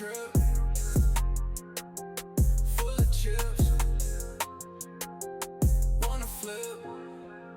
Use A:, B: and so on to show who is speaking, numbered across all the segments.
A: trip, full of chips, wanna flip,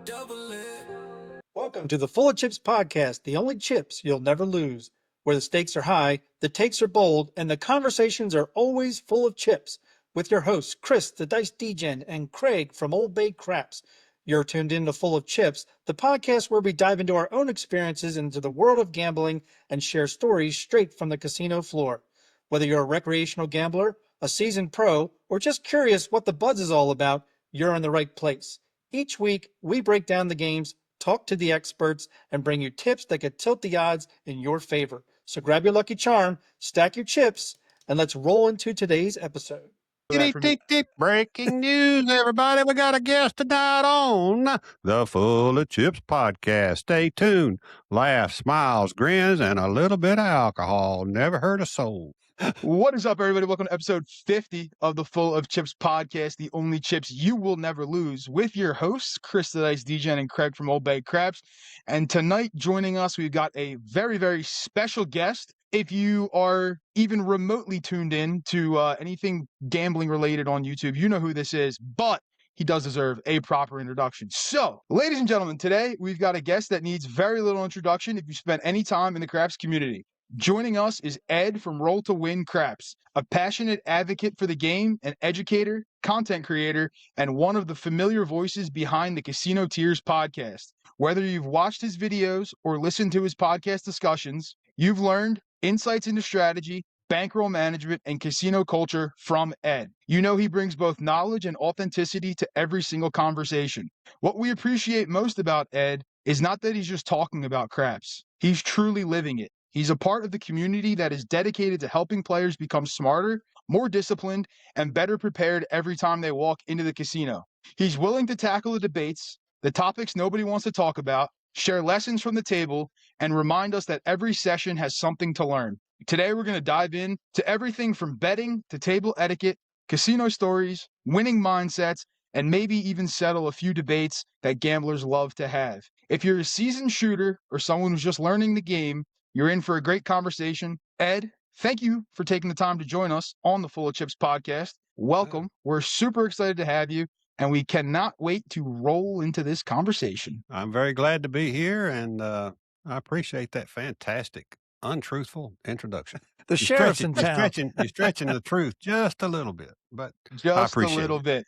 A: double it.
B: Welcome to the Full of Chips podcast, the only chips you'll never lose, where the stakes are high, the takes are bold, and the conversations are always full of chips. With your hosts, Chris, the Dice Degen, and Craig from Old Bay Craps. You're tuned in to Full of Chips, the podcast where we dive into our own experiences into the world of gambling and share stories straight from the casino floor. Whether you're a recreational gambler, a seasoned pro, or just curious what the buzz is all about, you're in the right place. Each week, we break down the games, talk to the experts, and bring you tips that could tilt the odds in your favor. So grab your lucky charm, stack your chips, and let's roll into today's episode.
C: Tick, breaking news, everybody. We got a guest tonight on the Full of Chips podcast. Stay tuned. Laughs, smiles, grins, and a little bit of alcohol. Never hurt a soul.
D: What is up, everybody? Welcome to episode 50 of the Full of Chips podcast, the only chips you will never lose, with your hosts, Chris the Dice Degen and Craig from Old Bay Craps. And tonight, joining us, we've got a very, very special guest. If you are even remotely tuned in to anything gambling related on YouTube, you know who this is, but he does deserve a proper introduction. So, ladies and gentlemen, today we've got a guest that needs very little introduction if you spent any time in the craps community. Joining us is Ed from Roll2Win Craps, a passionate advocate for the game, an educator, content creator, and one of the familiar voices behind the Casino Tears podcast. Whether you've watched his videos or listened to his podcast discussions, you've learned insights into strategy, bankroll management, and casino culture from Ed. You know he brings both knowledge and authenticity to every single conversation. What we appreciate most about Ed is not that he's just talking about craps. He's truly living it. He's a part of the community that is dedicated to helping players become smarter, more disciplined, and better prepared every time they walk into the casino. He's willing to tackle the debates, the topics nobody wants to talk about, share lessons from the table, and remind us that every session has something to learn. Today, we're going to dive in to everything from betting to table etiquette, casino stories, winning mindsets, and maybe even settle a few debates that gamblers love to have. If you're a seasoned shooter or someone who's just learning the game, you're in for a great conversation. Ed, thank you for taking the time to join us on the Full of Chips podcast. Welcome. We're super excited to have you, and we cannot wait to roll into this conversation.
C: I'm very glad to be here, and I appreciate that fantastic, untruthful introduction.
B: The sheriff's in town.
C: You're stretching the truth just a little bit, but I
D: Just a
C: appreciate
D: little
C: it.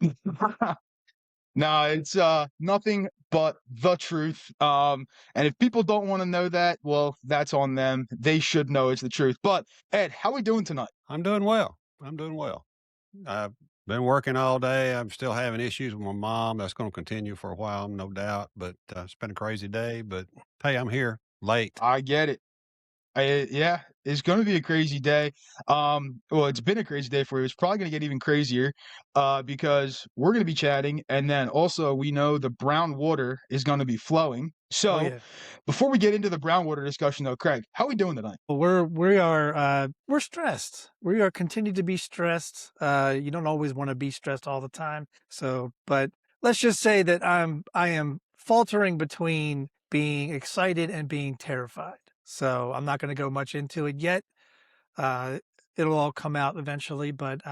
D: bit. No, it's nothing but the truth. And if people don't want to know that, well, that's on them. They should know it's the truth. But Ed, how are we doing tonight?
C: I'm doing well. I've been working all day. I'm still having issues with my mom. That's going to continue for a while, no doubt. But it's been a crazy day. But hey, I'm here late.
D: I get it. Yeah, it's going to be a crazy day. Well, it's been a crazy day for you. It's probably going to get even crazier because we're going to be chatting. And then also we know the brown water is going to be flowing. So before we get into the brown water discussion, though, Craig, how are we doing tonight?
B: Well, we're stressed. We are continuing to be stressed. You don't always want to be stressed all the time. So, but let's just say that I am faltering between being excited and being terrified. So I'm not going to go much into it yet. It'll all come out eventually, but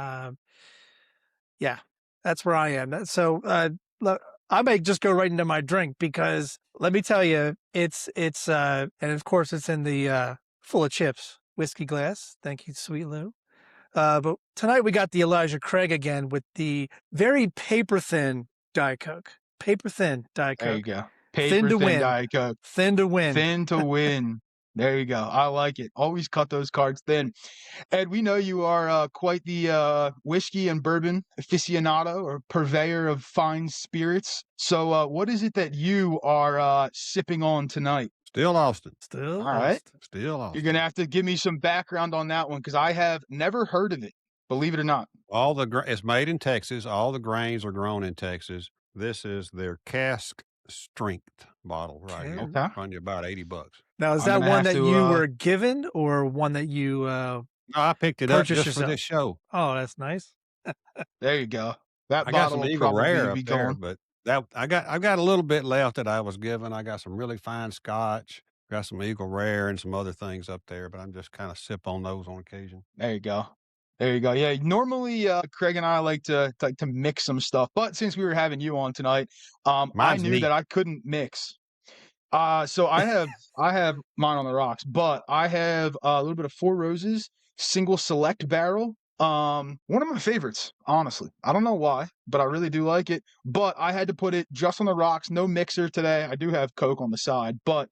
B: yeah, that's where I am. So I may just go right into my drink because let me tell you, it's and of course it's in the Full of Chips whiskey glass. Thank you, Sweet Lou. But tonight we got the Elijah Craig again with the very paper thin Diet Coke. Paper thin Diet Coke.
D: There you go.
B: Thin to win.
D: Diet Coke.
B: Thin to win.
D: Thin to win. There you go. I like it. Always cut those cards thin. Ed, we know you are quite the whiskey and bourbon aficionado or purveyor of fine spirits. So what is it that you are sipping on tonight?
C: Still Austin.
B: Still.
D: All right.
C: Still Austin.
D: You're going to have to give me some background on that one because I have never heard of it, believe it or not.
C: It's made in Texas. All the grains are grown in Texas. This is their cask strength bottle right here.
D: Okay.
C: Run you about $80.
B: Now, is
D: I'm
B: that
D: gonna
B: one
D: have
B: that
D: to,
B: you were given or one that you
C: No, I picked it up
B: purchased
C: just for this show.
B: Oh, that's nice.
D: There you go. That
C: I got
D: bottle
C: some
D: will
C: Eagle
D: probably
C: Rare
D: be
C: up there,
D: gone.
C: but I've got a little bit left that I was given. I got some really fine scotch. Got some Eagle Rare and some other things up there, but I'm just kind of sip on those on occasion.
D: There you go. There you go. Yeah, normally Craig and I like to mix some stuff, but since we were having you on tonight, I
C: Mine's
D: knew
C: neat.
D: that I couldn't mix. So I have mine on the rocks, but I have a little bit of Four Roses single select barrel. One of my favorites, honestly. I don't know why, but I really do like it. But I had to put it just on the rocks, no mixer today. I do have Coke on the side, but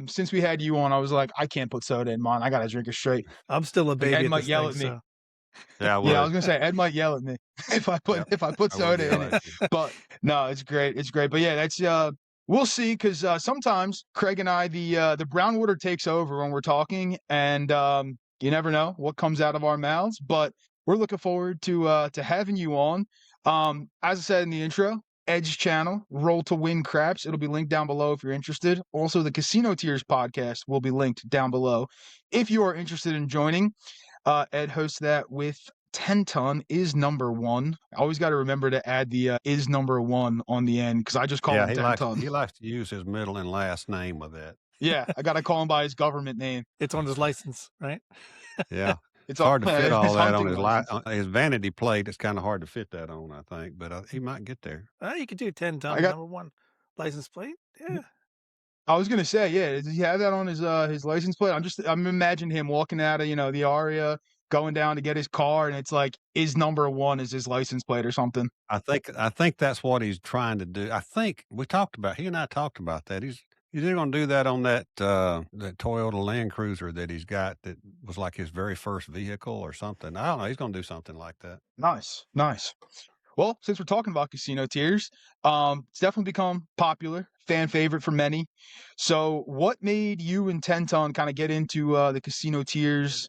D: since we had you on, I was like, I can't put soda in mine. I gotta drink it straight.
B: I'm still a
D: Like,
B: baby
D: Ed
B: at
D: might
B: this
D: yell
B: thing,
D: at me.
B: so
C: Yeah, I would.
D: Yeah, I was gonna say Ed might yell at me if I put
C: Yep, I would
D: soda in
C: yell
D: it.
C: at you.
D: But no, it's great. It's great. But yeah, that's we'll see, because sometimes Craig and I, the brown water takes over when we're talking, and you never know what comes out of our mouths. But we're looking forward to having you on. As I said in the intro, Ed's channel, Roll2Win Craps. It'll be linked down below if you're interested. Also, the Casino Tiers podcast will be linked down below if you are interested in joining. Ed hosts that with 10 ton is number one. I always got to remember to add the is number one on the end, because I just call
C: Yeah,
D: him
C: he
D: 10
C: likes
D: ton.
C: he likes to use his middle and last name with that.
D: Yeah, I got to call him by his government name.
B: it's on his license, right?
C: Yeah.
D: It's
C: Hard to fit all
D: his
C: that on
D: hunting
C: his
D: license.
C: his vanity plate. It's kind of hard to fit that on, I think, but he might get there.
B: You could do 10 ton
D: I got-
B: number one license plate. Yeah.
D: I was gonna say, yeah, does he have that on his license plate? I'm imagining him walking out of the Aria, going down to get his car, and it's like is number one is his license plate or something.
C: I think that's what he's trying to do. I think he and I talked about that. He's either going to do that on that Toyota Land Cruiser that he's got that was like his very first vehicle or something. I don't know. He's going to do something like that.
D: Nice. Well, since we're talking about Casino Tiers, it's definitely become popular, fan favorite for many. So, what made you and 10 ton kind of get into the Casino Tiers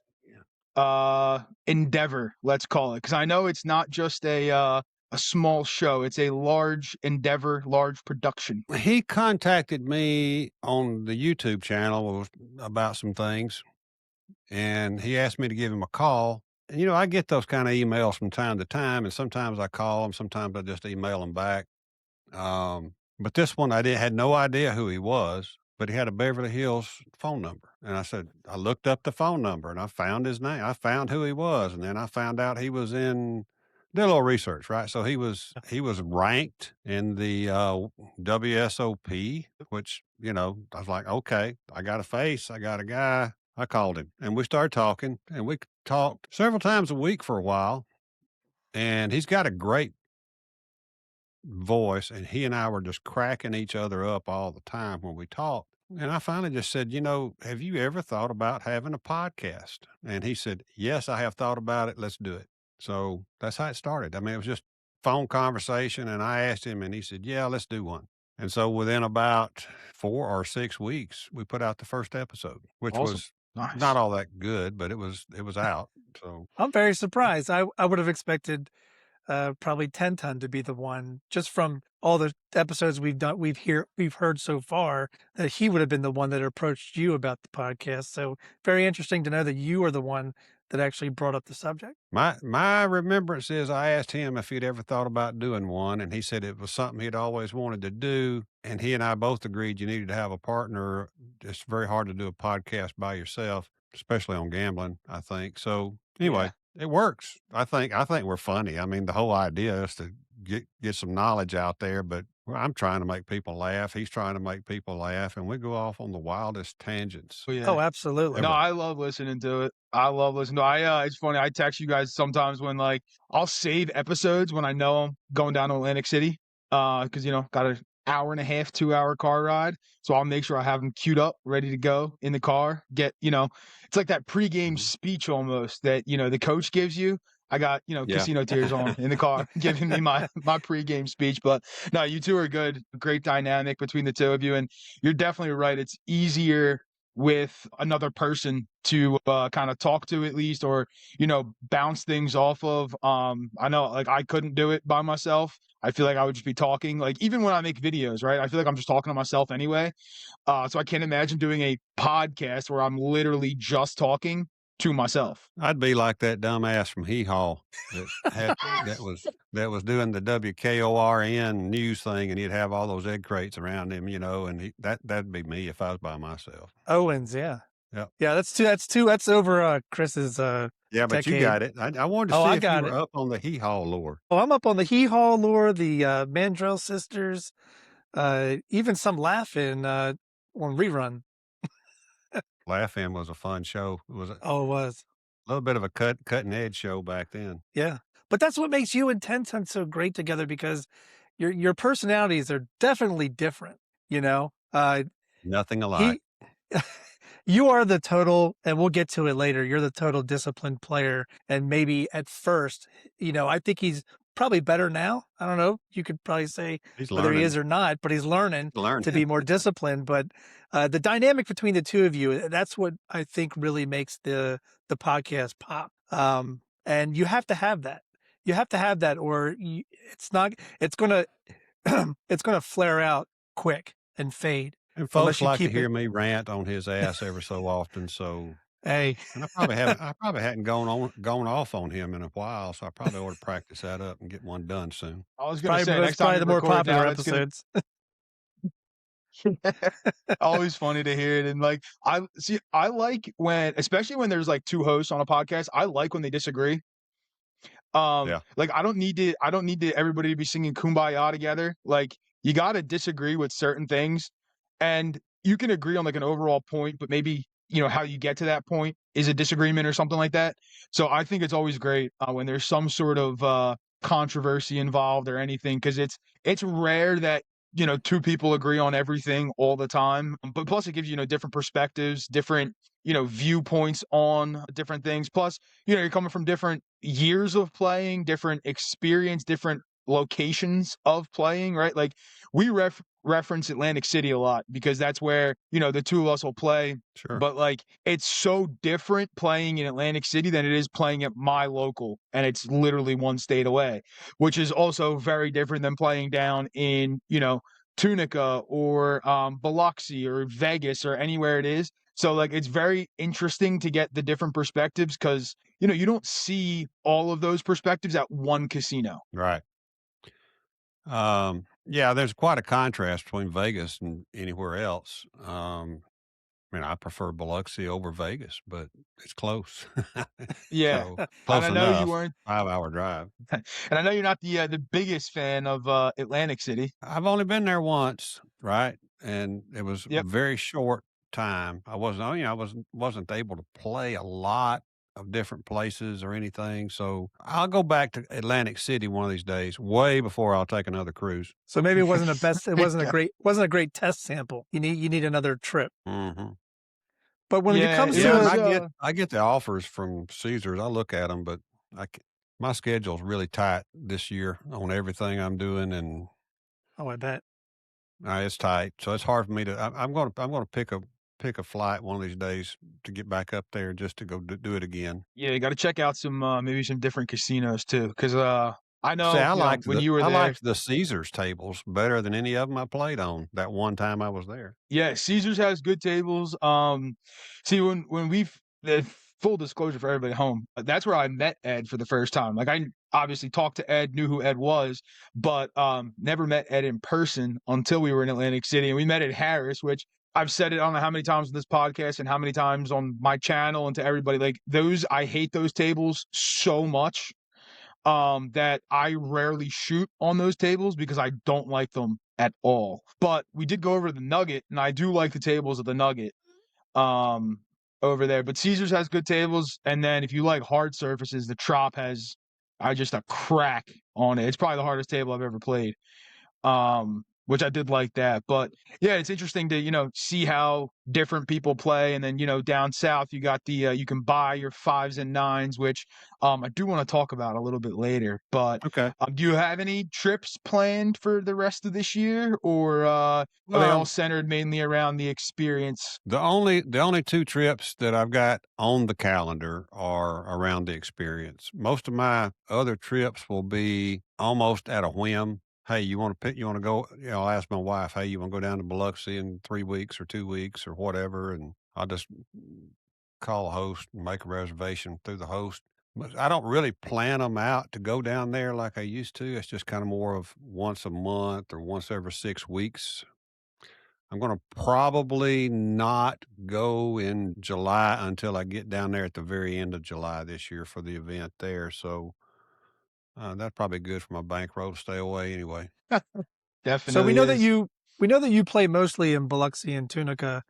D: endeavor? Let's call it, because I know it's not just a small show; it's a large endeavor, large production.
C: He contacted me on the YouTube channel about some things, and he asked me to give him a call. And, I get those kind of emails from time to time, and sometimes I call him, sometimes I just email him back. But this one, had no idea who he was, but he had a Beverly Hills phone number. And I looked up the phone number and I found his name. I found who he was. And then I found out he was did a little research, right? So he was ranked in the WSOP, which, I was like, okay, I got a face. I got a guy. I called him and we started talking, and we talked several times a week for a while. And he's got a great voice, and he and I were just cracking each other up all the time when we talked. And I finally just said, have you ever thought about having a podcast? And he said, yes, I have thought about it. Let's do it. So that's how it started. I mean, it was just phone conversation, and I asked him, and he said, yeah, let's do one. And so within about 4 or 6 weeks, we put out the first episode, which
D: Awesome.
C: was
D: Nice.
C: not all that good, but it was out. So
B: I'm very surprised. I would have expected probably 10 ton to be the one, just from all the episodes we've done, we've heard so far, that he would have been the one that approached you about the podcast. So very interesting to know that you are the one that actually brought up the subject.
C: My remembrance is I asked him if he'd ever thought about doing one, and he said it was something he'd always wanted to do. And he and I both agreed you needed to have a partner. It's very hard to do a podcast by yourself, especially on gambling, I think. So anyway, It works. I think we're funny. I mean, the whole idea is to get some knowledge out there, but I'm trying to make people laugh. He's trying to make people laugh, and we go off on the wildest tangents.
B: Oh, absolutely.
D: No, I love listening to it. It's funny. I text you guys sometimes when I'll save episodes when I know I'm going down to Atlantic City, because got an hour and a half, 2-hour car ride. So I'll make sure I have them queued up, ready to go in the car. It's like that pregame speech almost that the coach gives you. I got Casino Tiers on in the car, giving me my pregame speech. But no, you two are good. Great dynamic between the two of you, and you're definitely right. It's easier with another person to kind of talk to, at least, or bounce things off of. I know I couldn't do it by myself. I feel like I would just be talking, even when I make videos, right? I feel like I'm just talking to myself anyway. So I can't imagine doing a podcast where I'm literally just talking to myself.
C: I'd be like that dumbass from Hee Haw that was doing the WKORN news thing, and he'd have all those egg crates around him, and that'd be me if I was by myself.
B: Owens, yeah.
C: Yep.
B: Yeah, that's over Chris's
C: Yeah, but you
B: decade.
C: got it. I wanted to
B: Oh,
C: see
B: I
C: if you
B: got
C: were
B: it.
C: up on the Hee Haw lore.
B: Oh, I'm up on the Hee Haw lore, the Mandrell sisters, even some laughing on rerun.
C: Laugh-In was a fun show. It was
B: Oh, it was.
C: a little bit of a cutting edge show back then.
B: Yeah. But that's what makes you and Tencent so great together, because your personalities are definitely different, you know?
C: Nothing alike.
B: You are the total, and we'll get to it later, you're the total disciplined player, and maybe at first, I think he's probably better now. I don't know. You could probably say
C: He's
B: whether he
C: learning.
B: is or not, but he's learning
C: Learning.
B: to be more disciplined. But the dynamic between the two of you, that's what I think really makes the podcast pop. And you have to have that. You have to have that, or it's gonna it's gonna flare out quick and fade.
C: And
B: Unless
C: folks
B: you
C: like to
B: keep
C: hear
B: it.
C: me rant on his ass every so often. So,
B: Hey,
C: and I probably hadn't gone off on him in a while. So I probably ought to practice that up and get one done soon.
D: I was going to say,
B: that's
D: next time
B: probably
D: you
B: the more
D: record
B: popular
D: now, that's gonna
B: episodes.
D: always funny to hear it. And like, I like when, especially when there's like two hosts on a podcast, I like when they disagree.
C: Yeah.
D: Like I don't need to everybody to be singing Kumbaya together. Like you got to disagree with certain things, and you can agree on like an overall point, but maybe how you get to that point is a disagreement or something like that. So I think it's always great when there's some sort of controversy involved or anything, because it's rare that two people agree on everything all the time. But plus it gives different perspectives, different viewpoints on different things. Plus, you're coming from different years of playing, different experience, different locations of playing, right? Like we reference Atlantic City a lot because that's where, the two of us will play.
C: Sure.
D: But like it's so different playing in Atlantic City than it is playing at my local, and it's literally one state away, which is also very different than playing down in, Tunica or Biloxi or Vegas or anywhere it is. So like it's very interesting to get the different perspectives because you don't see all of those perspectives at one casino.
C: Right. Yeah, there's quite a contrast between Vegas and anywhere else. I prefer Biloxi over Vegas, but it's close.
D: Yeah.
C: So
D: And
C: close
D: I know you
C: enough.
D: weren't
C: 5-hour drive.
D: and I know you're not the biggest fan of Atlantic City.
C: I've only been there once, right? And it was
D: Yep.
C: very short time. I wasn't able to play a lot of different places or anything. So I'll go back to Atlantic City one of these days, way before I'll take another cruise.
B: So maybe it wasn't
D: There you
B: wasn't a great test sample. You need another trip.
C: Mm-hmm.
B: But when it
D: Yeah,
B: comes
D: it
B: to
D: was,
C: I get the offers from Caesars. I look at them, but my schedule's really tight this year on everything I'm doing, and
B: oh, I bet.
C: it's tight. So it's hard for me to. I'm gonna pick a flight one of these days to get back up there just to go do it again.
D: yeah, you got to check out some maybe some different casinos too, because I know,
C: See,
D: when you were there.
C: liked the Caesars tables better than any of them I played on that one time I was there.
D: Yeah, Caesars has good tables. See, when we've full disclosure for everybody at home, that's where I met Ed for the first time. Like I obviously talked to Ed, knew who Ed was, but never met Ed in person until we were in Atlantic City, and we met at Harris, which I've said it I don't know how many times on this podcast and how many times on my channel and to everybody. Like I hate those tables so much. That I rarely shoot on those tables because I don't like them at all. But we did go over to the Nugget, and I do like the tables at the Nugget over there. But Caesars has good tables, and then if you like hard surfaces, the Trop has just a crack on it. It's probably the hardest table I've ever played. Which I did like that. But yeah, it's interesting to, see how different people play. And then, down south, you got you can buy your 5s and 9s, which I do want to talk about a little bit later. But
C: Okay.
D: do you have any trips planned for the rest of this year, or are they all centered mainly around the experience?
C: The only two trips that I've got on the calendar are around the experience. Most of my other trips will be almost at a whim. Hey, you want to go? I'll ask my wife, hey, you want to go down to Biloxi in 3 weeks or 2 weeks or whatever, and I'll just call a host and make a reservation through the host. But I don't really plan them out to go down there like I used to. It's just kind of more of once a month or once every 6 weeks. I'm going to probably not go in July until I get down there at the very end of July this year for the event there. So that's probably good for my bankroll to stay away anyway.
B: So
D: Definitely is.
B: we know that you play mostly in Biloxi and Tunica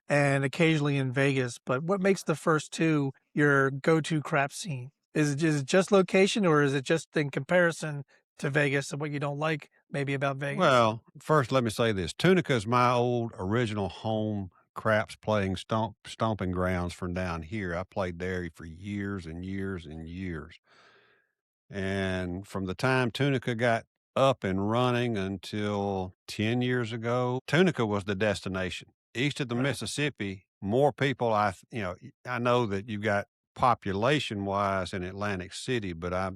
B: and occasionally in Vegas, but what makes the first two your go-to crap scene? Is it just location, or is it just in comparison to Vegas and what you don't like maybe about Vegas?
C: Well, first, let me say this. Tunica is my old original home craps playing stomping grounds from down here. I played there for years and years and years. And from the time Tunica got up and running until 10 years ago, Tunica was the destination. East of the
B: Right.
C: Mississippi, more people, I know that you've got population wise in Atlantic City, but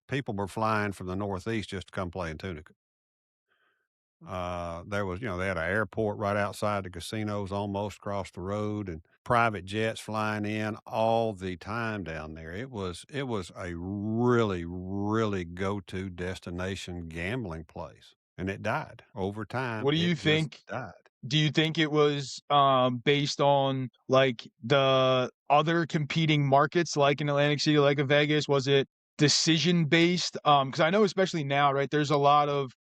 C: people were flying from the Northeast just to come play in Tunica. There was, they had an airport right outside the casinos, almost across the road, and private jets flying in all the time down there. It was a really, really go-to destination gambling place, and it died over time.
D: What do you
C: It just
D: think?
C: died.
D: Do you think it was based on like the other competing markets, like in Atlantic City, like in Vegas? Was it decision based? Because I know, especially now, right? There's a lot of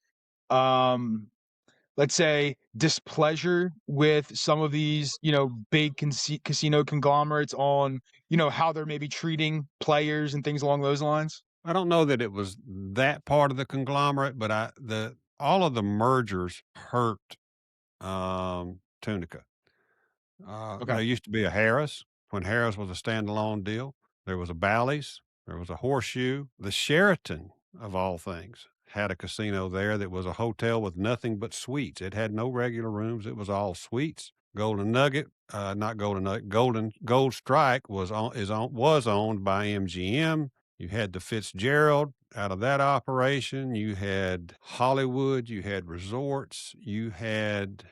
D: let's say displeasure with some of these, big casino conglomerates on, how they're maybe treating players and things along those lines.
C: I don't know that it was that part of the conglomerate, but all of the mergers hurt Tunica.
D: Okay.
C: There used to be a Harris when Harris was a standalone deal. There was a Bally's. There was a Horseshoe. The Sheraton, of all things, had a casino there that was a hotel with nothing but suites. It had no regular rooms. It was all suites. Golden Nugget, not Golden Nugget, Gold Strike was owned by MGM. You had the Fitzgerald out of that operation. You had Hollywood. You had resorts. You had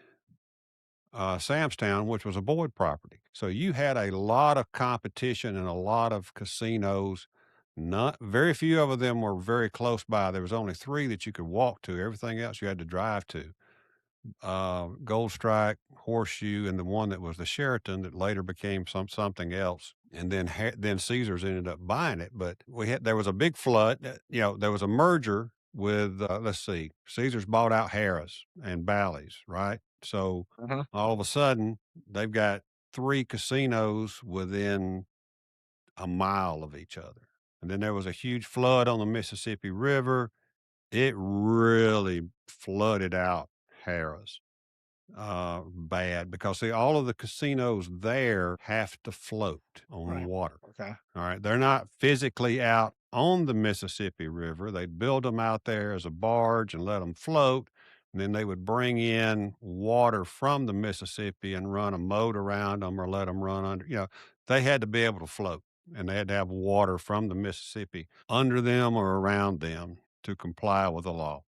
C: Samstown, which was a Boyd property. So you had a lot of competition and a lot of casinos. Not very few of them were very close by. There was only 3 that you could walk to. Everything else you had to drive to. Gold Strike, Horseshoe, and the one that was the Sheraton that later became something else. And then Caesars ended up buying it. But there was a big flood. There was a merger with let's see, Caesars bought out Harris and Bally's, right? So all of a sudden they've got 3 casinos within a mile of each other. And then there was a huge flood on the Mississippi River. It really flooded out Harris bad because see, all of the casinos there have to float on
B: Right.
C: water.
D: Okay.
C: All right. They're not physically out on the Mississippi River. They'd build them out there as a barge and let them float. And then they would bring in water from the Mississippi and run a moat around them or let them run under. They had to be able to float, and they had to have water from the Mississippi under them or around them to comply with the law.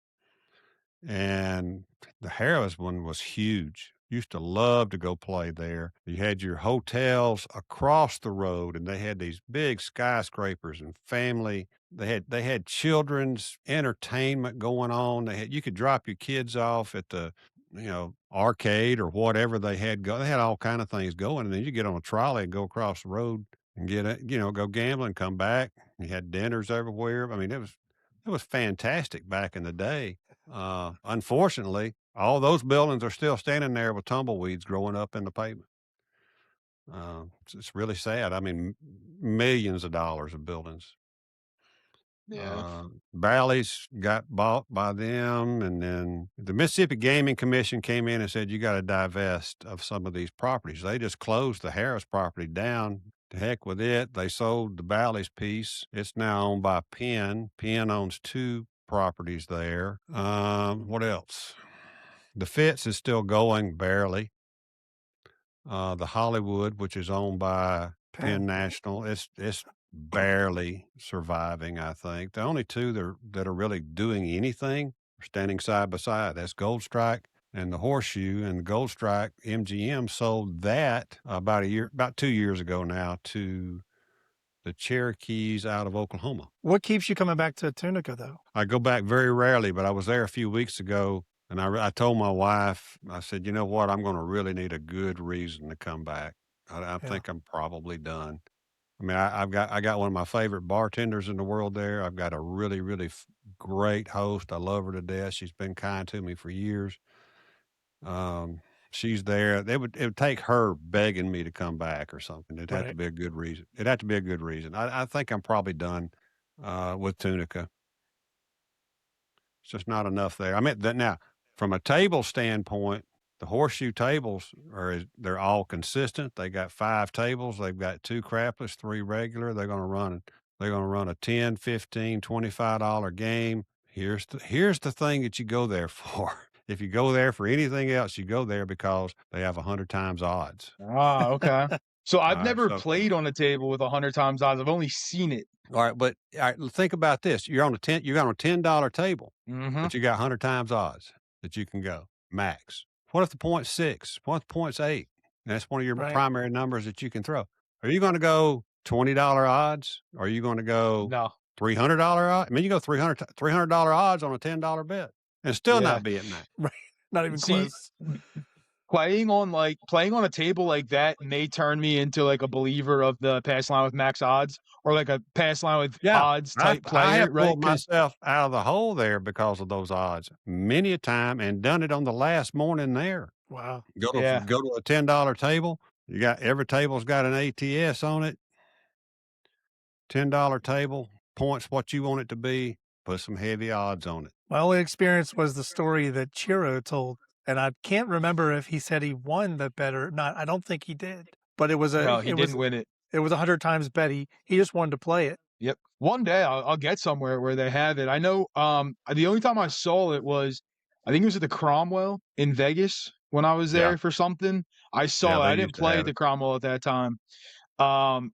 C: And the Harris one was huge. Used to love to go play there. You had your hotels across the road, and they had these big skyscrapers and family. They had children's entertainment going on. You could drop your kids off at the arcade or whatever they had go. They had all kind of things going, and then you get on a trolley and go across the road and get it. Go gambling, come back. You had dinners everywhere. I mean, it was fantastic back in the day. Unfortunately, all those buildings are still standing there with tumbleweeds growing up in the pavement. It's really sad. I mean, millions of dollars of buildings.
D: Yeah.
C: Bally's got bought by them, and then the Mississippi Gaming Commission came in and said, you got to divest of some of these properties. They just closed the Harris property down. To heck with it. They sold the Bally's piece. It's now owned by Penn. Penn owns 2 properties there. What else? The Fitz is still going barely. The Hollywood, which is owned by Penn National, it's barely surviving, I think. The only 2 that are really doing anything are standing side by side. That's Gold Strike and the Horseshoe and the Gold Strike. MGM sold that about 2 years ago now, to the Cherokees out of Oklahoma.
B: What keeps you coming back to Tunica, though?
C: I go back very rarely, but I was there a few weeks ago, and I told my wife, I said, you know what, I'm going to really need a good reason to come back. I
B: Yeah.
C: think I'm probably done. I mean, I got one of my favorite bartenders in the world there. I've got a really, really great host. I love her to death. She's been kind to me for years. She's there. It would take her begging me to come back or something. It'd have to
B: Right.
C: be a good reason. It'd have to be a good reason. I think I'm probably done with Tunica. It's just not enough there. I mean, that now, from a table standpoint, the Horseshoe tables they're all consistent. They got 5 tables. They've got 2 crapless, 3 regular. They're going to run a $10, $15, $25 game. Here's the thing that you go there for. If you go there for anything else, you go there because they have 100 times odds.
D: Ah, okay. So I've
C: All right,
D: never
C: so-
D: played on a table with 100 times odds. I've only seen it.
C: All right, but all right, think about this. You got on a $10 table,
D: Mm-hmm.
C: but you got 100 times odds that you can go max. What if the point's 6? What if the point's 8? And that's one of your
B: Right.
C: primary numbers that you can throw. Are you going to go $20 odds? Or are you going to go
D: No.
C: $300 odds? I mean, you go $300 odds on a $10 bet and still
D: Yeah.
C: not be at max.
B: Right. Not even
D: See,
B: close.
D: playing on a table like that may turn me into like a believer of the pass line with max odds, or like a pass line with odds type
C: I
D: player,
C: have
D: right?
C: pulled
D: 'Cause-
C: myself out of the hole there because of those odds many a time, and done it on the last morning there.
B: Wow.
C: Go to
D: Yeah.
C: a $10 table. You got every table's got an ATS on it. $10 table, points what you want it to be. Put some heavy odds on it.
B: My only experience was the story that Chiro told, and I can't remember if he said he won the bet or not. I don't think he did, but it was
D: No, he didn't win it.
B: It was 100 times bet. He just wanted to play it.
D: Yep. One day I'll get somewhere where they have it. I know. The only time I saw it was, I think it was at the Cromwell in Vegas when I was there
C: Yeah.
D: for something. I saw
C: Yeah,
D: it.
C: they
D: I didn't
C: used to
D: play
C: have
D: at the
C: it.
D: Cromwell at that time. And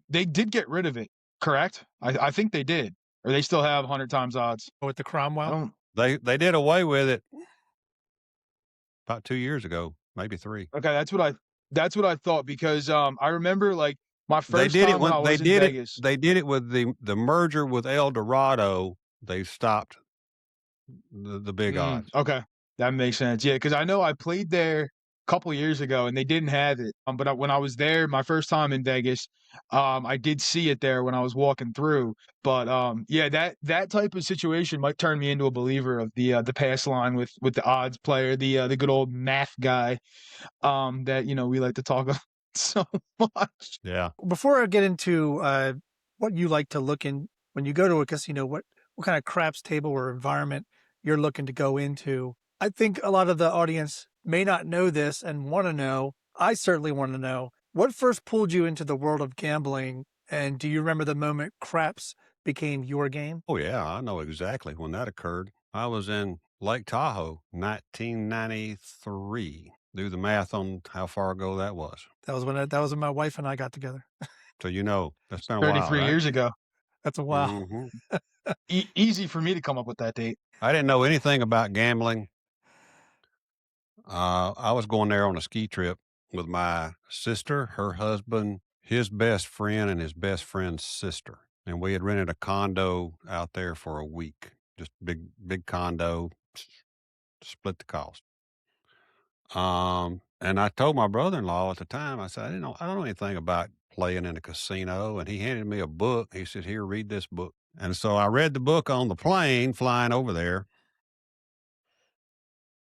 D: they did get rid of it. Correct? I think they did, or they still have 100 times odds.
B: With the
D: I
B: Cromwell.
D: don't.
C: They did away with it about 2 years ago, maybe 3.
D: Okay, that's what I thought, because I remember like my
C: They
D: first
C: did it
D: time when I was in
C: it.
D: Vegas.
C: They did it with the merger with El Dorado. They stopped the big odds.
D: Okay, that makes sense. Yeah, because I know I played there a couple years ago and they didn't have it. But when I was there, my first time in Vegas, I did see it there when I was walking through. But yeah, that type of situation might turn me into a believer of the pass line with the odds player, the good old math guy, that we like to talk about so much.
C: Yeah.
B: Before I get into what you like to look in when you go to a casino, what kind of craps table or environment you're looking to go into, I think a lot of the audience may not know this and want to know. I certainly want to know what first pulled you into the world of gambling, and do you remember the moment craps became your game?
C: Oh yeah, I know exactly when that occurred. I was in Lake Tahoe, 1993. Do the math on how far ago that was.
B: That was when my wife and I got together.
C: So that's been a while.
D: 33
C: right?
D: years ago.
B: That's a while.
C: Mhm.
D: Easy for me to come up with that date.
C: I didn't know anything about gambling. I was going there on a ski trip with my sister, her husband, his best friend, and his best friend's sister. And we had rented a condo out there for a week. Just big condo, split the cost. And I told my brother-in-law at the time, I said, I don't know anything about playing in a casino. And he handed me a book. He said, here, read this book. And so I read the book on the plane flying over there.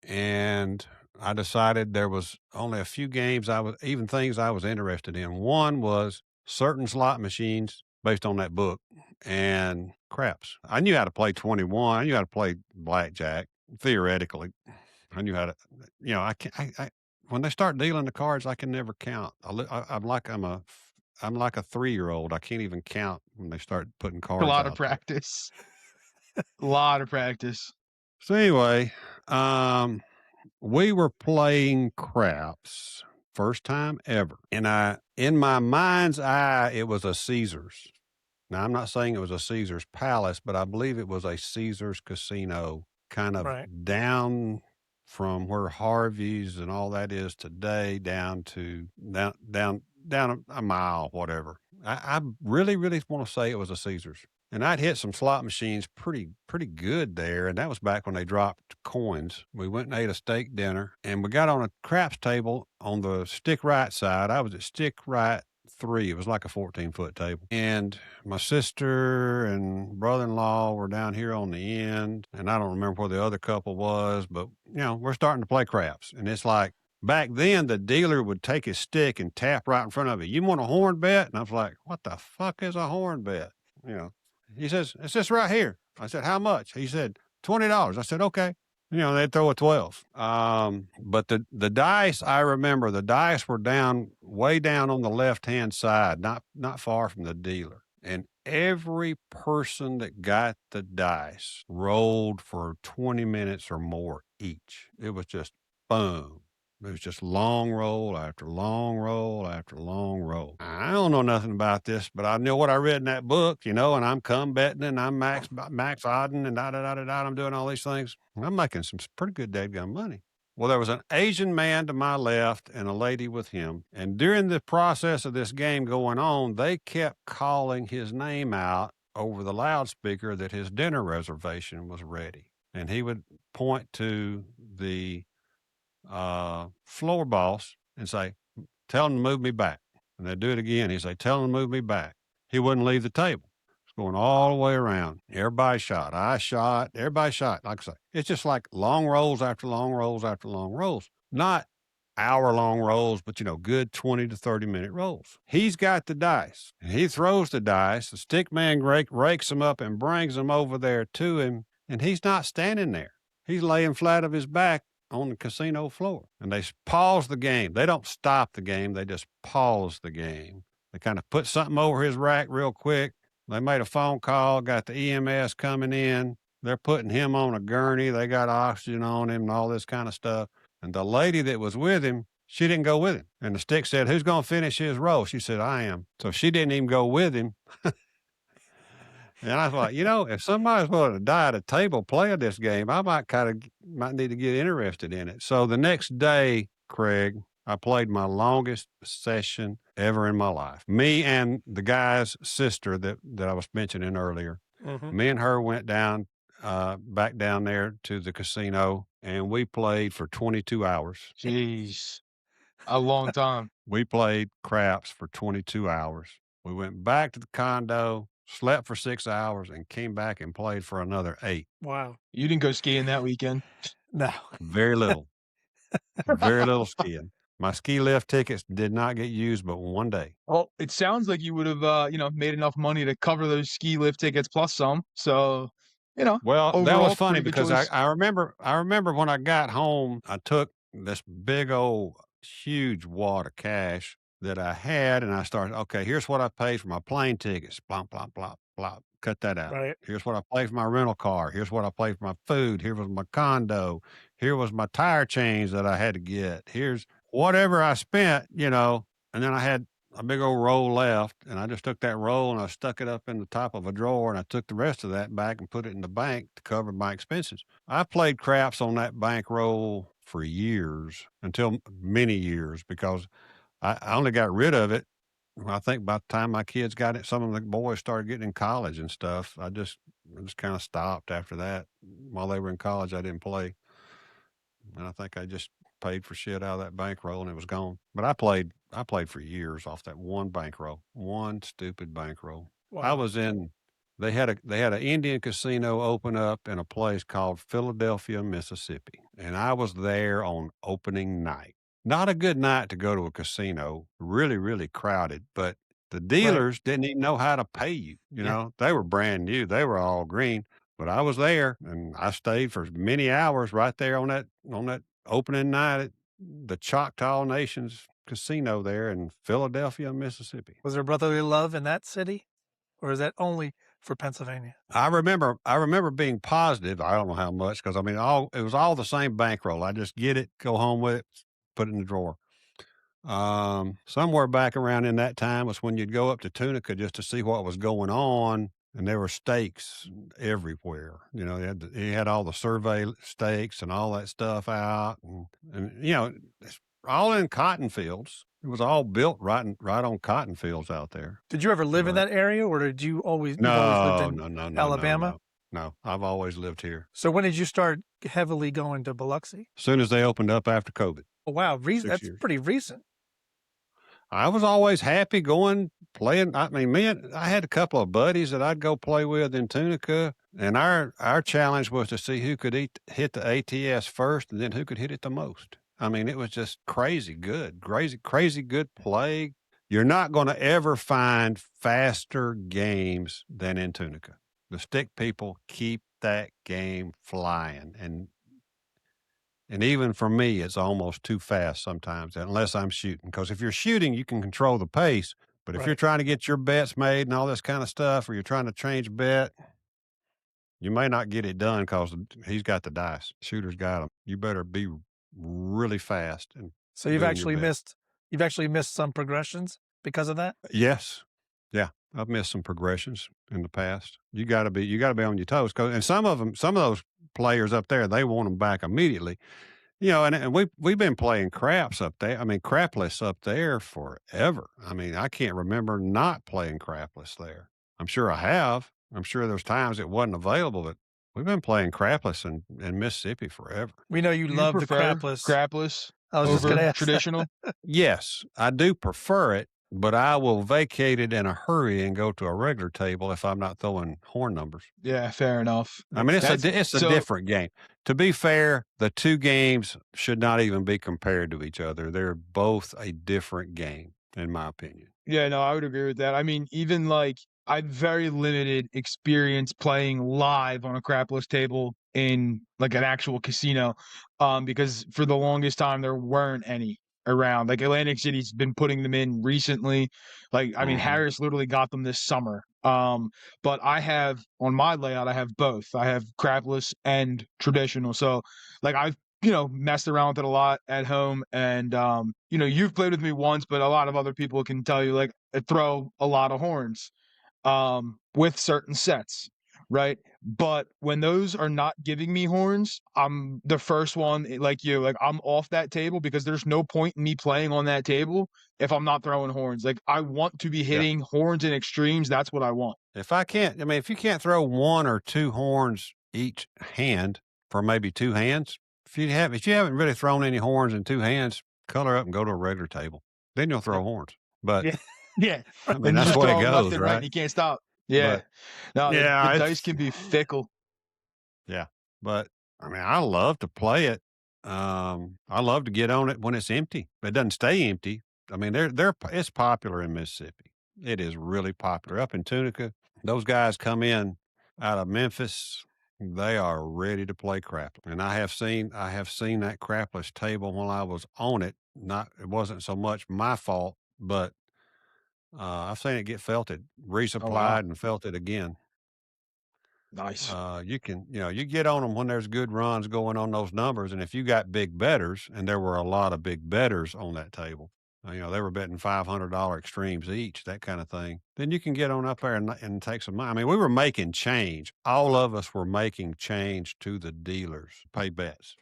C: And I decided there was only a few games things I was interested in. One was certain slot machines based on that book and craps. I knew how to play 21. I knew how to play blackjack theoretically. I knew how to, when they start dealing the cards, I can never count. I'm like a 3-year-old. I can't even count when they start putting cards.
D: A lot
C: out
D: of practice. A lot of practice.
C: So anyway, we were playing craps first time ever. And in my mind's eye, it was a Caesars. Now, I'm not saying it was a Caesars Palace, but I believe it was a Caesars casino kind of
B: Right.
C: down from where Harvey's and all that is today down to down a mile, whatever. I really, really want to say it was a Caesars. And I'd hit some slot machines pretty good there. And that was back when they dropped coins. We went and ate a steak dinner, and we got on a craps table on the stick right side. I was at stick right 3. It was like a 14-foot table. And my sister and brother-in-law were down here on the end. And I don't remember where the other couple was, but we're starting to play craps. And it's like, back then, the dealer would take his stick and tap right in front of you. You want a horn bet? And I was like, what the fuck is a horn bet? He says, it's just right here. I said, how much? He said, $20. I said, okay. They'd throw a 12. But the dice, I remember the dice were way down on the left-hand side, not far from the dealer. And every person that got the dice rolled for 20 minutes or more each. It was just boom. It was just long roll after long roll after long roll. I don't know nothing about this, but I know what I read in that book, and I'm come betting and I'm max odding and I'm doing all these things. I'm making some pretty good dadgum money. Well, there was an Asian man to my left and a lady with him. And during the process of this game going on, they kept calling his name out over the loudspeaker that his dinner reservation was ready. And he would point to the floor boss and say, tell him to move me back. And they'd do it again. He'd say, tell him to move me back. He wouldn't leave the table. It's going all the way around. Everybody shot. I shot. Everybody shot. Like I say, it's just like long rolls after long rolls after long rolls. Not hour-long rolls, but, good 20 to 30-minute rolls. He's got the dice. And he throws the dice. The stick man rakes them up and brings them over there to him. And he's not standing there. He's laying flat of his back on the casino floor. And they pause the game. They don't stop the game. They just pause the game. They kind of put something over his rack real quick. They made a phone call, got the EMS coming in. They're putting him on a gurney. They got oxygen on him and all this kind of stuff. And the lady that was with him, she didn't go with him. And the stick said, who's going to finish his roll? She said, I am. So she didn't even go with him. And I thought, if somebody's willing to die at a table playing this game, I might need to get interested in it. So the next day, Craig, I played my longest session ever in my life. Me and the guy's sister that I was mentioning earlier, me and her went down, back down there to the casino, and we played for 22 hours.
D: Jeez, a long time.
C: We played craps for 22 hours. We went back to the condo, slept for 6 hours, and came back and played for another 8.
B: Wow.
D: You didn't go skiing that weekend?
B: No.
C: Very little. Very little skiing. My ski lift tickets did not get used but one day.
D: Well, it sounds like you would have, made enough money to cover those ski lift tickets plus some. So,
C: Well, that
D: overall,
C: was funny
D: pretty good
C: because
D: choice.
C: I remember when I got home, I took this big old huge wad of cash that I had, and I started, okay, here's what I paid for my plane tickets. Blop, blop, blop, blop. Cut that out.
B: Right.
C: Here's what I paid for my rental car. Here's what I paid for my food. Here was my condo. Here was my tire change that I had to get. Here's whatever I spent, and then I had a big old roll left, and I just took that roll and I stuck it up in the top of a drawer, and I took the rest of that back and put it in the bank to cover my expenses. I played craps on that bank roll for years, until many years, because I only got rid of it. I think by the time my kids got it, some of the boys started getting in college and stuff. I just kind of stopped after that. While they were in college, I didn't play. And I think I just paid for shit out of that bankroll and it was gone. But I played for years off that one bankroll, one stupid bankroll.
B: Wow.
C: I was in, they had an Indian casino open up in a place called Philadelphia, Mississippi. And I was there on opening night. Not a good night to go to a casino, really, really crowded, but the dealers didn't even know how to pay you. They were brand new. They were all green, but I was there and I stayed for many hours right there on that opening night at the Choctaw Nation's casino there in Philadelphia, Mississippi.
B: Was there brotherly love in that city, or is that only for Pennsylvania?
C: I remember being positive. I don't know how much, because it was all the same bankroll. I just get it, go home with it, put it in the drawer. Somewhere back around in that time was when you'd go up to Tunica just to see what was going on and there were stakes everywhere. You know, he had all the survey stakes and all that stuff out, and you know, it's all in cotton fields. It was all built right on cotton fields out there.
B: Did you ever live in
C: But
B: that area, or did you always you've always lived
C: no,
B: in
C: no, no, no, no,
B: Alabama?
C: no. I've always lived here.
B: So when did you start heavily going to Biloxi?
C: As soon as they opened up after COVID.
B: Oh, wow,
C: 6
B: that's
C: years.
B: pretty recent.
C: I was always happy going playing. I mean, I had a couple of buddies that I'd go play with in Tunica, and our challenge was to see who could hit the ATS first, and then who could hit it the most. I mean, it was just crazy good play. You're not going to ever find faster games than in Tunica. The stick people keep that game flying, and even for me, it's almost too fast sometimes, unless I'm shooting. Because if you're shooting, you can control the pace. But if you're trying to get your bets made and all this kind of stuff, or you're trying to change a bet, you may not get it done because he's got the dice. Shooter's got them. You better be really fast. And
B: so you've actually missed some progressions because of that?
C: Yes. Yeah. I've missed some progressions in the past. You got to be on your toes. And some of those players up there, they want them back immediately. You know, and we've been playing craps up there. I mean, crapless up there forever. I mean, I can't remember not playing crapless there. I'm sure I have. I'm sure there's times it wasn't available, but we've been playing crapless in Mississippi forever.
B: We know you
D: Do
B: love the
D: prefer
B: crapless. I was just
D: over
B: going to ask
D: traditional?
C: Yes, I do prefer it, but I will vacate it in a hurry and go to a regular table if I'm not throwing horn numbers.
D: Yeah, fair enough.
C: I mean, it's a different game. To be fair, the two games should not even be compared to each other. They're both a different game, in my opinion.
D: Yeah, no, I would agree with that. I mean, even like I have very limited experience playing live on a crapless table in like an actual casino, because for the longest time there weren't any around. Like Atlantic City's been putting them in recently. Like I mean, Harris literally got them this summer. But I have on my layout, I have both. I have crapless and traditional. So like I've messed around with it a lot at home. And, you've played with me once, but a lot of other people can tell you, like, I throw a lot of horns with certain sets, right? But when those are not giving me horns, I'm the first one, like you, like, I'm off that table because there's no point in me playing on that table if I'm not throwing horns. Like, I want to be hitting horns and extremes. That's what I want.
C: If you can't throw one or two horns each hand for maybe two hands, if you haven't really thrown any horns in two hands, color up and go to a regular table. Then you'll throw horns. But
D: yeah,
C: I mean, that's the way it goes,
D: right?
C: right?
D: And you can't stop. Yeah,
C: but,
D: the dice can be fickle.
C: Yeah, but I mean, I love to play it. I love to get on it when it's empty. It doesn't stay empty. I mean, it's popular in Mississippi. It is really popular up in Tunica. Those guys come in out of Memphis. They are ready to play crap. And I have seen that crapless table when I was on it. It wasn't so much my fault, but I've seen it get felted, resupplied and felted again.
D: Nice.
C: You get on them when there's good runs going on those numbers. And if you got big bettors, and there were a lot of big bettors on that table, they were betting $500 extremes each, that kind of thing. Then you can get on up there and take some money. I mean, we were making change. All of us were making change to the dealers, pay bets.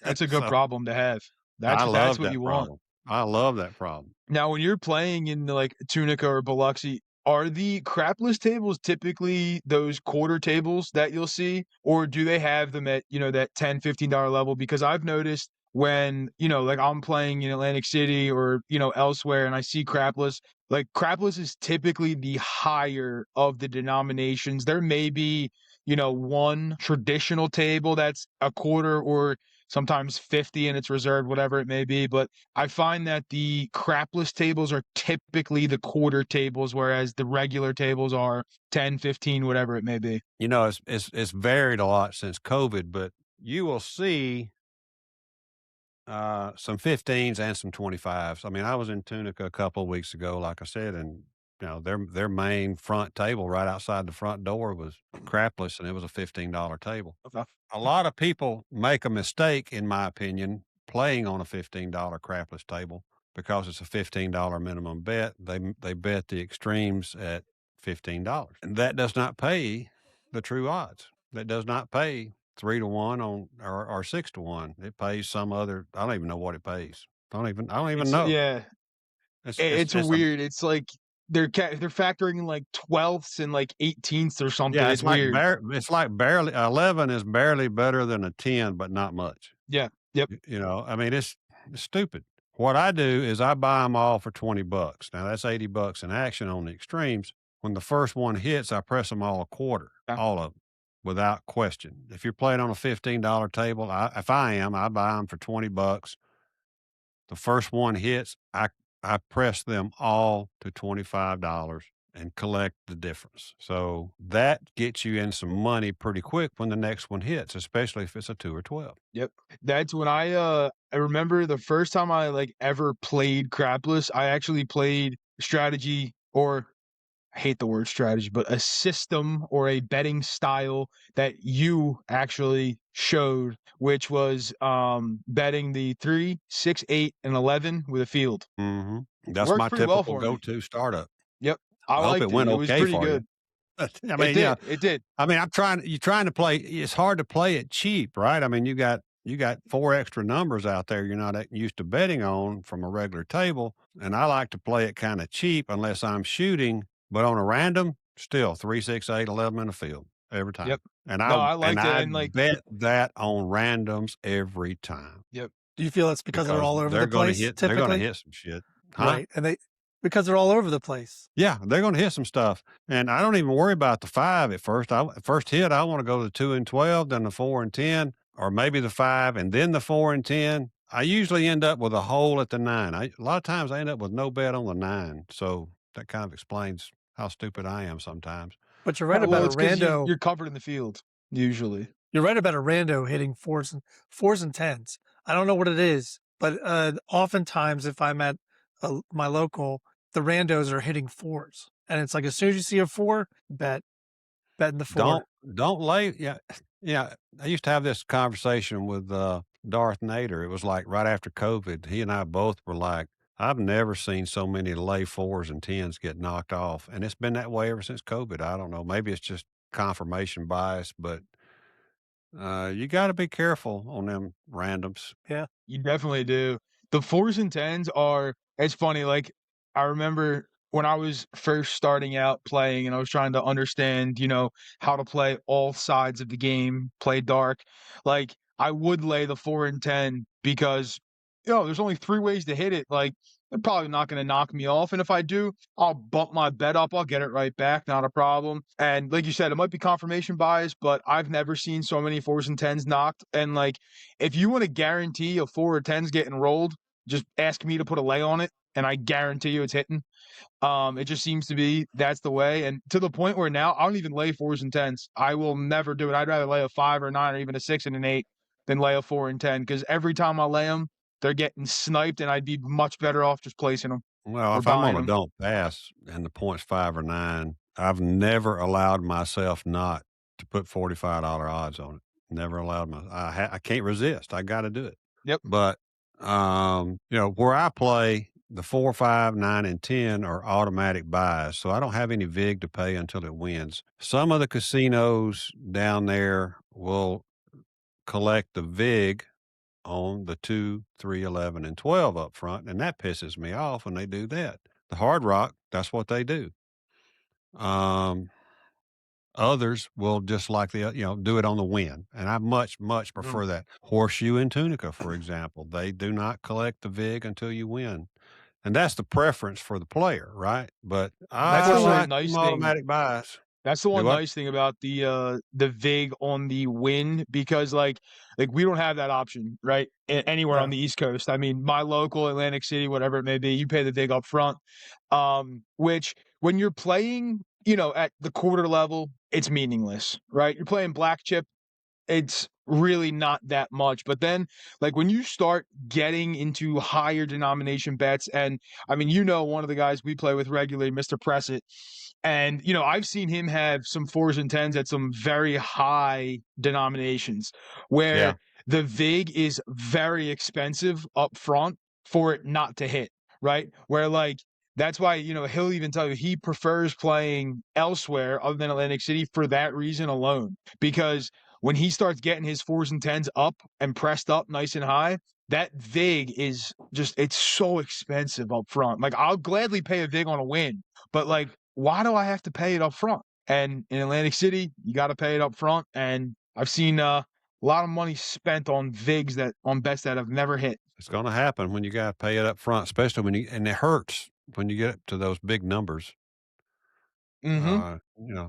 D: That's a good problem to have. That's what you want.
C: I love that problem.
D: Now, when you're playing in like Tunica or Biloxi, are the crapless tables typically those quarter tables that you'll see, or do they have them at, that $10, $15 level? Because I've noticed when, like I'm playing in Atlantic City or, elsewhere and I see crapless, like crapless is typically the higher of the denominations. There may be, one traditional table that's a quarter or sometimes 50 and it's reserved, whatever it may be. But I find that the crapless tables are typically the quarter tables, whereas the regular tables are 10, 15, whatever it may be.
C: It's varied a lot since COVID, but you will see some 15s and some 25s. I mean, I was in Tunica a couple of weeks ago, like I said, and their main front table right outside the front door was crapless, and it was a $15 table.
D: Okay.
C: A lot of people make a mistake, in my opinion, playing on a $15 crapless table because it's a $15 minimum bet. They bet the extremes at $15. And that does not pay the true odds. That does not pay 3 to 1 on or 6 to 1. It pays some other. I don't even know what it pays. I don't even know.
D: Yeah, it's weird. It's like they're factoring in like 12ths and like 18ths or something.
C: Yeah,
D: It's weird.
C: It's like barely 11 is barely better than a 10, but not much.
D: Yeah. Yep.
C: You know, I mean, it's stupid. What I do is I buy them all for $20. Now that's $80 in action on the extremes. When the first one hits, I press them all a quarter,
D: Yeah.
C: all of them, without question. If you're playing on a $15 table, if I am, I buy them for $20. The first one hits, I press them all to $25 and collect the difference. So that gets you in some money pretty quick when the next one hits, especially if it's a 2 or 12.
D: Yep. That's when I remember the first time I like ever played Crapless. I actually played strategy, or I hate the word strategy, but a system or a betting style that you actually showed, which was betting the 3, 6, 8, and 11 with a field.
C: That's
D: Worked
C: my
D: pretty well
C: typical
D: for me.
C: go-to startup.
D: Yep.
C: I hope it went
D: It was
C: okay
D: pretty
C: for you.
D: good.
C: I mean,
D: It did.
C: I mean, you're trying to play. It's hard to play it cheap, right? I mean, you got 4 extra numbers out there you're not used to betting on from a regular table. And I like to play it kind of cheap unless I'm shooting, but on a random, still 3, 6, 8, 11 in the field every time.
D: Yep.
C: And
D: No, I liked it.
C: I
D: And like,
C: bet that on randoms every time.
D: yep.
B: Do you feel it's because they're all over the place?
C: They're going to
B: Typically,
C: hit some shit. Huh?
B: right? And because they're all over the place.
C: Yeah, they're going to hit some stuff. And I don't even worry about the 5 at first. First hit, I want to go to the 2 and 12, then the 4 and 10, or maybe the 5 and then the 4 and 10. I usually end up with a hole at the 9. A lot of times I end up with no bet on the 9. So that kind of explains how stupid I am sometimes.
B: But you're right about a
D: It's 'cause
B: rando.
D: you're covered in the field usually.
B: You're right about a rando hitting fours and tens. I don't know what it is, but oftentimes if I'm at my local, the randos are hitting 4s, and it's like as soon as you see a 4, bet in the 4.
C: Don't lay. Yeah. I used to have this conversation with Darth Nader. It was like right after COVID. He and I both were like, I've never seen so many lay 4s and 10s get knocked off, and it's been that way ever since COVID. I don't know. Maybe it's just confirmation bias, but you got to be careful on them randoms.
B: Yeah,
D: You definitely do. The 4s and 10s are, it's funny. Like, I remember when I was first starting out playing and I was trying to understand, how to play all sides of the game, play dark. Like, I would lay the 4 and 10 because, there's only 3 ways to hit it. Like, they're probably not going to knock me off. And if I do, I'll bump my bet up. I'll get it right back. Not a problem. And like you said, it might be confirmation bias, but I've never seen so many 4s and 10s knocked. And like, if you want to guarantee a 4 or 10's getting rolled, just ask me to put a lay on it, and I guarantee you it's hitting. It just seems to be that's the way. And to the point where now I don't even lay 4s and 10s. I will never do it. I'd rather lay a 5 or 9 or even a 6 and an 8 than lay a 4 and 10, because every time I lay them, they're getting sniped, and I'd be much better off just placing them.
C: Well, if I'm on a don't pass and the point's 5 or 9, I've never allowed myself not to put $45 odds on it. Never allowed I can't resist. I got to do it.
D: Yep.
C: But where I play, the 4, 5, 9, and 10 are automatic buys, so I don't have any vig to pay until it wins. Some of the casinos down there will collect the vig on the 2, 3, 11, and 12 up front, and that pisses me off when they do that. The Hard Rock, that's what they do. Others will just like do it on the win, and I much prefer that. Horseshoe and Tunica, for example, they do not collect the vig until you win, and that's the preference for the player, right? But
D: That's
C: I
D: the one
C: like
D: nice
C: them
D: thing.
C: automatic buys.
D: That's the one
C: Do what?
D: nice thing about the vig on the win, because like we don't have that option, right? Anywhere on the East Coast. I mean, my local Atlantic City, whatever it may be, you pay the vig up front. Which when you're playing, at the quarter level, it's meaningless, right? You're playing black chip, it's really not that much. But then, like, when you start getting into higher denomination bets, and I mean, one of the guys we play with regularly, Mr. Pressett, and I've seen him have some 4s and 10s at some very high denominations where the vig is very expensive up front for it not to hit, right? Where like That's why, he'll even tell you he prefers playing elsewhere other than Atlantic City for that reason alone. Because when he starts getting his 4s and 10s up and pressed up nice and high, that vig is just, it's so expensive up front. Like, I'll gladly pay a vig on a win, but like, why do I have to pay it up front? And in Atlantic City, you got to pay it up front. And I've seen a lot of money spent on vigs on bets that have never hit.
C: It's going to happen when you got to pay it up front, especially and it hurts when you get up to those big numbers.
D: Mm-hmm.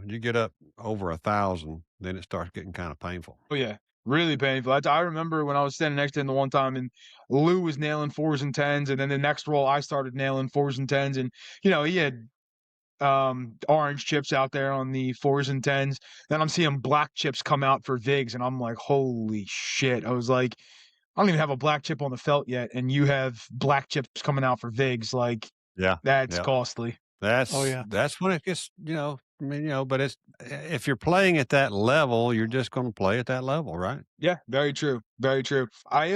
C: You get up over 1,000, then it starts getting kind of painful.
D: Oh yeah, really painful. I remember when I was standing next to him the one time, and Lou was nailing 4s and 10s, and then the next roll I started nailing 4s and 10s, and he had orange chips out there on the 4s and 10s. Then I'm seeing black chips come out for vigs, and I'm like, holy shit! I was like, I don't even have a black chip on the felt yet, and you have black chips coming out for vigs. Like,
C: Yeah,
D: that's
C: yeah.
D: costly.
B: Oh yeah.
C: That's when it gets, but it's if you're playing at that level, you're just going to play at that level, right?
D: Yeah, very true. Very true. I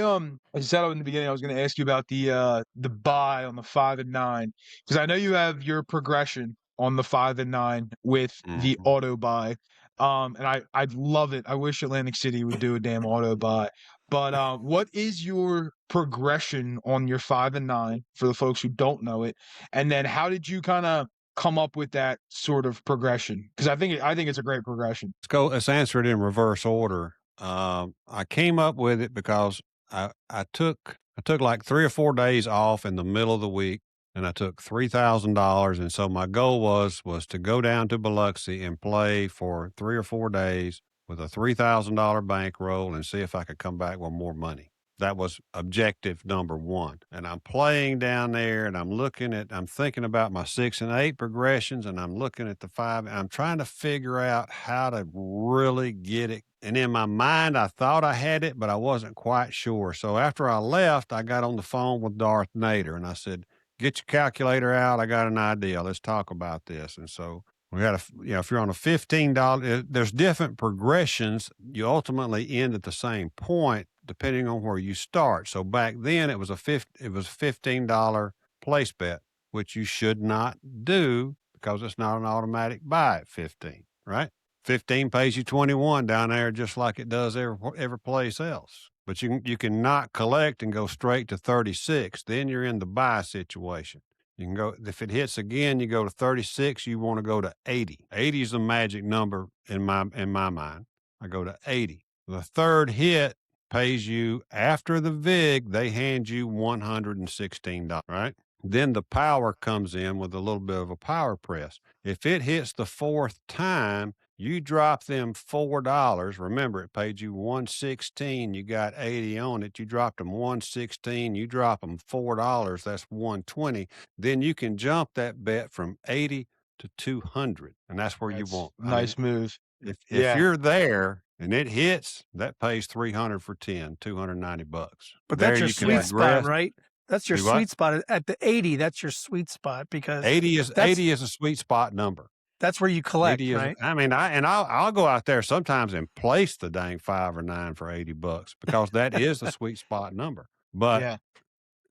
D: said in the beginning I was going to ask you about the buy on the 5 and 9 because I know you have your progression on the 5 and 9 with the
C: Mhm.
D: auto buy. And I'd love it. I wish Atlantic City would do a damn auto buy. But what is your progression on your 5 and 9 for the folks who don't know it? And then how did you kind of come up with that sort of progression? Because I think it's a great progression.
C: Let's answer it in reverse order. I came up with it because I took like 3 or 4 days off in the middle of the week, and I took $3,000, and so my goal was to go down to Biloxi and play for 3 or 4 days with a $3,000 bankroll and see if I could come back with more money. That was objective number one. And I'm playing down there and I'm thinking about my 6 and 8 progressions, and I'm looking at the 5, and I'm trying to figure out how to really get it. And in my mind, I thought I had it, but I wasn't quite sure. So after I left, I got on the phone with Darth Nader and I said, "Get your calculator out. I got an idea. Let's talk about this." And so we got if you're on a $15, there's different progressions. You ultimately end at the same point depending on where you start. So back then it was a $15 place bet, which you should not do because it's not an automatic buy at 15, right? 15 pays you 21 down there just like it does every place else. But you can not collect and go straight to 36. Then you're in the buy situation. You can go, if it hits again, you go to 36, you want to go to 80. 80 is the magic number in my mind. I go to 80. The third hit pays you after the VIG, they hand you $116, right? Then the power comes in with a little bit of a power press. If it hits the fourth time, you drop them $4. Remember, it paid you $116. You got 80 on it. You dropped them $116. You drop them $4. That's $120. Then you can jump that bet from 80 to 200, and that's where you
D: That's
C: want.
D: nice move.
C: If you're there and it hits, that pays 300 for 10, $290.
B: But
C: There
B: that's your
C: you can
B: sweet spot,
C: regress.
B: right? That's your
C: Do what?
B: sweet spot at the 80. That's your sweet spot because
C: 80 is
B: that's
C: 80 is a sweet spot number.
B: that's where you collect,
C: 80 is,
B: right?
C: I mean, I'll go out there sometimes and place the dang 5 or 9 for $80 because that is the sweet spot number. But,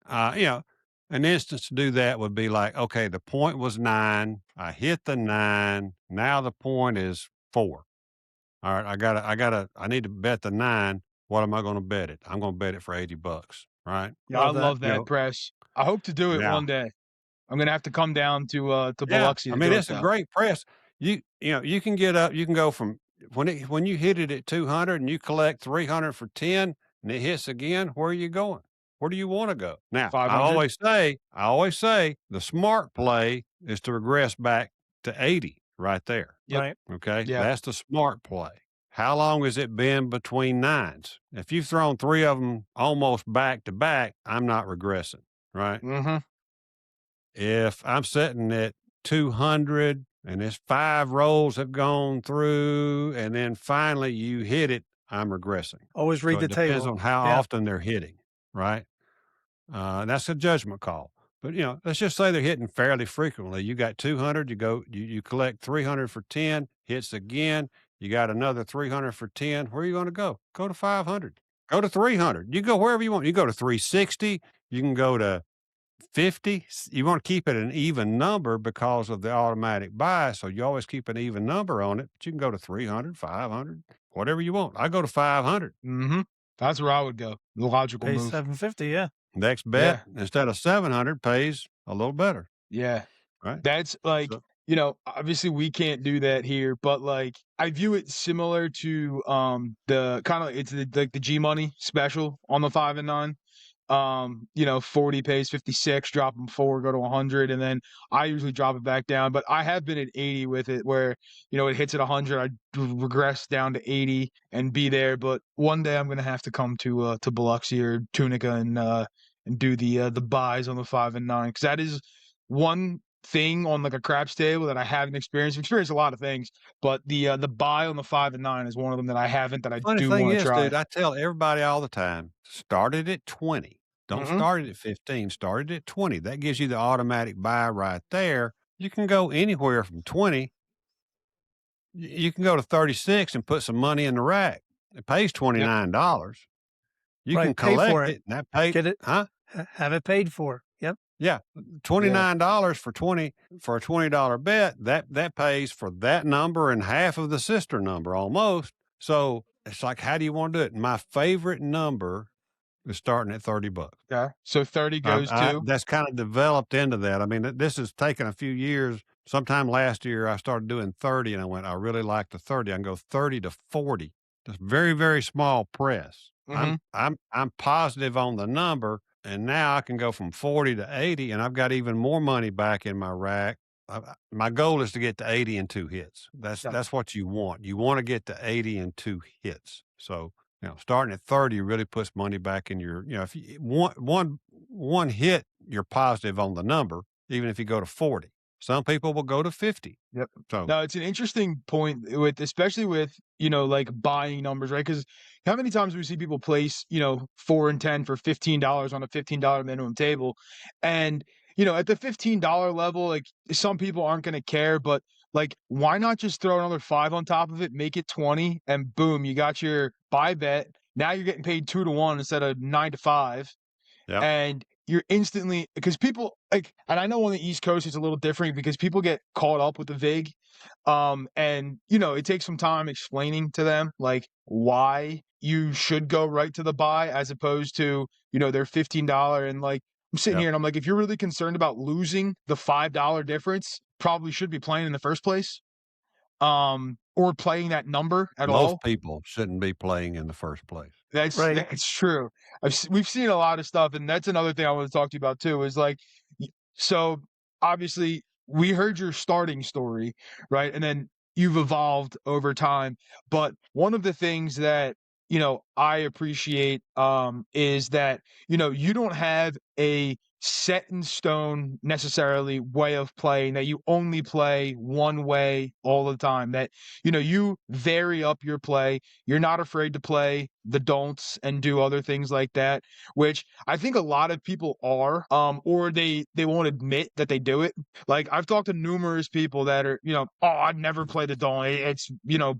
D: Yeah.
C: an instance to do that would be like, okay, the point was 9. I hit the 9. Now the point is 4. All right, I need to bet the 9. What am I going to bet it? I'm going to bet it for $80, right?
D: Yeah, I
B: Love that.
D: love that press. I hope to do it
C: Yeah.
D: one day. I'm gonna have to come down to
C: Yeah,
D: Biloxi
C: I
D: to
C: mean,
D: do it
C: it's a
D: though.
C: great press. You can get up, you can go from when you hit it at 200 and you collect 300 for 10 and it hits again, where are you going? Where do you want to go? Now, I
D: 500.
C: always say the smart play is to regress back to 80 right there.
D: Yep.
B: Right.
C: Okay.
D: Yeah.
C: That's the smart play. How long has it been between 9s? If you've thrown 3 of them almost back to back, I'm not regressing, right?
D: Mm-hmm.
C: If I'm sitting at 200 and it's 5 rolls have gone through and then finally you hit it, I'm regressing.
B: Always read
C: So
B: the
C: it depends
B: table.
C: on how
B: Yeah.
C: often they're hitting, right? And that's a judgment call. But let's just say they're hitting fairly frequently. You got 200, you collect 300 for 10, hits again. You got another 300 for 10. Where are you going to go? Go to 500. Go to 300. You go wherever you want. You go to 360. You can go to 50, you want to keep it an even number because of the automatic buy. So you always keep an even number on it, but you can go to 300, 500, whatever you want. I go to 500.
D: Mm-hmm. That's where I would go. The logical
B: Pay
D: move.
B: $750, yeah.
C: Next bet, instead of 700, pays a little better.
D: Yeah.
C: Right.
D: That's like,
C: So,
D: obviously we can't do that here, but like I view it similar to the kind of it's like the G Money special on the 5 and 9. 40 pays 56, drop them 4, go to 100, and then I usually drop it back down. But I have been at 80 with it, where it hits at 100, I regress down to 80 and be there. But one day I'm gonna have to come to Biloxi or Tunica and do the buys on the 5 and 9, because that is one thing on like a craps table that I haven't experienced. I've experienced a lot of things, but the buy on the 5 and 9 is one of them that I haven't, that I
C: funny
D: do
C: thing
D: want to
C: is,
D: try.
C: dude, I tell everybody all the time, start it at 20. Don't
D: Mhm.
C: start it at 15. Start it at 20. That gives you the automatic buy right there. You can go anywhere from 20. You can go to 36 and put some money in the rack. It pays $29. You can
B: Right, pay for
C: collect
B: it.
C: it, and that pay,
B: Get it.
C: huh?
B: Have it paid for. Yep.
C: Yeah, $29 for a $20 bet. That pays for that number and half of the sister number almost. So it's like, how do you want to do it? My favorite number is starting at $30.
D: Yeah. So 30 goes to.
C: That's kind of developed into that. I mean, this has taken a few years. Sometime last year, I started doing 30, and I went, I really like the 30. I can go 30 to 40. Just very, very small press.
D: Mhm.
C: I'm positive on the number, and now I can go from 40 to 80, and I've got even more money back in my rack. My goal is to get to 80 and 2 hits.
D: Yeah.
C: That's what you want. You want to get to 80 and 2 hits. So, starting at 30 really puts money back in your, if you one hit, you're positive on the number, even if you go to 40. Some people will go to 50.
D: Yep.
C: So
D: No, it's an interesting point especially with, like buying numbers, right? Because how many times we see people place, 4 and 10 for $15 on a $15 minimum table. And, at the $15 level, like some people aren't going to care, but like, why not just throw another 5 on top of it, make it 20, and boom, you got your buy bet. Now you're getting paid 2 to 1 instead of 9 to 5.
C: yeah,
D: And you're instantly, because people like, and I know on the East Coast it's a little different because people get caught up with the VIG. And it takes some time explaining to them like why you should go right to the buy as opposed to, their $15. And like, I'm sitting
C: yeah.
D: here and I'm like, if you're really concerned about losing the $5 difference, probably should be playing in the first place. Or playing that number at all.
C: Most people shouldn't be playing in the first place.
D: That's
B: Right.
D: that's true. We've seen a lot of stuff, and that's another thing I want to talk to you about too. Is like, so obviously we heard your starting story, right, and then you've evolved over time. But one of the things that I appreciate is that you don't have a set in stone necessarily way of playing, that you only play one way all the time, that you vary up your play. You're not afraid to play the don'ts and do other things like that, which I think a lot of people are, or they won't admit that they do it. Like I've talked to numerous people that are oh, I'd never play the don't, it's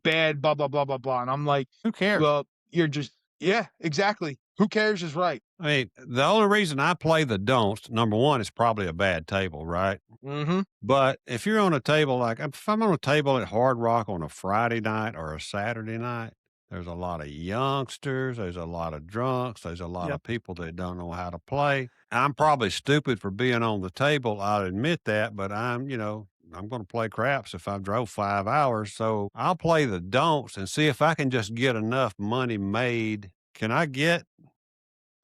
D: bad, blah blah blah blah blah, and I'm like,
C: Who cares?
D: well, you're just, yeah, exactly, who cares is right.
C: I mean, the only reason I play the don'ts, number one, it's probably a bad table, right?
D: Mm-hmm.
C: But if you're on a table, like if I'm on a table at Hard Rock on a Friday night or a Saturday night, there's a lot of youngsters, there's a lot of drunks, there's a lot
B: Yep.
C: of people that don't know how to play. I'm probably stupid for being on the table. I'll admit that, but I'm going to play craps if I drove 5 hours. So I'll play the don'ts and see if I can just get enough money made. Can I get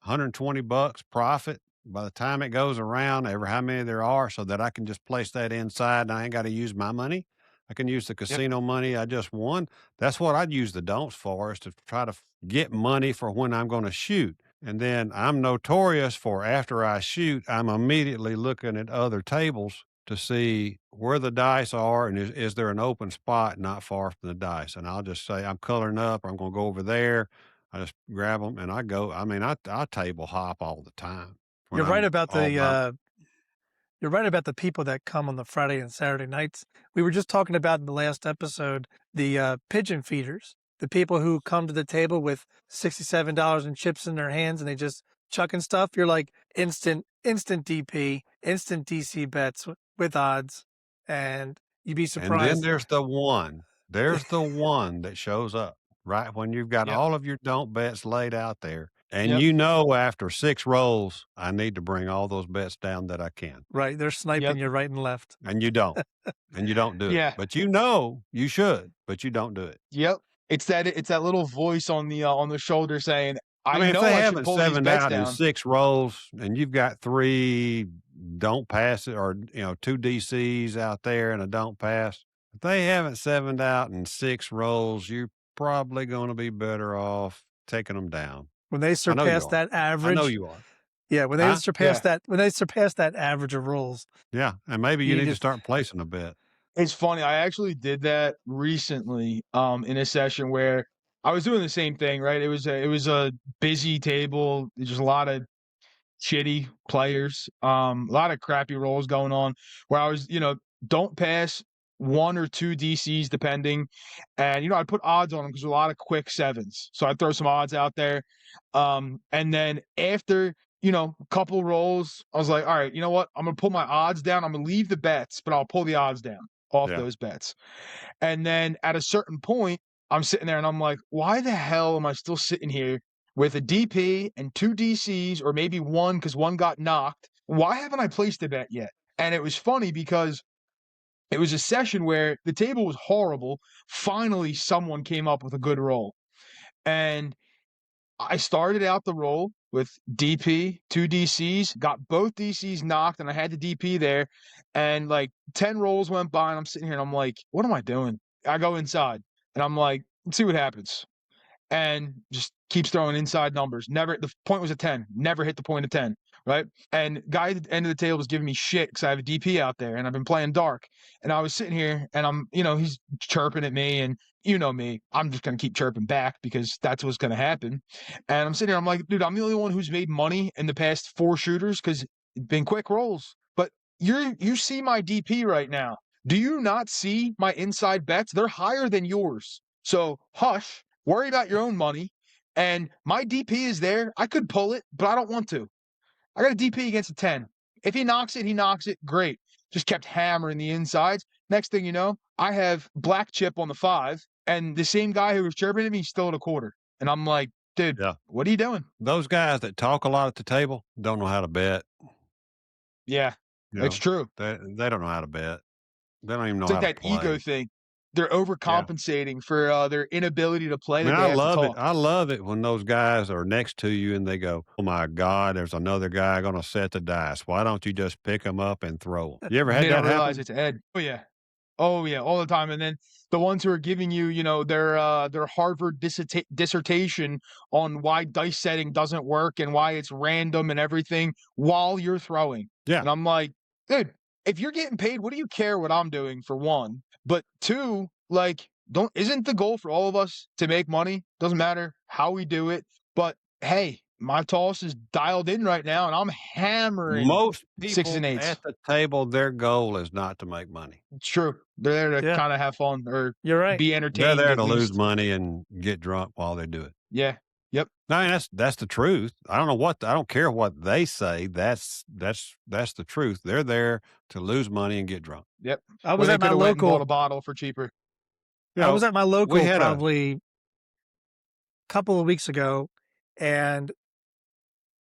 C: $120 profit by the time it goes around, ever how many there are, so that I can just place that inside and I ain't got to use my money? I can use the casino money I just won. That's what I'd use the don'ts for, is to try to get money for when I'm going to shoot. And then I'm notorious for, after I shoot, I'm immediately looking at other tables to see where the dice are and is there an open spot not far from the dice. And I'll just say, I'm coloring up, or I'm going to go over there. I just grab them and I go. I mean, I table hop all the time. when
B: You're right
C: I'm
B: about
C: all by-
B: you're right about the people that come on the Friday and Saturday nights. We were just talking about in the last episode the pigeon feeders, the people who come to the table with $67 in chips in their hands and they just chucking stuff, you're like instant DP, instant DC bets with odds, and you'd be
C: And then
B: surprised.
C: there's the one. There's the one that shows up right when you've got
D: Yep.
C: all of your don't bets laid out there. And
D: Yep.
C: you know, after 6 rolls, I need to bring all those bets down that I can.
B: Right, they're sniping
D: Yep.
B: you right and left.
C: And you don't. And you don't do
D: Yeah.
C: it. But you know you should, but you don't do it.
D: Yep. It's that little voice on the shoulder saying,
C: I
D: I
C: mean, if
D: know
C: they
D: I should
C: haven't
D: pull these
C: sevened
D: bets
C: out in
D: down.
C: 6 rolls and you've got 3 don't pass it or 2 DCs out there and a don't pass, if they haven't sevened out in 6 rolls, you're probably going to be better off taking them down.
B: When they
C: I know you
B: surpass
C: are.
B: that
C: I
B: average,
C: know you are.
B: yeah, when they
C: Huh?
B: surpass
D: Yeah.
B: that average of rolls,
C: Yeah, and maybe you
B: You
C: need to
B: just-
C: start placing a bet.
D: It's funny. I actually did that recently in a session where I was doing the same thing, right? It was a busy table, just a lot of shitty players, a lot of crappy rolls going on where I was, don't pass 1 or 2 DCs depending. And I put odds on them because a lot of quick 7s. So I throw some odds out there. And then after a couple rolls, I was like, all right, you know what? I'm gonna pull my odds down. I'm gonna leave the bets, but I'll pull the odds down off
C: Yeah.
D: those bets. And then at a certain point, I'm sitting there and I'm like, why the hell am I still sitting here with a DP and 2 DCs, or maybe 1 because 1 got knocked? Why haven't I placed a bet yet? And it was funny because it was a session where the table was horrible. Finally, someone came up with a good roll. And I started out the roll with DP, 2 DCs, got both DCs knocked, and I had the DP there. And like 10 rolls went by, and I'm sitting here and I'm like, what am I doing? I go inside and I'm like, let's see what happens. And just keeps throwing inside numbers. Never, the point was a 10, never hit the point of 10, right? And guy at the end of the table was giving me shit because I have a DP out there and I've been playing dark. And I was sitting here and he's chirping at me, and you know me, I'm just going to keep chirping back because that's what's going to happen. And I'm sitting here, I'm like, dude, I'm the only one who's made money in the past 4 shooters because it's been quick rolls. But you see my DP right now. Do you not see my inside bets? They're higher than yours. So hush, worry about your own money. And my DP is there. I could pull it, but I don't want to. I got a DP against a 10. If he knocks it, he knocks it. Great. Just kept hammering the insides. Next thing you know, I have black chip on the 5, and the same guy who was chirping at me still at a quarter. And I'm like, dude,
C: Yeah.
D: what are you doing?
C: Those guys that talk a lot at the table don't know how to bet.
D: Yeah,
C: You
D: it's
C: know,
D: true.
C: they don't know how to bet. They don't even know
D: It's
C: how
D: like
C: to
D: that ego
C: play.
D: thing. They're overcompensating for their inability to play.
C: I
D: That
C: mean,
D: they
C: I
D: have to
C: love it.
D: talk.
C: I love it when those guys are next to you and they go, "Oh my God, there's another guy going to set the dice. Why don't you just pick them up and throw them?" You ever had
D: They
C: that
D: don't realize
C: happen?
D: it's Ed. Oh yeah, all the time. And then the ones who are giving you, their Harvard dissertation on why dice setting doesn't work and why it's random and everything while you're throwing.
C: Yeah.
D: And I'm like, dude, if you're getting paid, what do you care what I'm doing, for one? But 2, like, isn't the goal for all of us to make money? Doesn't matter how we do it. But hey, my toss is dialed in right now, and I'm hammering
C: Most
D: 6s and
C: people
D: 8s.
C: at the table, their goal is not to make money.
D: It's true. They're there to
B: Yeah.
D: kind of have fun or
B: you're right.
D: be
C: They're
D: entertained.
C: there
D: at
C: to lose
D: least.
C: money and get drunk while they do it.
D: Yeah. Yep.
C: I mean, that's the truth. I don't care what they say. That's the truth. They're there to lose money and get drunk.
D: Yep.
B: I
D: Where
B: was
D: they
B: at my
D: could have went and bought
B: local.
D: a bottle for cheaper.
C: You
B: I
C: know,
B: was at my
C: we
B: local
C: had
B: probably a couple of weeks ago, and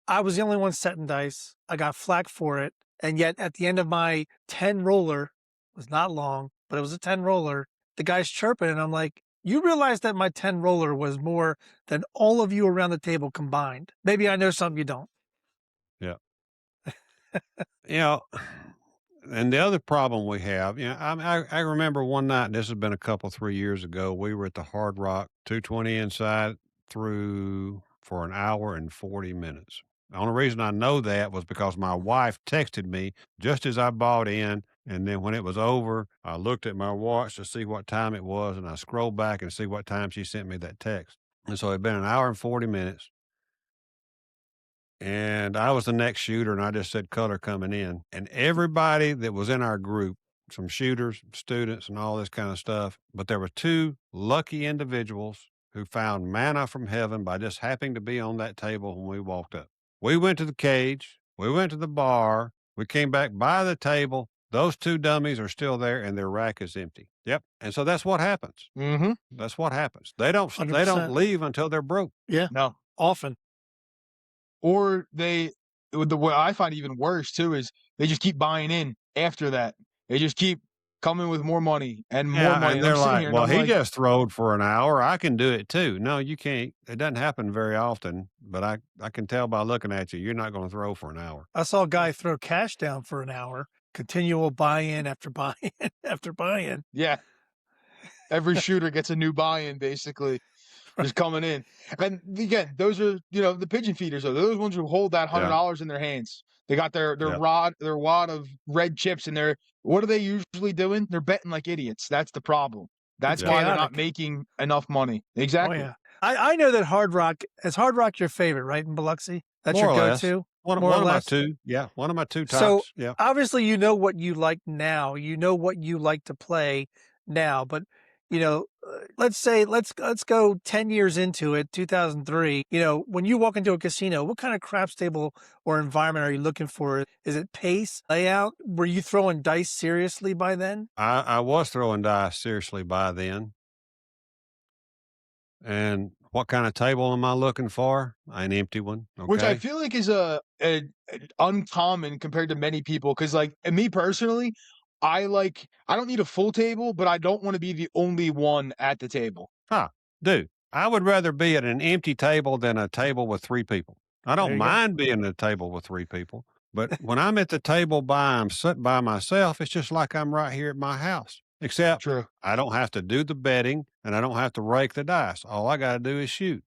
B: I was the only one setting dice. I got flack for it, and yet at the end of my 10 roller, it was not long, but it was a 10 roller. The guy's chirping, and I'm like, you realize that my 10 roller was more than all of you around the table combined. Maybe I know something you don't.
C: you know, and the other problem we have, I remember one night, and this has been a couple, 3 years ago, we were at the Hard Rock, 220 inside through for an hour and 40 minutes. The only reason I know that was because my wife texted me just as I bought in. And then when it was over, I looked at my watch to see what time it was, and I scrolled back and see what time she sent me that text. And so it'd been an hour and 40 minutes. And I was the next shooter, and I just said color coming in. And everybody that was in our group, some shooters, students, and all this kind of stuff, but there were 2 lucky individuals who found manna from heaven by just happening to be on that table when we walked up. We went to the cage. We went to the bar. We came back by the table. Those 2 dummies are still there and their rack is empty. Yep. And so that's what happens.
D: Mm-hmm.
C: That's what happens. They don't
B: 100%.
C: leave until they're broke.
B: Yeah,
D: No.
B: often.
D: Or what I find even worse too is they just keep buying in after that. They just keep coming with more money and more
C: Yeah,
D: money.
C: and
D: And I'm
C: they're
D: sitting
C: like,
D: here and
C: "Well,
D: I'm
C: he
D: like,
C: just throwed for an hour. I can do it too." No, you can't. It doesn't happen very often, but I can tell by looking at you, you're not going to throw for an hour.
B: I saw a guy throw cash down for an hour, continual buy-in after buy-in after buy-in.
D: yeah, every shooter gets a new buy-in basically. Just coming in. And again, those are, the pigeon feeders. They're those ones who hold that
C: Yeah.
D: $100 in their hands. They got their
C: Yep.
D: wad of red chips, and what are they usually doing? They're betting like idiots. That's the problem. That's
B: It's
D: why they're not
B: chaotic.
D: making enough money.
B: Oh
D: Exactly.
B: yeah. I know that Hard Rock is Hard Rock your favorite, right, in Biloxi? That's
C: More
B: your
C: or less.
B: go-to?
C: One
B: More or
C: of my
B: less?
C: 2. Yeah, one of my 2 tops.
B: So
C: Yeah.
B: obviously you know what you like now. You know what you like to play now, but let's say let's go 10 years into it, 2003. When you walk into a casino, what kind of craps table or environment are you looking for? Is it pace, layout? Were you throwing dice seriously by then?
C: I was throwing dice seriously by then. And what kind of table am I looking for? An empty one. Okay.
D: Which I feel like is a uncommon compared to many people. Because and me personally, I don't need a full table, but I don't want to be the only one at the table.
C: Dude, I would rather be at an empty table than a table with 3 people. I
B: There
C: don't
B: you go.
C: mind being at a table with 3 people, but when I'm at the table sitting by myself, it's just like I'm right here at my house. Except
D: True.
C: I don't have to do the betting and I don't have to rake the dice. All I got to do is shoot.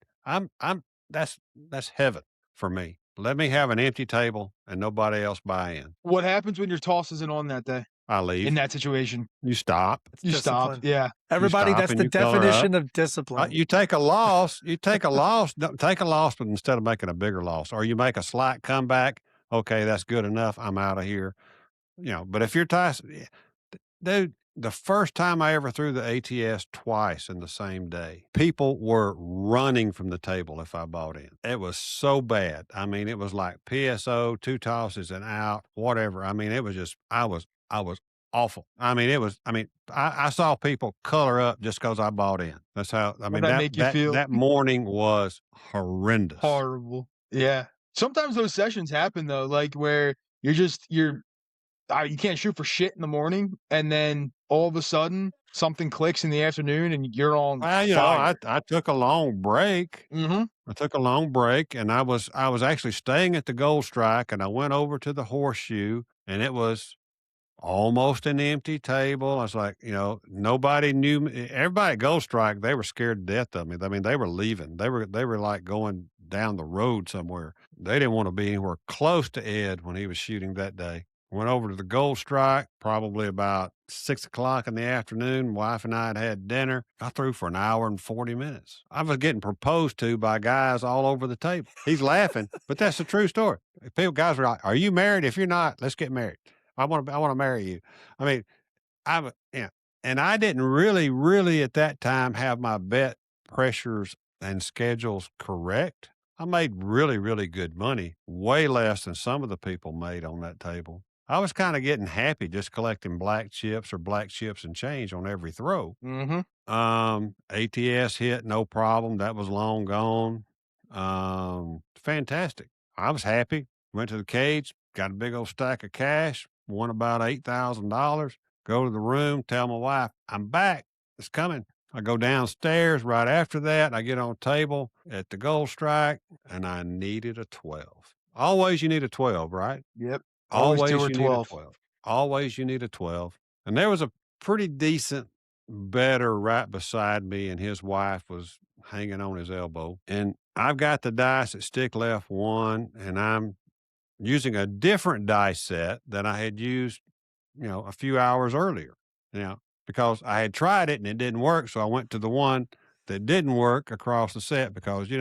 C: That's heaven for me. Let me have an empty table and nobody else buy in.
D: What happens when your toss isn't on that day
C: I leave.
D: in that situation?
C: You stop.
B: It's
D: You stop.
B: discipline.
D: Yeah.
B: Everybody,
C: stop
B: that's
C: and
B: the
C: you color up.
B: definition of discipline.
C: You take a loss. You take a loss. Take a loss, but instead of making a bigger loss, or you make a slight comeback. Okay, that's good enough. I'm out of here. But if you're Tyson, dude, the first time I ever threw the ATS twice in the same day, people were running from the table if I bought in. It was so bad. I mean, it was like PSO, 2 tosses and out, whatever. I mean, it was just, I was awful. I mean, I saw people color up just because I bought in. That's how, I mean,
D: that make you feel?
C: that morning was horrendous.
D: Horrible. Yeah. Sometimes those sessions happen though, like where you can't shoot for shit in the morning, and then all of a sudden something clicks in the afternoon, and you're on
C: Well,
D: fire.
C: I took a long break.
D: Mm-hmm.
C: I took a long break, and I was actually staying at the Gold Strike, and I went over to the Horseshoe, and it was almost an empty table. I was like, nobody knew me. Everybody at Gold Strike, they were scared to death of me. I mean, they were leaving. They were like going down the road somewhere. They didn't want to be anywhere close to Ed when he was shooting that day. Went over to the Gold Strike, probably about 6 o'clock in the afternoon. Wife and I had dinner. I threw for an hour and 40 minutes. I was getting proposed to by guys all over the table. He's laughing, but that's the true story. Guys were like, "Are you married? If you're not, let's get married. I want to marry you." I mean, and I didn't really at that time have my bet pressures and schedules correct. I made really good money, way less than some of the people made on that table. I was kind of getting happy just collecting black chips or black chips and change on every throw.
D: Mm-hmm.
C: ATS hit, no problem. That was long gone. Fantastic. I was happy. Went to the cage, got a big old stack of cash, won about $8,000. Go to the room, tell my wife, I'm back. It's coming. I go downstairs right after that. I get on table at the Gold Strike, and I needed a 12. Always you need a 12, right?
D: Yep.
C: Always
D: 2 or
C: you need a
D: 12.
C: 12. Always you need a 12. And there was a pretty decent better right beside me, and his wife was hanging on his elbow. And I've got the dice at stick left 1, and I'm using a different dice set that I had used, a few hours earlier, because I had tried it and it didn't work. So I went to the one that didn't work across the set because,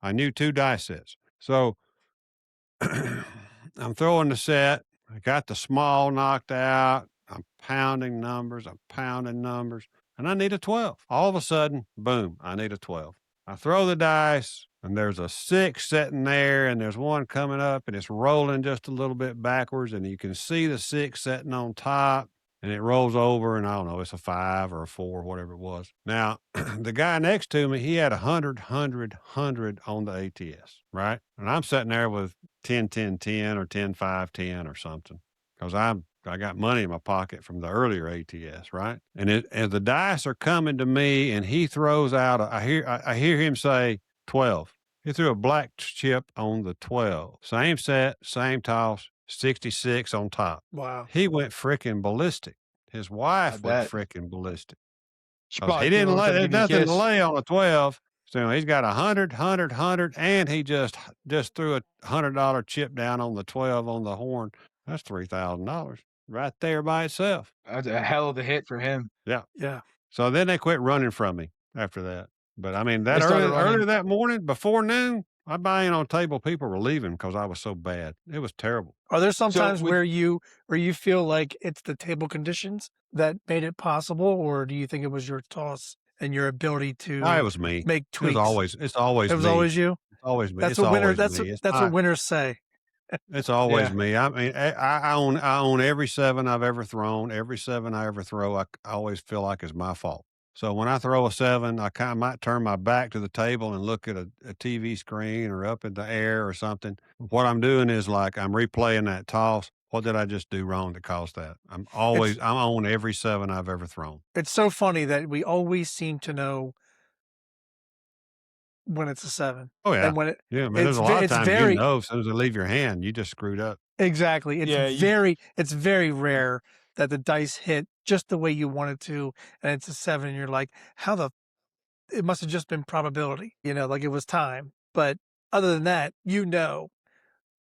C: I knew 2 dice sets. So I'm throwing the set. I got the small knocked out. I'm pounding numbers. And I need a 12. All of a sudden, boom, I need a 12. I throw the dice. and there's a 6 sitting there, and there's one coming up, and it's rolling just a little bit backwards, and you can see the 6 sitting on top, and it rolls over, and I don't know, it's a 5 or a 4, whatever it was. Now, the guy next to me, he had 100 on the ATS, right? And I'm sitting there with 10, 10, 10 or 10, 5, 10 or something, because I got money in my pocket from the earlier ATS, right? And as the dice are coming to me, and he throws out, I hear him say 12. He threw a black chip on the 12. Same set, same toss, 66 on top.
B: Wow.
C: He went freaking ballistic. His
D: I
C: wife went
D: bet.
C: freaking ballistic.
D: She
C: 'Cause
D: probably
C: he
D: came
C: didn't
D: over
C: lay,
D: to
C: there's
D: give you a
C: nothing to
D: kiss.
C: lay on a 12. So he's got 100, and he just threw a $100 chip down on the 12 on the horn. That's $3,000 right there by itself.
D: That's a hell of a hit for him.
C: Yeah.
B: Yeah.
C: So then they quit running from me after that. But I mean,
D: They
C: that
D: started
C: earlier
D: running.
C: that morning before noon, I buy in on table. People were leaving because I was so bad. It was terrible.
B: Are there some
D: So
B: times
D: with-
B: where you feel like it's the table conditions that made it possible, or do you think it was your toss and your ability to
C: No, it was me.
B: make tweaks?
C: It's always
B: It was
C: me.
B: always you.
C: It's always me.
B: That's
C: It's
B: what winners.
C: always me. It's
B: That's
C: not-
B: what winners say.
C: It's always
D: Yeah.
C: me. I mean, I own every 7 I've ever thrown. Every 7 I ever throw, I always feel like it's my fault. So when I throw a 7, I kind of might turn my back to the table and look at a TV screen or up in the air or something. What I'm doing is like I'm replaying that toss. What did I just do wrong that caused that? I'm on every 7 I've ever thrown.
B: It's so funny that we always seem to know when it's a 7.
C: Oh yeah,
B: And when it
C: yeah. Man, there's a lot of times you know as soon as they leave your hand, you just screwed up.
B: exactly. It's
D: Yeah,
B: it's very rare that the dice hit just the way you want it to, and it's a 7, and you're like, it must have just been probability, like it was time. But other than that, you know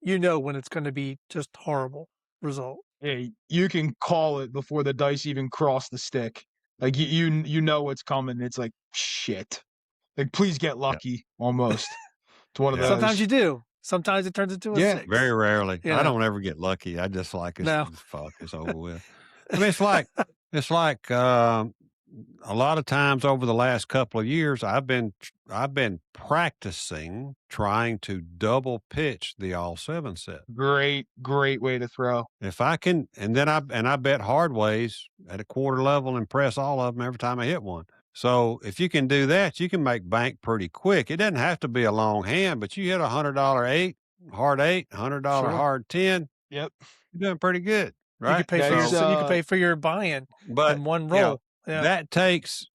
B: when it's going to be just horrible result.
D: Yeah, you can call it before the dice even cross the stick. Like you know what's coming. It's like shit. Like please get lucky. Almost. It's one of
C: Yeah.
D: those.
B: Sometimes you do. Sometimes it turns into a
D: Yeah,
B: 6.
C: Very rarely.
B: You
C: I
B: know?
C: don't ever get lucky. I just like
B: No.
C: fuck, it's over with. I mean, it's like a lot of times over the last couple of years, I've been practicing trying to double pitch the all 7 set.
D: great way to throw.
C: If I can, and then I bet hard ways at a quarter level and press all of them every time I hit one. So if you can do that, you can make bank pretty quick. It doesn't have to be a long hand, but you hit $100 8, hard 8, $100
B: Sure.
C: hard 10.
D: Yep.
C: You're doing pretty good,
B: You
C: right?
B: could pay for
D: That's,
B: you could pay for your buy-in
C: But
B: in one
C: you know,
B: roll. Yeah.
C: that takes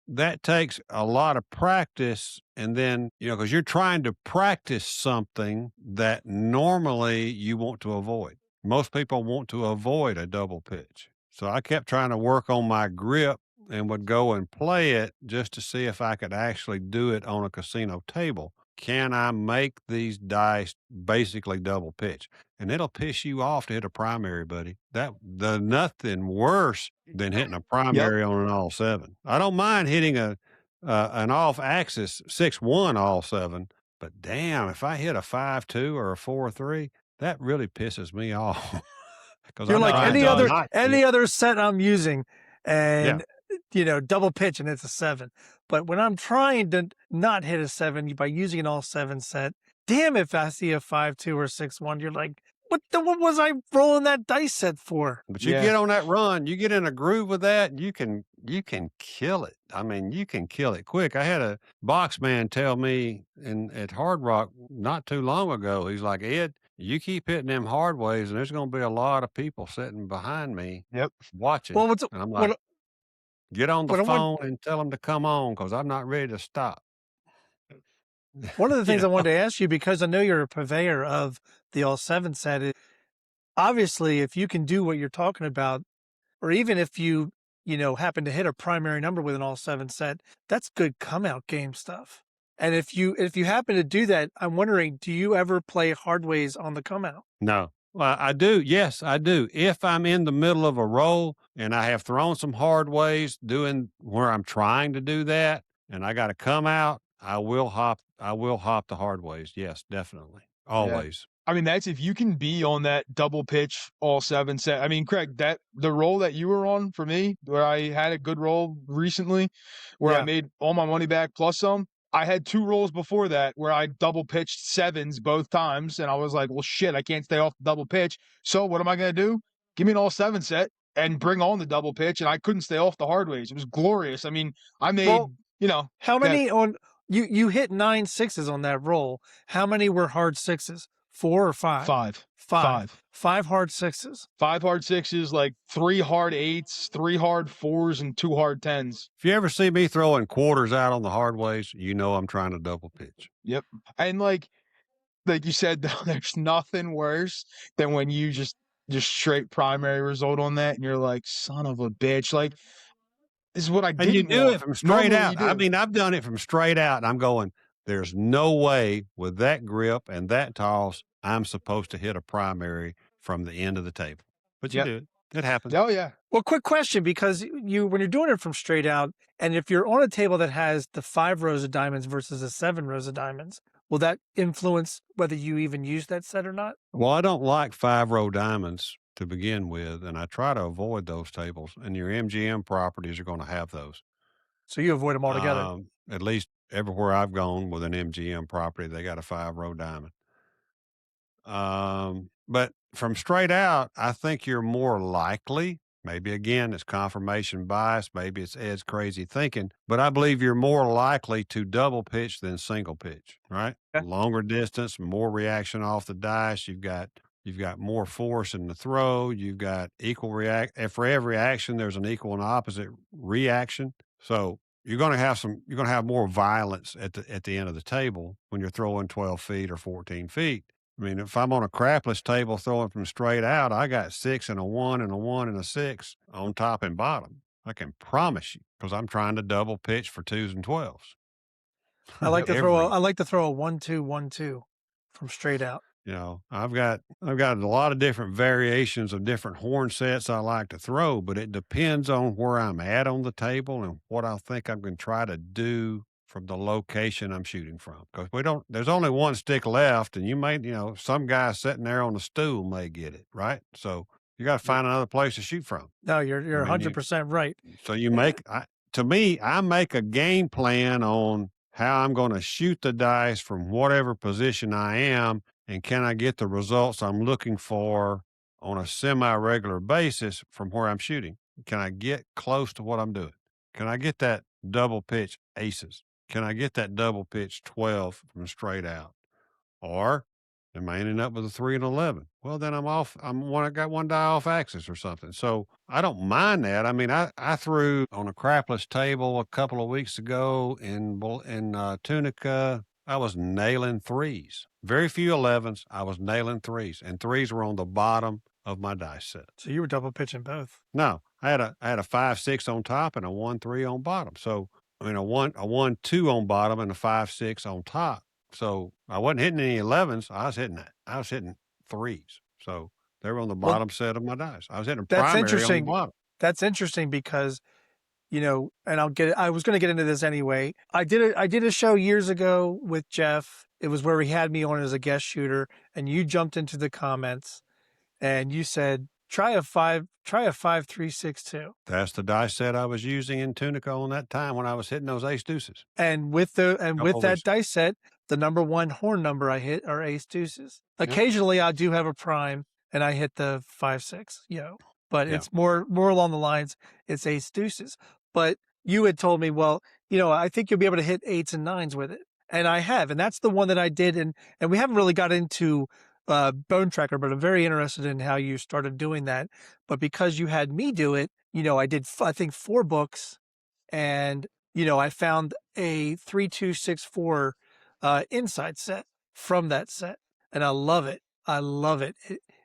C: a lot of practice, and then because you're trying to practice something that normally you want to avoid. Most people want to avoid a double pitch, so I kept trying to work on my grip and would go and play it just to see if I could actually do it on a casino table. Can I make these dice basically double pitch? And it'll piss you off to hit a primary, buddy. The nothing worse than hitting a primary on an all 7. I don't mind hitting an off axis 6-1 all 7, but damn, if I hit a 5-2 or a 4-3, that really pisses me off. Because
B: You're like any other set I'm using, and double pitch and it's a 7. But when I'm trying to not hit a 7 by using an all 7 set, damn, if I see a 5-2 or 6-1, you're like, what was I rolling that dice set for?
C: But you get on that run, you get in a groove with that, you can kill it. I mean, you can kill it quick. I had a box man tell me at Hard Rock not too long ago. He's like, Ed, you keep hitting them hard ways, and there's going to be a lot of people sitting behind me watching.
B: Well,
C: and I'm like, get on the phone and tell them to come on because I'm not ready to stop.
B: One of the things I wanted to ask you, because I know you're a purveyor of the all 7 set, is obviously if you can do what you're talking about, or even if you happen to hit a primary number with an all 7 set, that's good come out game stuff. And if you happen to do that, I'm wondering, do you ever play hard ways on the come out?
C: No. Well, I do. Yes, I do. If I'm in the middle of a roll and I have thrown some hard ways doing where I'm trying to do that, and I got to come out, I will hop the hard ways. Yes, definitely. Always.
D: I mean, that's if you can be on that double pitch all 7 set. I mean, Craig, the roll that you were on for me, where I had a good roll recently, where I made all my money back plus some, I had 2 rolls before that where I double pitched sevens both times, and I was like, "Well, shit, I can't stay off the double pitch. So what am I gonna do? Give me an all 7 set and bring on the double pitch," and I couldn't stay off the hard ways. It was glorious. I mean, I made,
B: Well,
D: you know,
B: how
D: that
B: many on you hit 9 sixes on that roll. How many were hard sixes? 4 or 5?
D: 5.
B: 5.
D: 5.
B: 5 hard sixes.
D: 5 hard sixes, like 3 hard eights, 3 hard fours, and 2 hard tens.
C: If you ever see me throwing quarters out on the hard ways, you know I'm trying to double pitch.
D: Yep. And like you said, though, there's nothing worse than when you just straight primary result on that, and you're like, "Son of a bitch!" Like, this is what I
C: And you
D: didn't
C: do
D: want.
C: it from straight
D: Normally,
C: out.
D: you
C: I
D: do.
C: mean, I've done it from straight out, and I'm going, there's no way with that grip and that toss, I'm supposed to hit a primary from the end of the table. But you
D: Yep.
C: do it. It happens.
D: Oh yeah.
B: Well, quick question, because when you're doing it from straight out, and if you're on a table that has the 5 rows of diamonds versus the 7 rows of diamonds, will that influence whether you even use that set or not?
C: Well, I don't like 5-row diamonds to begin with, and I try to avoid those tables. And your MGM properties are going to have those.
B: So you avoid them altogether.
C: At least everywhere I've gone with an MGM property, they got a 5-row diamond. But from straight out, I think you're more likely, maybe again, it's confirmation bias, maybe it's Ed's crazy thinking, but I believe you're more likely to double pitch than single pitch, right?
D: Okay.
C: Longer distance, more reaction off the dice. You've got more force in the throw. You've got equal for every action, there's an equal and opposite reaction. So you're going to have more violence at the end of the table when you're throwing 12 feet or 14 feet. I mean, if I'm on a crapless table throwing from straight out, I got 6 and a 1 and a 1 and a 6 on top and bottom. I can promise you, because I'm trying to double pitch for 2s and 12s.
B: I like to throw a 1-2 1-2 from straight out.
C: You know, I've got a lot of different variations of different horn sets I like to throw, but it depends on where I'm at on the table and what I think I'm going to try to do from the location I'm shooting from. Because there's only one stick left, and some guy sitting there on the stool may get it, right? So you got to find another place to shoot from.
B: No, you're 100% right.
C: So I make a game plan on how I'm going to shoot the dice from whatever position I am, and can I get the results I'm looking for on a semi-regular basis from where I'm shooting? Can I get close to what I'm doing? Can I get that double pitch aces? Can I get that double pitch 12 from straight out? Or am I ending up with a 3 and 11? Well, then I got one die off axis or something. So I don't mind that. I mean, I threw on a crapless table a couple of weeks ago in Tunica. I was nailing 3s. Very few 11s. I was nailing 3s, and 3s were on the bottom of my dice set.
B: So you were double pitching both.
C: No, I had a 5-6 on top and a 1-3 on bottom. So I mean, a 1-2 on bottom and a 5-6 on top. So I wasn't hitting any 11s. I was hitting 3s. So they were on the bottom set of my dice. I was hitting primary on the bottom.
B: That's interesting because, and I was going to get into this anyway. I did a show years ago with Jeff. It was where he had me on as a guest shooter, and you jumped into the comments and you said, try a 5-3-6-2.
C: That's the dice set I was using in Tunica on that time when I was hitting those ace deuces.
B: And with that dice set, the number one horn number I hit are ace deuces. Occasionally I do have a prime and I hit the 5-6, but it's more along the lines, it's ace deuces. But you had told me, well, I think you'll be able to hit 8s and 9s with it. And I have, and that's the one that I did. And we haven't really got into Bone Tracker, but I'm very interested in how you started doing that. But because you had me do it, I did, I think 4 books, and, I found a 3-2-6-4 inside set from that set. And I love it. I love it.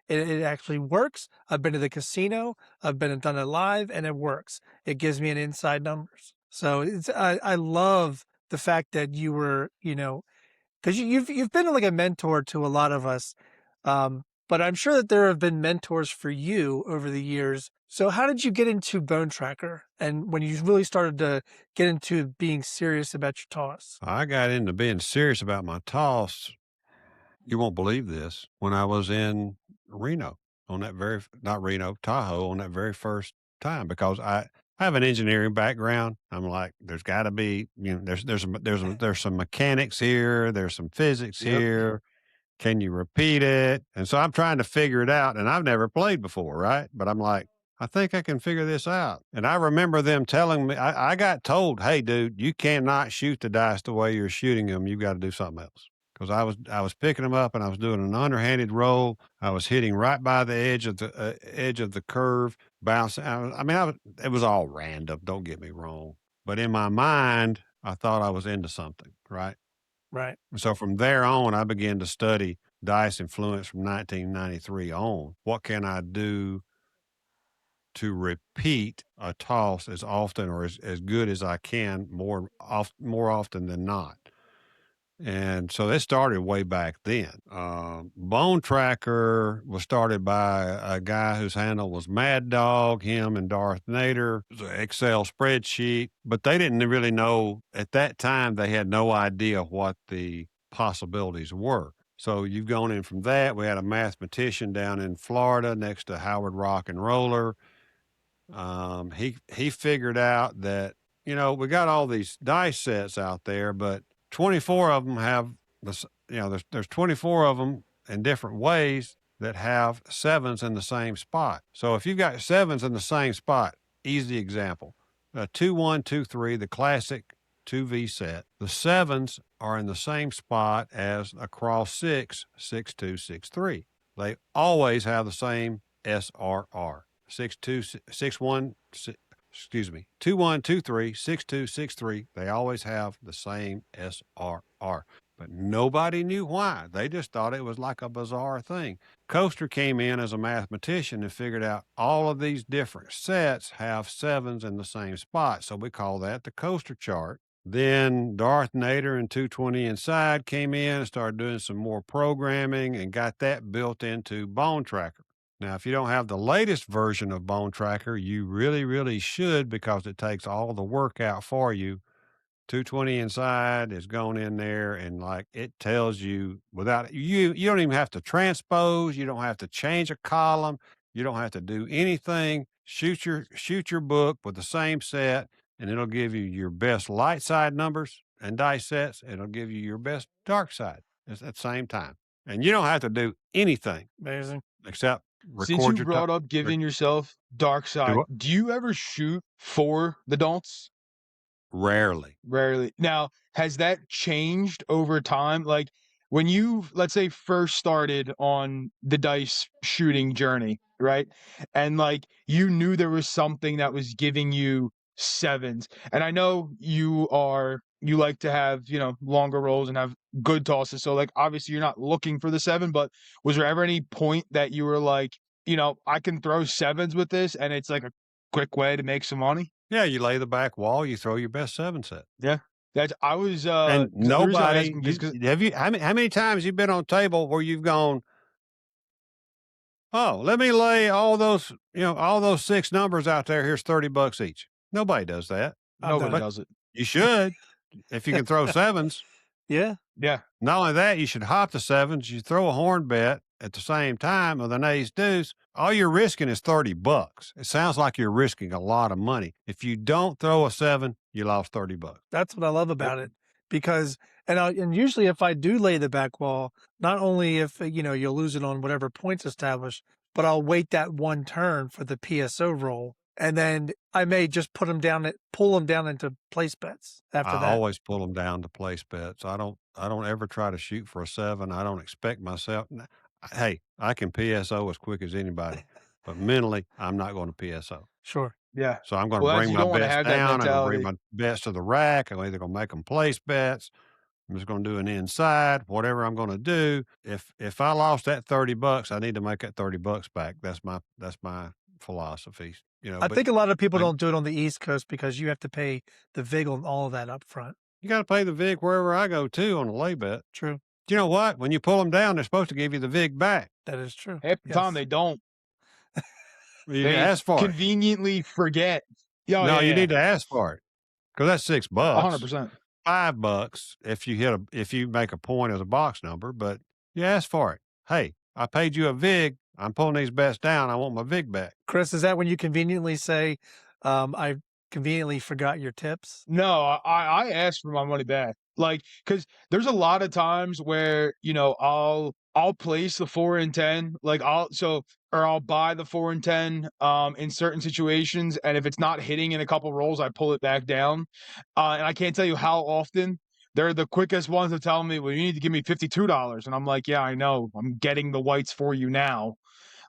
B: It actually works. I've been to the casino. I've done it live, and it works. It gives me an inside numbers. So I love the fact that you were, because you've been like a mentor to a lot of us. But I'm sure that there have been mentors for you over the years. So how did you get into Bone Tracker? And when you really started to get into being serious about your toss?
C: I got into being serious about my toss. You won't believe this. When I was in Tahoe on that very first time, because I have an engineering background. I'm like, there's got to be, there's some mechanics here. There's some physics
D: Yep.
C: here. Can you repeat it? And so I'm trying to figure it out. And I've never played before, right? But I'm like, I think I can figure this out. And I remember them telling me, I got told, hey, dude, you cannot shoot the dice the way you're shooting them. You've got to do something else. Because I was picking them up and I was doing an underhanded roll. I was hitting right by the edge of the curve, bouncing. It was all random. Don't get me wrong, but in my mind, I thought I was into something, right?
B: Right.
C: So from there on, I began to study dice influence from 1993 on. What can I do to repeat a toss as often or as good as I can more often than not? And so that started way back then. Bone Tracker was started by a guy whose handle was Mad Dog, him and Darth Nader. It was an Excel spreadsheet, but they didn't really know at that time, they had no idea what the possibilities were. So you've gone in from that. We had a mathematician down in Florida next to Howard Rock and Roller. He figured out that, we got all these dice sets out there, but 24 of them have there's 24 of them in different ways that have sevens in the same spot. So if you've got sevens in the same spot, easy example, 2, 1, 2, 3, the classic 2V set, the sevens are in the same spot as across 6, 6, 2, 6, 3. They always have the same SRR. 6, 2, 6, 1, 2, 1, 2, 3, 6, 2, 6, 3. They always have the same SRR. But nobody knew why. They just thought it was like a bizarre thing. Coaster came in as a mathematician and figured out all of these different sets have sevens in the same spot. So we call that the Coaster chart. Then Darth Nader and 220 Inside came in and started doing some more programming and got that built into Bone Tracker. Now, if you don't have the latest version of Bone Tracker, you really, really should, because it takes all the work out for you. 220 Inside is going in there and it tells you without you don't even have to transpose, you don't have to change a column, you don't have to do anything. Shoot your book with the same set, and it'll give you your best light side numbers and dice sets. It'll give you your best dark side at the same time, and you don't have to do anything.
B: Amazing.
C: Except
D: Since you brought up giving yourself dark side, do you ever shoot for the don'ts?
C: Rarely.
D: Now, has that changed over time? Like when you, let's say, first started on the dice shooting journey, right? And you knew there was something that was giving you sevens. And I know you like to have, longer rolls and have good tosses. So obviously you're not looking for the 7, but was there ever any point that you were like, I can throw sevens with this and it's like a quick way to make some money?
C: Yeah, you lay the back wall, you throw your best 7 set.
D: Yeah. I was
C: and nobody how many times you've been on a table where you've gone, oh, let me lay all those 6 numbers out there. Here's $30 each. Nobody does that.
D: Nobody does it.
C: You should, if you can throw sevens.
B: Yeah.
D: Yeah.
C: Not only that, you should hop the sevens. You throw a horn bet at the same time with an ace deuce. All you're risking is $30. It sounds like you're risking a lot of money. If you don't throw a 7, you lost $30.
B: That's what I love about it, because and usually if I do lay the back wall, not only if you'll lose it on whatever points established, but I'll wait that one turn for the PSO roll, and then I may just pull them down into place bets after that.
C: I always pull them down to place bets. I don't ever try to shoot for a 7. I don't expect myself. Hey, I can PSO as quick as anybody, but mentally, I'm not going to PSO.
B: Sure.
D: Yeah.
C: So I'm going to bring my bets down. I'm going to bring my bets to the rack. I'm either going to make them place bets. I'm just going to do an inside, whatever I'm going to do. If I lost that $30, I need to make that $30 back. That's my philosophy.
B: I think a lot of people don't do it on the East Coast because you have to pay the VIG on all of that up front.
C: You got to pay the VIG wherever I go too on a lay bet.
B: True.
C: You know what? When you pull them down, they're supposed to give you the VIG back.
B: That is true.
D: Half the time they don't.
C: You ask for
D: conveniently forget.
C: You need to ask for it, because that's $6.
D: 100%.
C: $5 if you make a point as a box number, but you ask for it. Hey, I paid you a VIG. I'm pulling these bets down. I want my VIG back.
B: Chris, is that when you conveniently say, I conveniently forgot your tips.
D: No, I asked for my money back. Like, because there's a lot of times where, I'll place the 4 and 10, like or I'll buy the 4 and 10 in certain situations, and if it's not hitting in a couple rolls, I pull it back down. And I can't tell you how often they're the quickest ones to tell me, well, you need to give me $52. And I'm like, yeah, I know. I'm getting the whites for you now.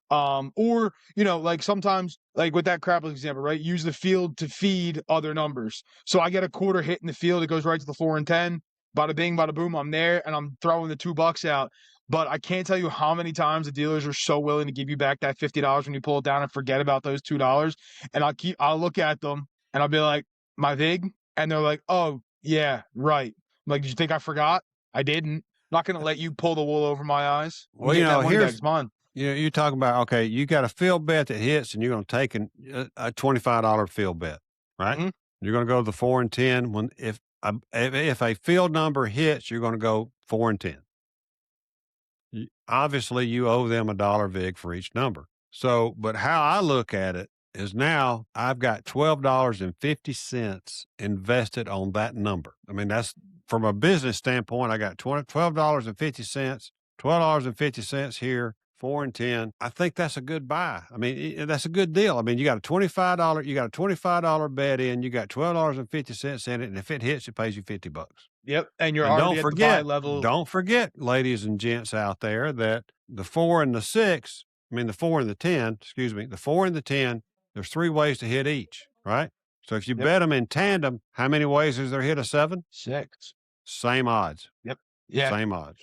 D: Or, like sometimes, like with that Crapless example, right? Use the field to feed other numbers. So I get a quarter hit in the field, it goes right to the 4 and 10. Bada bing, bada boom, I'm there, and I'm throwing the $2 out. But I can't tell you how many times the dealers are so willing to give you back that $50 when you pull it down and forget about those $2. And I'll look at them and I'll be like, my vig? And they're like, oh, yeah, right. I'm like, did you think I forgot? I didn't. I'm not going to let you pull the wool over my eyes. I'm
C: Well,
D: getting that money back. It's mine.
C: You're talking about, okay, you got a field bet that hits and you're going to take a $25 field bet, right?
D: Mhm.
C: You're going to go to the 4 and 10. If a field number hits, you're going to go 4 and 10. Obviously, you owe them $1 vig for each number. So, but how I look at it is now I've got $12.50 invested on that number. I mean, that's from a business standpoint. I got $12.50, $12.50 here, 4 and 10. I think that's a good buy. I mean, that's a good deal. I mean, you got a $25 bet in, you got $12.50 in it, and if it hits, it pays you $50.
D: Yep, and you're
C: And
D: already at the buy level.
C: don't forget, ladies and gents out there, that the 4 and the 6, the 4 and the 10, the 4 and the 10, there's 3 ways to hit each, right? So if you bet them in tandem, how many ways is there hit a 7?
D: 6.
C: Same odds.
D: Yep. Yeah.
C: Same odds.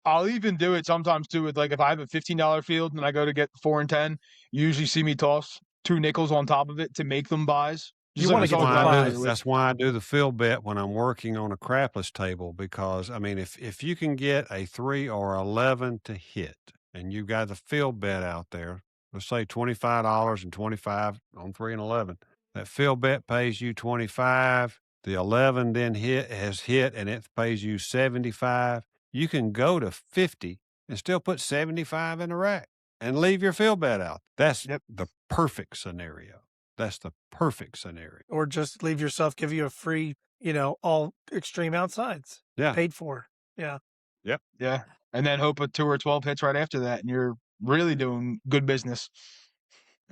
D: I'll even do it sometimes too with, like, if I have a $15 field and I go to get 4 and 10, you usually see me toss 2 nickels on top of it to make them buys.
B: You wanna get the buys.
C: That's why I do the field bet when I'm working on a crapless table, because if you can get a 3 or 11 to hit and you've got the field bet out there, let's say $25 and 25 on 3 and 11, that field bet pays you 25. The 11 then has hit and it pays you 75. You can go to 50 and still put 75 in the rack and leave your field bet out. That's the perfect scenario. That's the perfect scenario.
B: Or just leave yourself, give you a free, all extreme outsides.
C: Yeah.
B: Paid for. Yeah.
C: Yep.
D: Yeah. And then hope a 2 or 12 hits right after that, and you're really doing good business.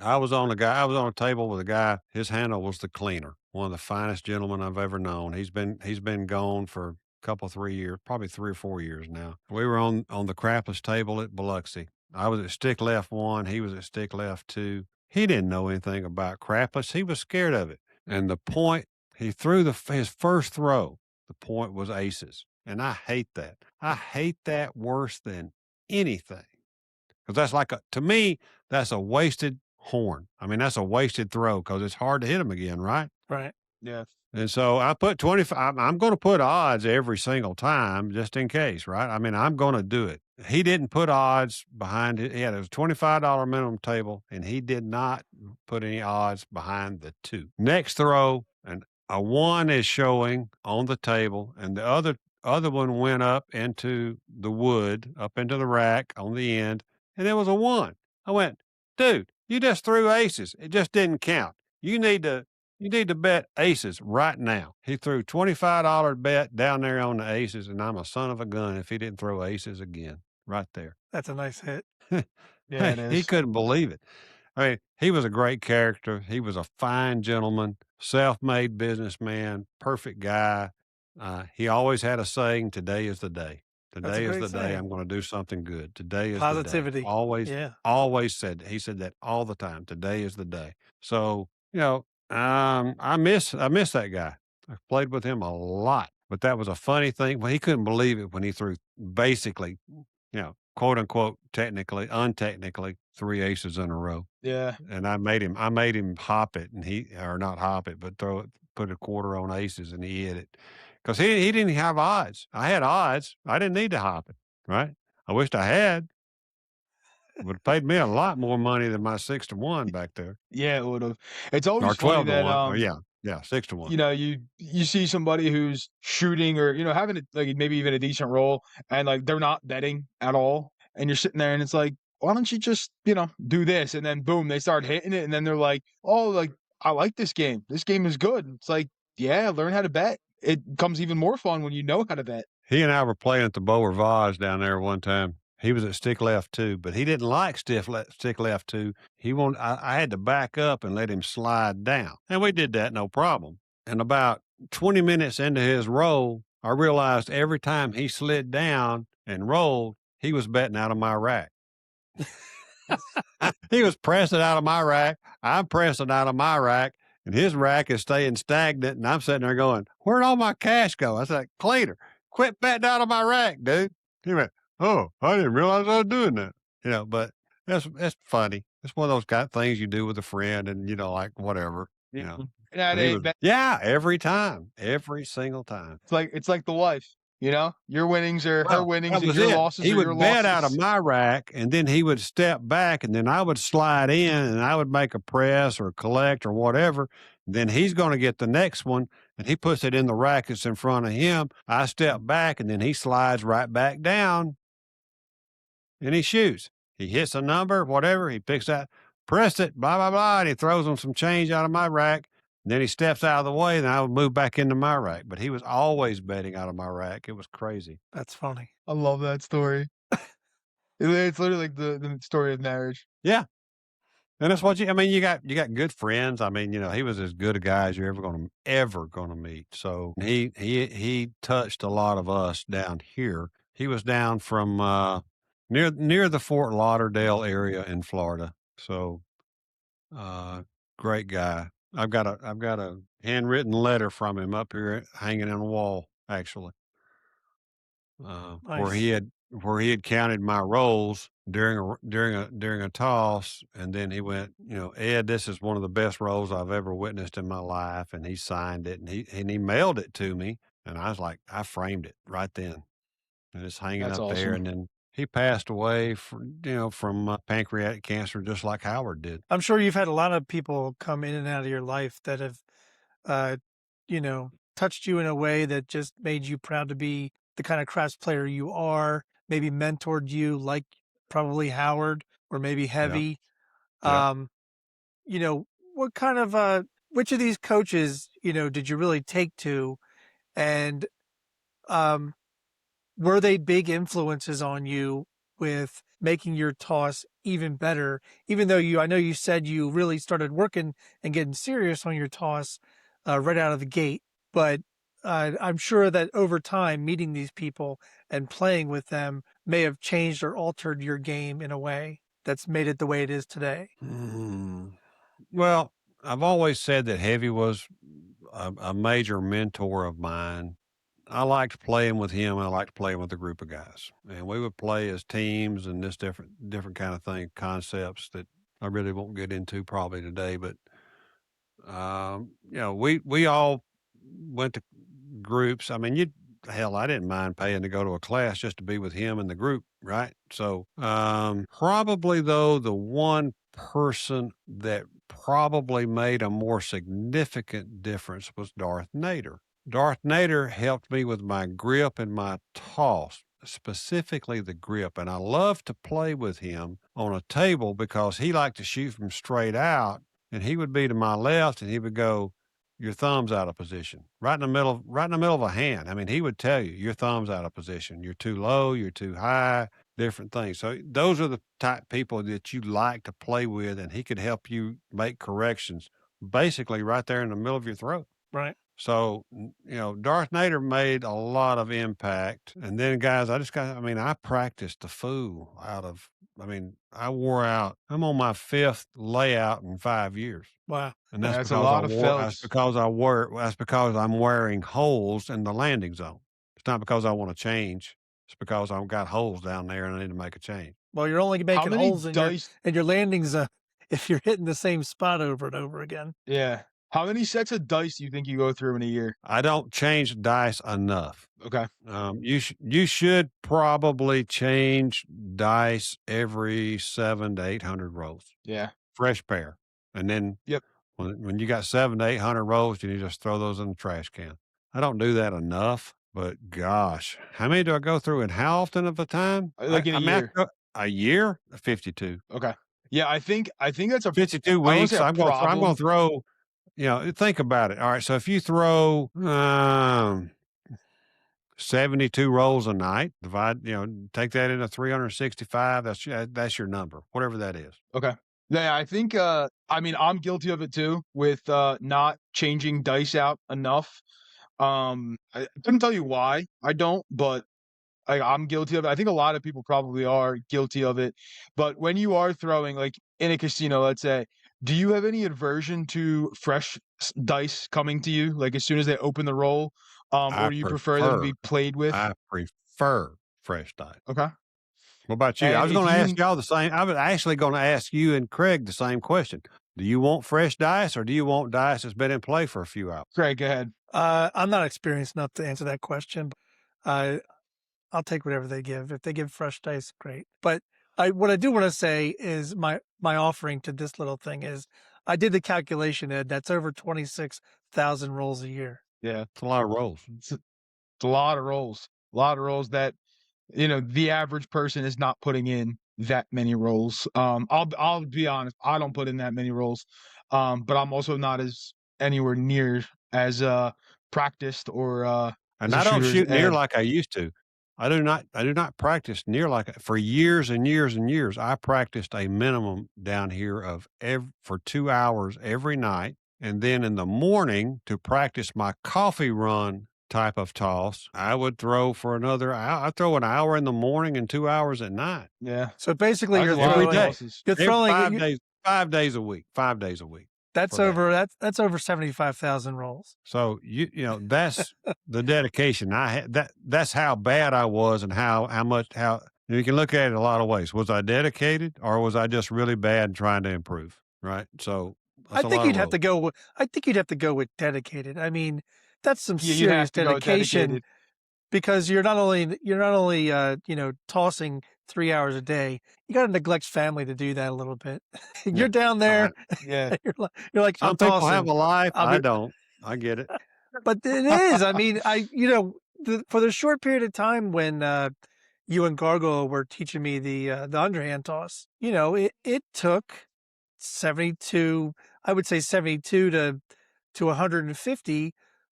C: I was on a table with a guy. His handle was the cleaner, one of the finest gentlemen I've ever known. He's been gone for a couple, 3 years, probably 3 or 4 years now. We were on the crapless table at Biloxi. I was at stick left 1. He was at stick left 2. He didn't know anything about crapless. He was scared of it. And the point, he threw his first throw, the point was aces. And I hate that. I hate that worse than anything. Because that's to me, that's a wasted horn. That's a wasted throw because it's hard to hit them again, right?
B: Right.
D: Yeah.
C: And so I put 25. I'm going to put odds every single time just in case, right? I'm going to do it. He didn't put odds behind it. He had a $25 minimum table, and he did not put any odds behind the 2. Next throw, and a 1 is showing on the table, and the other one went up into the wood, up into the rack on the end, and there was a 1. I went, dude, you just threw aces. It just didn't count. You need to bet aces right now. He threw $25 bet down there on the aces, and I'm a son of a gun if he didn't throw aces again right there.
B: That's a nice hit.
D: Yeah, it is.
C: He couldn't believe it. He was a great character. He was a fine gentleman, self-made businessman, perfect guy. He always had a saying, today is the day. Today is the day I'm going to do something good. Today is
B: positivity.
C: The day. Always, always he said that all the time. Today is the day. So, I miss that guy. I played with him a lot, but that was a funny thing. Well, he couldn't believe it when he threw basically, quote unquote, untechnically 3 aces in a row.
D: Yeah.
C: And I made him hop it, or not hop it, but put a quarter on aces, and he hit it. Because he didn't have odds. I had odds. I didn't need to hop it, right? I wished I had. It would have paid me a lot more money than my 6 to 1 back there.
D: Yeah, it would have. It's always
C: or 12
D: funny that
C: to 1. Yeah, 6 to 1.
D: You see somebody who's shooting or having maybe even a decent roll, and they're not betting at all, and you're sitting there and it's like, why don't you just do this, and then boom, they start hitting it, and then they're like, oh, I like this game. This game is good. It's like, yeah, learn how to bet. It becomes even more fun when you know how to bet.
C: He and I were playing at the Beau Rivage down there one time. He was at stick left 2, but he didn't like stick left 2. He wanted I had to back up and let him slide down, and we did that no problem. And about 20 minutes into his roll, I realized every time he slid down and rolled, he was betting out of my rack. He was pressing out of my rack. I'm pressing out of my rack, and his rack is staying stagnant. And I'm sitting there going, "Where'd all my cash go?" I said, "Cleaner, quit betting out of my rack, dude." He went, "Oh, I didn't realize I was doing that." But that's funny. It's one of those kind of things you do with a friend, and like whatever.
D: Yeah,
C: But he was, every time, every single time.
D: it's like the wife. Your winnings are her
C: Well,
D: winnings,
C: that
D: and
C: was
D: your
C: it.
D: losses
C: He
D: are
C: would
D: your
C: bet out of
D: losses.
C: my rack, and then he would step back, and then I would slide in, and I would make a press or collect or whatever. Then he's going to get the next one, and he puts it in the rack that's in front of him. I step back, and then he slides right back down, and he shoots. He hits a number, whatever. He picks that, press it, blah, blah, blah, and he throws him some change out of my rack. Then he steps out of the way, and I would move back into my rack. But he was always betting out of my rack. It was crazy.
B: That's funny.
D: I love that story. It's literally like the story of marriage.
C: Yeah. And that's what you got good friends. He was as good a guy as you're ever gonna meet. So he touched a lot of us down here. He was down from near the Fort Lauderdale area in Florida. So great guy. I've got a handwritten letter from him up here hanging on the wall, actually.
B: Nice.
C: Where he had counted my rolls during a toss, and then he went, "Ed, this is one of the best rolls I've ever witnessed in my life," and he signed it, and he mailed it to me, and I was like, I framed it right then, and it's hanging
D: That's
C: up there,
D: awesome.
C: and then he passed away from pancreatic cancer, just like Howard did.
B: I'm sure you've had a lot of people come in and out of your life that have, uh, touched you in a way that just made you proud to be the kind of craps player you are, maybe mentored you like probably Howard or maybe
C: Yeah,
B: Heavy.
C: yeah.
B: Um, what kind of, which of these coaches, did you really take to? And, um, were they big influences on you with making your toss even better? Even though I know you said you really started working and getting serious on your toss right out of the gate, but I'm sure that over time, meeting these people and playing with them may have changed or altered your game in a way that's made it the way it is today.
C: Well, I've always said that Heavy was a major mentor of mine. I liked playing with him. I liked playing with a group of guys, and we would play as teams and this different kind of thing, concepts that I really won't get into probably today. But we all went to groups. I didn't mind paying to go to a class just to be with him and the group, right? So probably though the one person that probably made a more significant difference was Darth Nader. Darth Nader helped me with my grip and my toss, specifically the grip. And I love to play with him on a table because he liked to shoot from straight out, and he would be to my left and he would go, "Your thumb's out of position." Right in the middle of a hand. He would tell you, "Your thumb's out of position. You're too low, you're too high," different things. So those are the type people that you like to play with, and he could help you make corrections basically right there in the middle of your throat.
B: Right.
C: So, Darth Nader made a lot of impact. And then, guys, I practiced the fool out of, I wore out, I'm on my 5th layout in 5 years.
B: Wow.
C: And that's
D: That's a
C: because
D: lot of fellas.
C: that's because I'm wearing holes in the landing zone. It's not because I want to change. It's because I've got holes down there and I need to make a change.
B: Well, you're only
D: How
B: making
D: many
B: holes
D: dice?
B: in your landing zone if you're hitting the same spot over and over again.
D: Yeah. How many sets of dice do you think you go through in a year?
C: I don't change dice enough.
D: Okay.
C: You should probably change dice every 700 to 800 rolls.
D: Yeah.
C: Fresh pair. And then
D: Yep.
C: when you got 700 to 800 rolls, you need to just throw those in the trash can. I don't do that enough, but gosh, how many do I go through and how often of a time?
D: Like in a year.
C: A year? 52.
D: Okay. Yeah, I think that's a
C: 52
D: I don't
C: weeks.
D: say a
C: I'm going to
D: problem.
C: throw think about it. All right. So if you throw 72 rolls a night, take that into 365. That's your number, whatever that is.
D: Okay. Yeah, I think I'm guilty of it too with not changing dice out enough. I couldn't tell you why I don't, but I'm guilty of it. I think a lot of people probably are guilty of it. But when you are throwing, like in a casino, let's say, do you have any aversion to fresh dice coming to you, like as soon as they open the roll, or do you prefer them to be played with?
C: I prefer fresh dice.
D: Okay.
C: What about you?
D: And
C: I was
D: if
C: going to
D: you-
C: ask y'all the same. I was actually going to ask you and Craig the same question. Do you want fresh dice, or do you want dice that's been in play for a few hours?
D: Craig, go ahead.
B: I'm not experienced enough to answer that question. But I'll take whatever they give. If they give fresh dice, great. But what I do want to say is my offering to this little thing is I did the calculation, Ed. That's over 26,000 rolls a year.
D: Yeah,
C: It's a lot of rolls.
D: it's a lot of rolls. A lot of rolls that the average person is not putting in that many rolls. I'll be honest, I don't put in that many rolls. But I'm also not anywhere near as practiced or
C: And
D: as a
C: I don't
D: shooter as
C: shoot near
D: Ed.
C: like I used to. I do not practice near like for years and years and years. I practiced a minimum down here of for 2 hours every night. And then in the morning to practice my coffee run type of toss, I would throw for another hour. I throw an hour in the morning and 2 hours at night.
D: Yeah.
B: So basically,
D: That's
B: you're
D: a lot of
C: every day.
D: tosses.
B: You're throwing
C: 5 days a week. 5 days a week.
B: that's
C: for that.
B: over that's over 75,000 rolls.
C: So that's the dedication I had. That's how bad I was, and how you can look at it a lot of ways. Was I dedicated, or was I just really bad and trying to improve? Right. So
B: I think you'd have to go with dedicated. I mean, that's some
D: You'd
B: serious
D: have to go
B: dedication
D: dedicated.
B: because you're not only tossing 3 hours a day. You got to neglect family to do that a little bit. You're down there.
D: Yeah.
B: You're like
C: Some
B: I'm
C: people
B: tossing.
C: have a life.
B: I'll
C: I
B: be-
C: don't. I get it.
B: But it is. I mean, for the short period of time when you and Gargoyle were teaching me the underhand toss, it took 72. I would say 72 to 150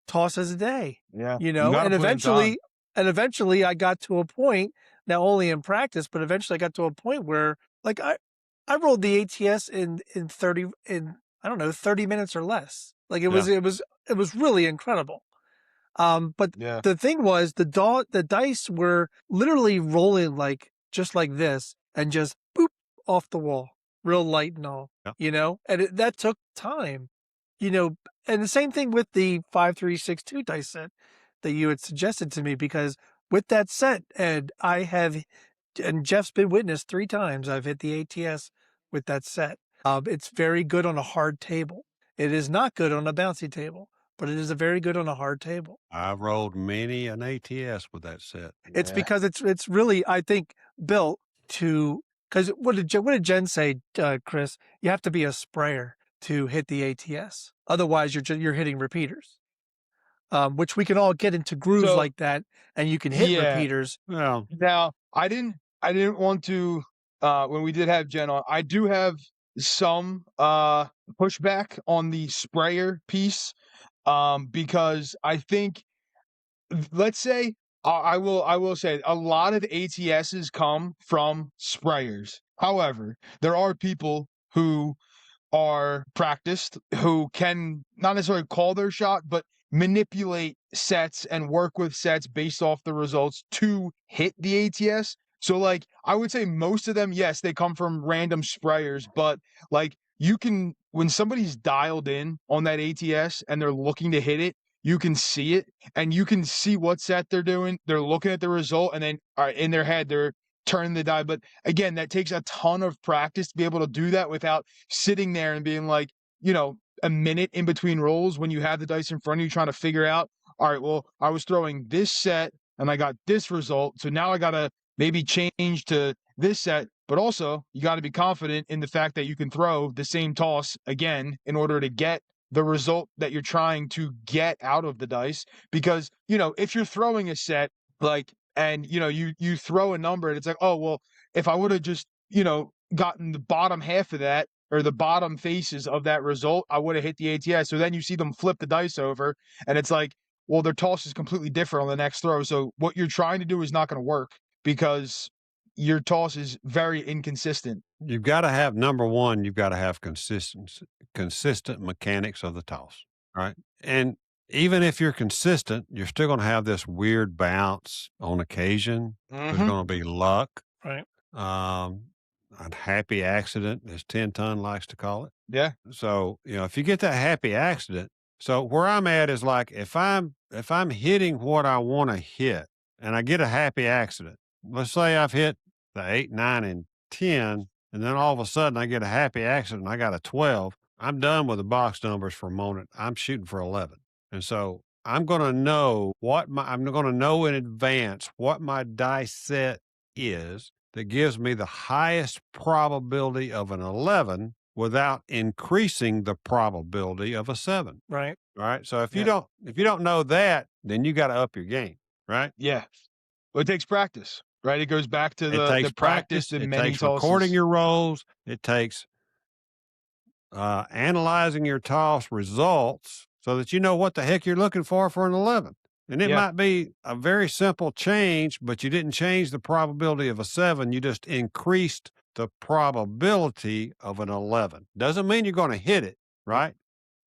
B: tosses a day.
D: Yeah.
B: And eventually I got to a point, now only in practice, but eventually I got to a point where like I rolled the ATS in 30 minutes or less. Like it was really incredible. But
D: Yeah.
B: the thing was the dice were literally rolling just like this and just boop off the wall, real light and all, and that took time, and the same thing with the 5362 dice set that you had suggested to me, because with that set, Ed, and Jeff's been witness 3 times I've hit the ATS with that set. It's very good on a hard table. It is not good on a bouncy table, but it is very good on a hard table.
C: I've rolled many an ATS with that set.
B: It's because it's really, I think, built to, because what did Jen say, Chris? You have to be a sprayer to hit the ATS. Otherwise, you're hitting repeaters, which we can all get into grooves like that, and you can hit repeaters.
C: Well,
D: Now, I didn't want to when we did have Jen on. I do have some pushback on the sprayer piece, because I think, let's say, I will say a lot of ATSs come from sprayers. However, there are people who are practiced, who can not necessarily call their shot, but manipulate sets and work with sets based off the results to hit the ATS. So like I would say most of them, yes, they come from random sprayers, but like you can, when somebody's dialed in on that ATS and they're looking to hit it, you can see it and you can see what set they're doing. They're looking at the result and then in their head, they're turning the die. But again, that takes a ton of practice to be able to do that without sitting there and being like, a minute in between rolls when you have the dice in front of you trying to figure out, all right, well, I was throwing this set and I got this result. So now I got to maybe change to this set. But also, you got to be confident in the fact that you can throw the same toss again in order to get the result that you're trying to get out of the dice. Because, if you're throwing a set, and you throw a number and it's like, oh, well, if I would have just, gotten the bottom half of that, or the bottom faces of that result, I would have hit the ATS. So then you see them flip the dice over, and it's like, well, their toss is completely different on the next throw. So what you're trying to do is not going to work because your toss is very inconsistent.
C: You've got to have, number one, you've got to have consistent mechanics of the toss, right? And even if you're consistent, you're still going to have this weird bounce on occasion. There's
D: Mhm.
C: going to be luck.
B: Right.
C: A happy accident, as 10 Ton likes to call it.
D: Yeah.
C: So, if you get that happy accident, so where I'm at is like, if I'm hitting what I want to hit and I get a happy accident, let's say I've hit the 8, 9, and 10, and then all of a sudden I get a happy accident and I got a 12, I'm done with the box numbers for a moment. I'm shooting for 11. And so I'm going to know I'm going to know in advance what my dice set is that gives me the highest probability of an 11 without increasing the probability of a 7.
B: Right.
C: Right. So if you
D: Yeah.
C: don't know that, then you got to up your game. Right.
D: Yeah. Well, it takes practice, right? It goes back to
C: It takes
D: the practice in
C: It
D: many
C: takes recording
D: tosses.
C: your rolls. It takes analyzing your toss results so that you know what the heck you're looking for an 11. And it
D: Yeah.
C: might be a very simple change, but you didn't change the probability of a 7. You just increased the probability of an 11. Doesn't mean you're going to hit it, right?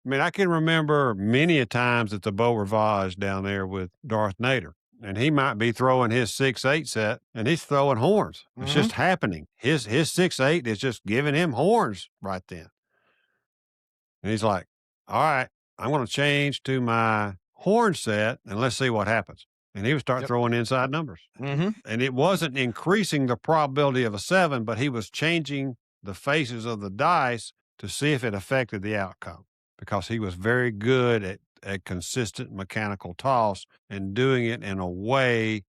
C: I mean, I can remember many a times at the Beau Rivage down there with Darth Nader, and he might be throwing his 6-8 set and he's throwing horns. It's just happening. His 6-8 is just giving him horns right then. And he's like, all right, I'm going to change to my horn set and let's see what happens. And he would start
D: Yep.
C: throwing inside numbers.
D: Mm-hmm.
C: And it wasn't increasing the probability of a 7, but he was changing the faces of the dice to see if it affected the outcome because he was very good at a consistent mechanical toss and doing it in a way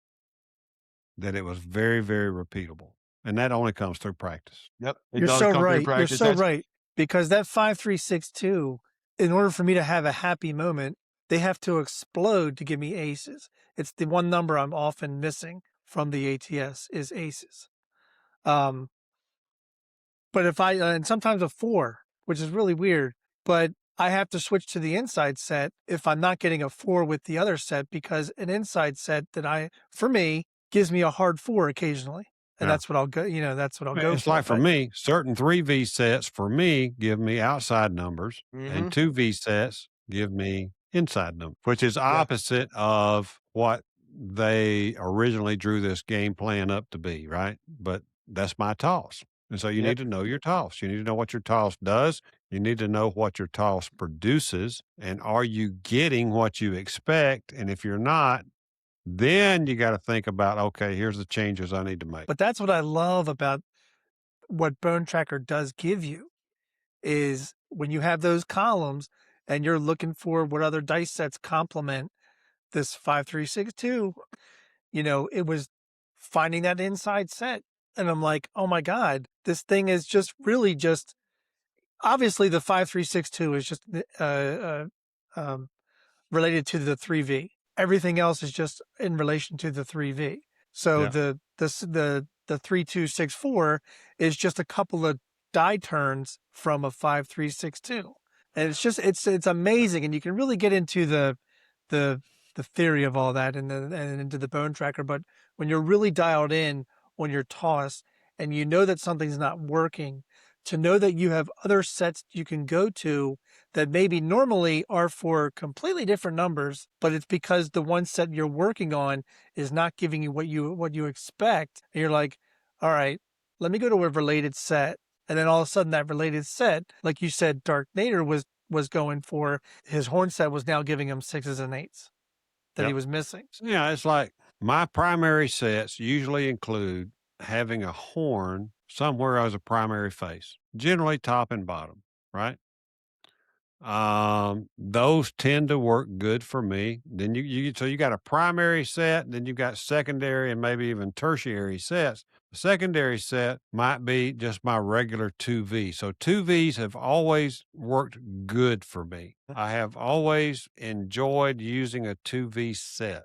C: that it was very, very repeatable. And that only comes through practice.
D: Yep. It
B: You're
D: does
B: so
D: come through
B: right. You're
D: practice.
B: so
D: That's-
B: right. Because that 5-3-6-2, in order for me to have a happy moment, they have to explode to give me aces. It's the one number I'm often missing from the ATS is aces. But if and sometimes a 4, which is really weird, but I have to switch to the inside set if I'm not getting a 4 with the other set because an inside set for me, gives me a hard 4 occasionally. And
C: Yeah.
B: that's what I'll go, that's what I'll go
C: It's
B: for.
C: like for me, certain 3V sets for me give me outside numbers, and 2V sets give me inside numbers, which is opposite of what they originally drew this game plan up to be, right? But that's my toss. And so you
D: Yep.
C: need to know your toss. You need to know what your toss does. You need to know what your toss produces. And are you getting what you expect? And if you're not, then you got to think about, okay, here's the changes I need to make.
B: But that's what I love about what Bone Tracker does give you is when you have those columns and you're looking for what other dice sets complement this 5-3-6-2, it was finding that inside set. And I'm like, oh my God, this thing is just really just obviously the 5-3-6-2 is just related to the 3V. Everything else is just in relation to the 3V. So
C: Yeah.
B: the 3-2-6-4 is just a couple of die turns from a 5-3-6-2. And it's amazing. And you can really get into the theory of all that and into the Bone Tracker. But when you're really dialed in on your toss and you know that something's not working, to know that you have other sets you can go to that maybe normally are for completely different numbers, but it's because the one set you're working on is not giving you what you expect. And you're like, all right, let me go to a related set. And then all of a sudden that related set, like you said, Dark Nader was going for, his horn set was now giving him 6s and 8s that he
C: Yep.
B: was missing.
C: Yeah, it's like my primary sets usually include having a horn somewhere as a primary face, generally top and bottom, right? Those tend to work good for me. Then so you got a primary set, then you've got secondary and maybe even tertiary sets. The secondary set might be just my regular 2V. So 2Vs have always worked good for me. I have always enjoyed using a 2V set.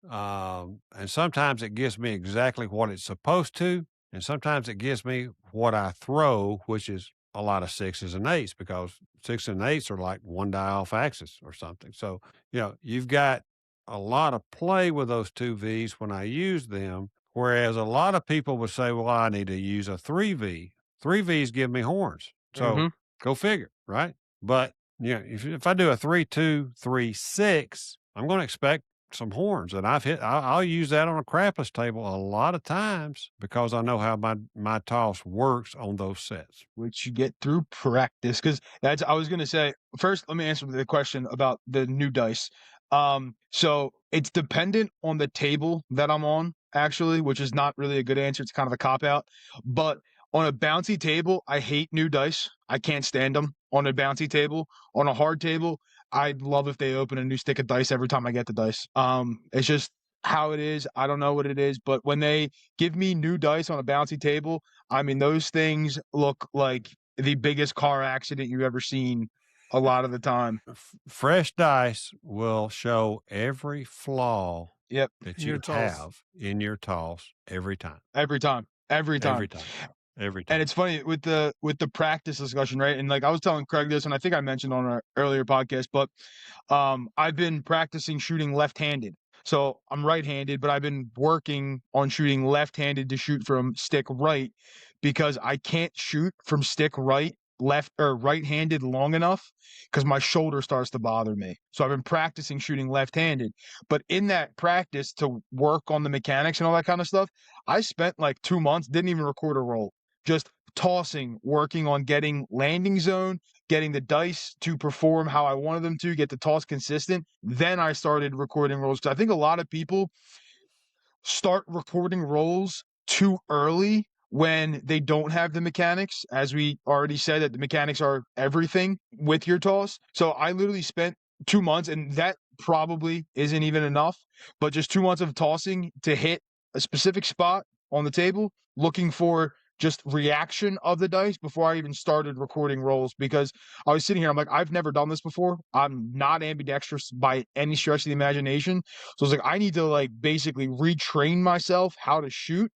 C: And sometimes it gives me exactly what it's supposed to, And sometimes it gives me what I throw, which is a lot of 6s and 8s, because 6 and 8s are like one die off axis or something. So, you've got a lot of play with those 2Vs when I use them. Whereas a lot of people would say, well, I need to use a 3V. 3Vs give me horns. So go figure, right? But if I do a 3-2-3-6, I'm going to expect some horns, and I'll use that on a crapless table a lot of times because I know how my toss works on those sets.
D: Which you get through practice. Because I was gonna say, first, let me answer the question about the new dice. So it's dependent on the table that I'm on, actually, which is not really a good answer. It's kind of a cop out. But on a bouncy table, I hate new dice. I can't stand them on a bouncy table. On a hard table, I'd love if they open a new stick of dice every time I get the dice. It's just how it is. I don't know what it is, but when they give me new dice on a bouncy table, I mean, those things look like the biggest car accident you've ever seen a lot of the time.
C: Fresh dice will show every flaw
D: Yep.
C: that
B: In your
C: you
B: toss.
C: have in your toss every time.
D: Every time. Every time.
C: Every time. Every time.
D: And it's funny with the practice discussion, right? And like I was telling Craig this, and I think I mentioned on an earlier podcast, but I've been practicing shooting left-handed. So I'm right-handed, but I've been working on shooting left-handed to shoot from stick right because I can't shoot from stick left or right-handed long enough because my shoulder starts to bother me. So I've been practicing shooting left-handed. But in that practice to work on the mechanics and all that kind of stuff, I spent like 2 months, didn't even record a roll, just tossing, working on getting landing zone, getting the dice to perform how I wanted them to, get the toss consistent. Then I started recording rolls. I think a lot of people start recording rolls too early when they don't have the mechanics. As we already said, that the mechanics are everything with your toss. So I literally spent 2 months, and that probably isn't even enough, but just 2 months of tossing to hit a specific spot on the table, looking for just reaction of the dice before I even started recording rolls, because I was sitting here, I'm like, I've never done this before. I'm not ambidextrous by any stretch of the imagination. So I was like, I need to like basically retrain myself how to shoot.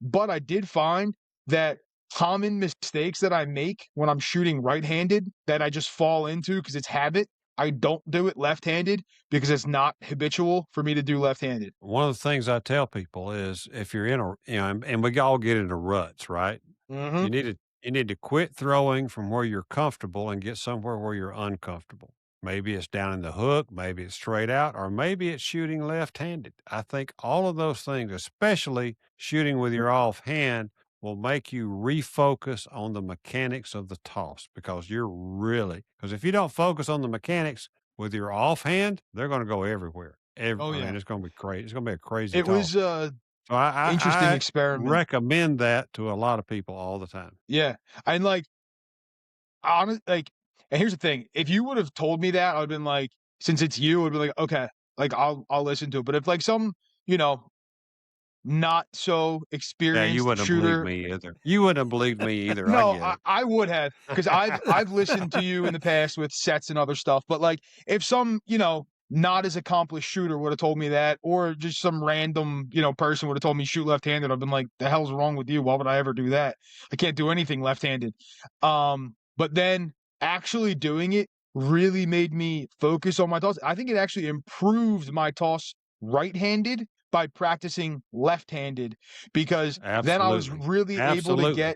D: But I did find that common mistakes that I make when I'm shooting right-handed that I just fall into because it's habit. I don't do it left-handed because it's not habitual for me to do left-handed.
C: One of the things I tell people is if you're in a, and we all get into ruts, right?
D: Mm-hmm.
C: You need to quit throwing from where you're comfortable and get somewhere where you're uncomfortable. Maybe it's down in the hook, maybe it's straight out, or maybe it's shooting left-handed. I think all of those things, especially shooting with your offhand, will make you refocus on the mechanics of the toss because because if you don't focus on the mechanics with your offhand, they're going to go everywhere. I mean, it's going to be crazy. It's going to be a crazy
D: It
C: toss.
D: was a
C: So I
D: interesting
C: I
D: experiment.
C: recommend that to a lot of people all the time.
D: Yeah. And like, honest, like, and here's the thing: if you would have told me that, I'd been like, since it's you, I'd be like, okay, like I'll listen to it. But if like some, not so
C: Yeah,
D: experienced
C: you wouldn't have
D: shooter,
C: believed me either. You wouldn't have believed me either.
D: no,
C: I get it.
D: I would have, because I've listened to you in the past with sets and other stuff. But like, if some not as accomplished shooter would have told me that, or just some random person would have told me shoot left-handed, I've been like, the hell's wrong with you? Why would I ever do that? I can't do anything left-handed. But then actually doing it really made me focus on my toss. I think it actually improved my toss right-handed by practicing left-handed, because then I was really able to get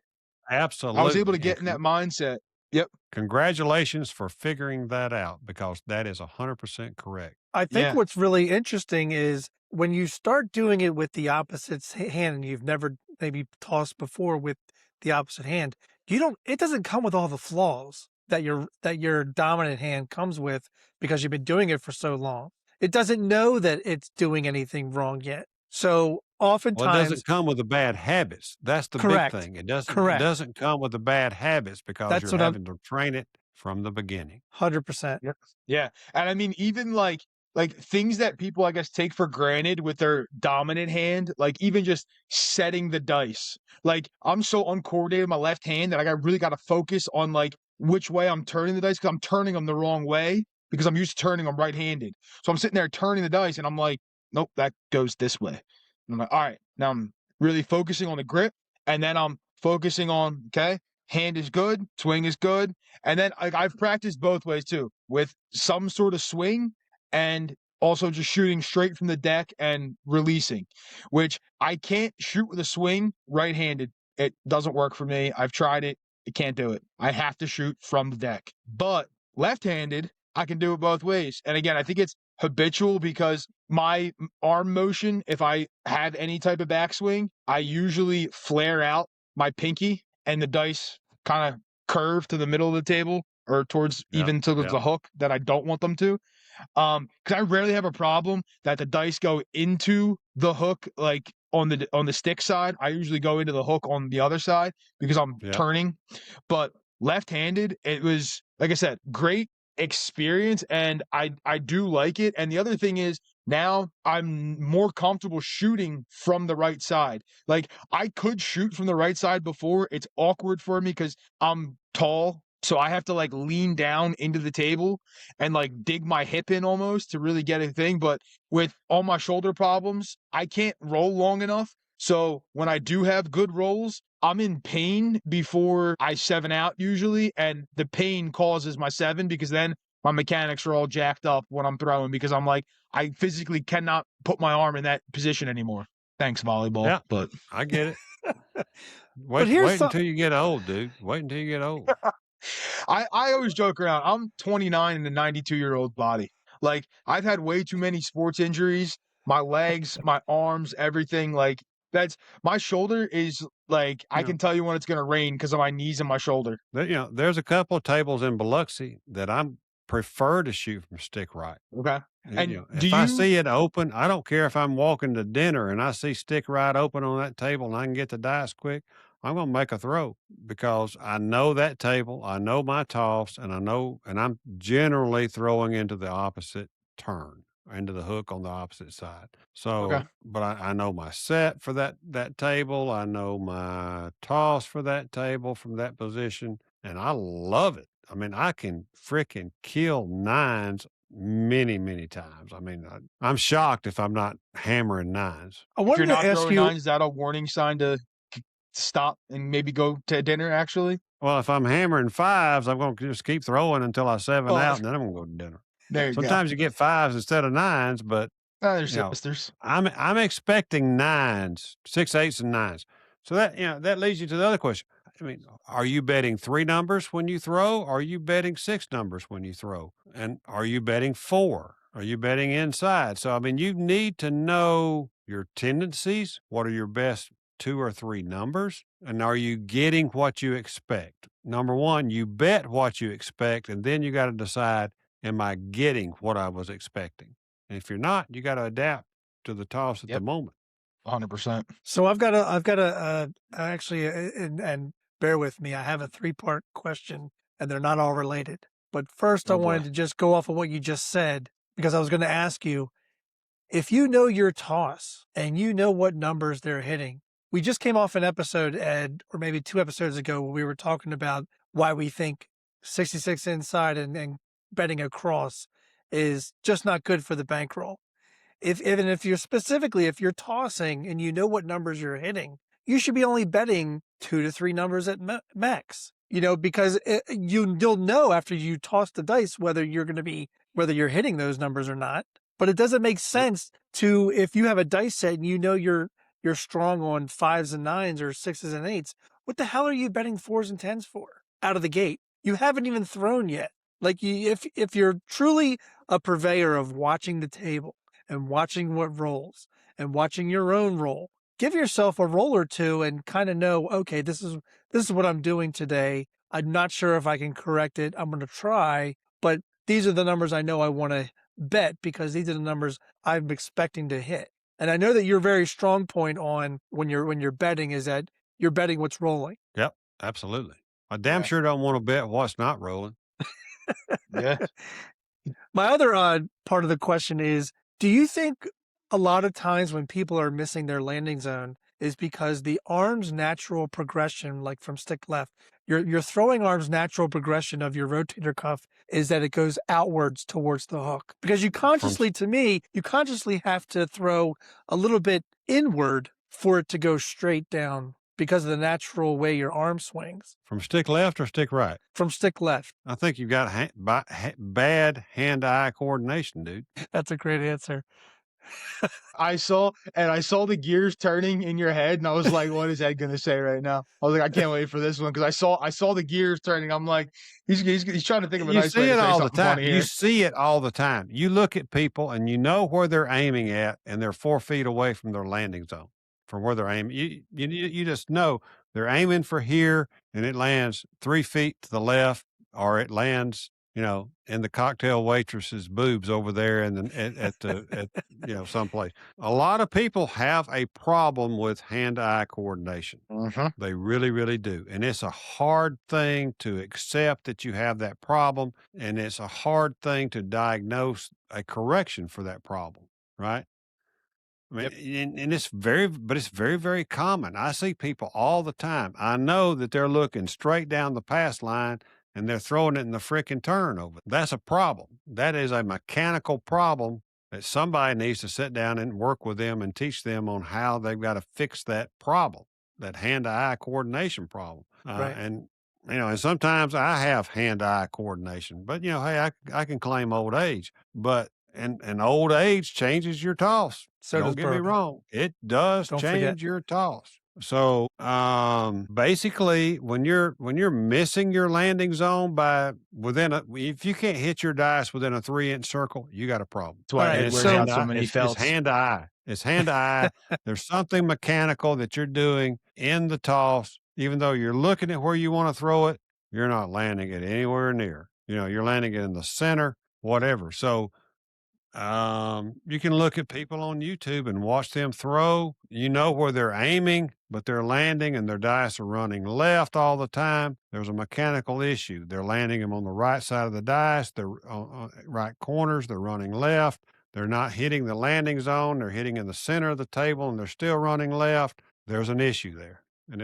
C: Absolutely.
D: I was able to get in that mindset. Yep.
C: Congratulations for figuring that out, because that is 100% correct.
B: I think
D: Yeah.
B: what's really interesting is when you start doing it with the opposite hand and you've never maybe tossed before with the opposite hand, it doesn't come with all the flaws that your dominant hand comes with because you've been doing it for so long. It doesn't know that it's doing anything wrong yet. So
C: Well, it
B: oftentimes,
C: doesn't come with the bad habits. That's the
B: Correct.
C: big thing. It doesn't
B: Correct.
C: come with the bad habits because
B: That's
C: you're
B: what I'm-
C: having to train it from the beginning.
B: 100%.
D: Yeah. And I mean, even like things that people, I guess, take for granted with their dominant hand, like even just setting the dice. Like, I'm so uncoordinated with my left hand that I really got to focus on like which way I'm turning the dice, because I'm turning them the wrong way because I'm used to turning them right-handed. So I'm sitting there turning the dice and I'm like, nope, that goes this way. And I'm like, all right, now I'm really focusing on the grip and then I'm focusing on, okay, hand is good, swing is good. And then I've practiced both ways too, with some sort of swing and also just shooting straight from the deck and releasing, which I can't shoot with a swing right-handed. It doesn't work for me. I've tried it. I can't do it. I have to shoot from the deck. But left-handed, I can do it both ways. And again, I think it's habitual because my arm motion, if I have any type of backswing, I usually flare out my pinky and the dice kind of curve to the middle of the table or towards even to the hook that I don't want them to. Because I rarely have a problem that the dice go into the hook, like on the stick side. I usually go into the hook on the other side because I'm turning. But left-handed, it was, like I said, great experience, and I do like it. And the other thing is, now I'm more comfortable shooting from the right side. Like, I could shoot from the right side before. It's awkward for me because I'm tall, so I have to like lean down into the table and like dig my hip in almost to really get a thing. But with all my shoulder problems, I can't roll long enough. So when I do have good rolls, I'm in pain before I 7 out usually, and the pain causes my 7 because then my mechanics are all jacked up when I'm throwing because I'm like, I physically cannot put my arm in that position anymore. Thanks, volleyball.
C: Yeah,
D: but
C: I get it.
B: But
C: Wait until you get old, dude. Wait until you get old.
D: I always joke around. I'm 29 in a 92-year-old body. Like, I've had way too many sports injuries. My legs, my arms, everything. Like, that's my shoulder is like, I can tell you when it's going to rain because of my knees and my shoulder.
C: There's a couple of tables in Biloxi that I prefer to shoot from stick right.
D: Okay. And
C: if I see it open, I don't care if I'm walking to dinner and I see stick right open on that table and I can get the dice quick, I'm going to make a throw because I know that table, I know my toss, and I'm generally throwing into the opposite turn, into the hook on the opposite side. So, but I know my set for that table. I know my toss for that table from that position, and I love it. I mean, I can freaking kill 9s many, many times. I mean, I'm shocked if I'm not hammering 9s.
B: I
D: If
B: wanted
D: you're
B: to
D: not
B: ask
D: throwing
B: you.
D: 9s, is that a warning sign to stop and maybe go to dinner, actually?
C: Well, if I'm hammering 5s, I'm going to just keep throwing until I 7 out, and then I'm going to go to dinner.
D: There you
C: Sometimes you get 5s instead of 9s, but
D: they're sisters.
C: I'm expecting 9s, 6, 8s, and 9s. So that leads you to the other question. I mean, are you betting 3 numbers when you throw? Or are you betting 6 numbers when you throw? And are you betting 4? Are you betting inside? So, I mean, you need to know your tendencies. What are your best 2 or 3 numbers? And are you getting what you expect? Number one, you bet what you expect, and then you got to decide, am I getting what I was expecting? And if you're not, you got to adapt to the toss at the moment.
D: 100%.
B: So I've got actually, and bear with me, I have a 3-part question, and they're not all related. But first, I wanted to just go off of what you just said, because I was going to ask you, if you know your toss and you know what numbers they're hitting. We just came off an episode, Ed, or maybe 2 episodes ago, where we were talking about why we think 66 inside and betting across is just not good for the bankroll. If you're tossing and you know what numbers you're hitting, you should be only betting 2 to 3 numbers at max. Because you'll know after you toss the dice whether you're hitting those numbers or not. But it doesn't make sense to, if you have a dice set and you know you're strong on 5s and 9s or 6s and 8s, what the hell are you betting 4s and 10s for out of the gate? You haven't even thrown yet. Like, if you're truly a purveyor of watching the table and watching what rolls and watching your own roll, give yourself a roll or two and kind of know, okay, this is what I'm doing today. I'm not sure if I can correct it. I'm going to try, but these are the numbers I know I want to bet because these are the numbers I'm expecting to hit. And I know that your very strong point on when you're betting is that you're betting what's rolling.
C: Yep, absolutely. I damn sure don't want to bet what's not rolling.
D: Yeah.
B: My other part of the question is, do you think a lot of times when people are missing their landing zone is because the arm's natural progression, like from stick left, your throwing arm's natural progression of your rotator cuff is that it goes outwards towards the hook? Because you consciously have to throw a little bit inward for it to go straight down because of the natural way your arm swings
C: From stick left or stick right?
B: from stick left.
C: I think you've got bad hand-eye coordination, dude.
B: That's a great answer.
D: I saw the gears turning in your head, and I was like, "What is Ed gonna say right now?" I was like, "I can't wait for this one," because I saw the gears turning. I'm like, he's trying to think of a
C: You
D: nice way
C: see
D: to
C: it
D: say
C: all the
D: something
C: time.
D: funny
C: You
D: here.
C: see it all the time. You look at people and you know where they're aiming at, and they're 4 feet away from their landing zone, from where they're aiming. You just know they're aiming for here, and it lands 3 feet to the left, or it lands, in the cocktail waitress's boobs over there, and then at someplace. A lot of people have a problem with hand-eye coordination. They really, really do. And it's a hard thing to accept that you have that problem. And it's a hard thing to diagnose a correction for that problem, right? I mean, and it's very, very common. I see people all the time. I know that they're looking straight down the pass line and they're throwing it in the freaking turnover. That's a problem. That is a mechanical problem that somebody needs to sit down and work with them and teach them on how they've got to fix that problem, that hand-to-eye coordination problem.
B: Right.
C: And sometimes I have hand-eye coordination, but hey, I can claim old age, but and old age changes your toss.
B: So
C: Don't
B: does
C: get me
B: bourbon.
C: wrong. It does
B: Don't
C: change
B: forget.
C: your toss. So basically when you're missing your landing zone if you can't hit your dice within a 3-inch circle, you got a problem.
D: That's why
B: All right,
D: Ed wears
B: so-
D: out so many
C: It's
D: felts.
C: hand to eye. It's hand to eye. There's something mechanical that you're doing in the toss. Even though you're looking at where you want to throw it, you're not landing it anywhere near. You're landing it in the center, whatever. So you can look at people on YouTube and watch them throw. You know where they're aiming, but they're landing and their dice are running left all the time. There's a mechanical issue. They're landing them on the right side of the dice. They're on right corners. They're running left. They're not hitting the landing zone. They're hitting in the center of the table and they're still running left. There's an issue there. And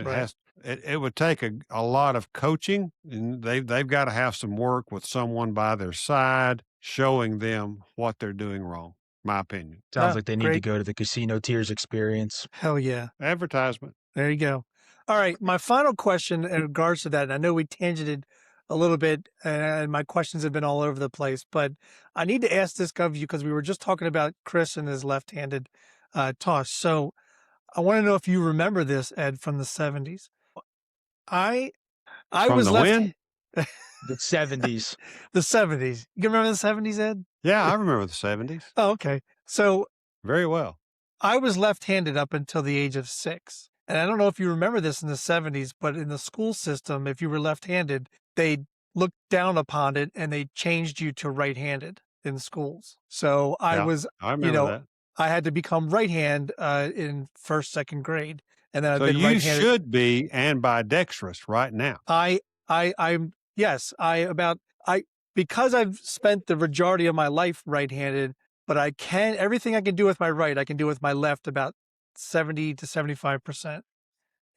C: it would take a lot of coaching, and they've got to have some work with someone by their side showing them what they're doing wrong, my opinion.
D: Sounds
B: Oh,
D: like they need to
B: great.
D: go to the Casino Tears experience.
B: Hell yeah.
C: Advertisement.
B: There you go. All right. My final question in regards to that, and I know we tangented a little bit and my questions have been all over the place, but I need to ask this of you because we were just talking about Chris and his left-handed toss. So I want to know if you remember this, Ed, from the 70s. I
C: From
B: was
C: the
B: left
C: when?
D: The 70s.
B: the 70s. You remember the 70s, Ed?
C: Yeah, I remember the 70s
B: Oh, okay. So
C: very well.
B: I was left-handed up until the age of 6. And I don't know if you remember this in the 70s, but in the school system, if you were left-handed, they looked down upon it and they changed you to right-handed in schools. So I
C: remember that.
B: I had to become right-hand in first, second grade. And then I've
C: So
B: been
C: you
B: right-handed.
C: should be ambidextrous right now.
B: Because I've spent the majority of my life right-handed, but everything I can do with my right, I can do with my left about 70 to 75%,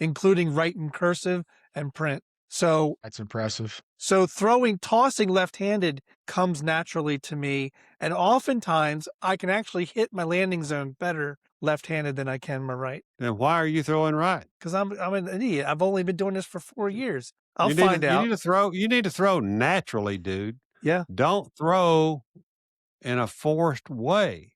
B: including write in cursive and print. So
D: That's impressive.
B: So tossing left-handed comes naturally to me. And oftentimes I can actually hit my landing zone better left-handed than I can my right.
C: Then why are you throwing right?
B: Because I'm an idiot. I've only been doing this for 4 years. I'll
C: You
B: find out.
C: need to throw naturally, dude.
B: Yeah.
C: Don't throw in a forced way.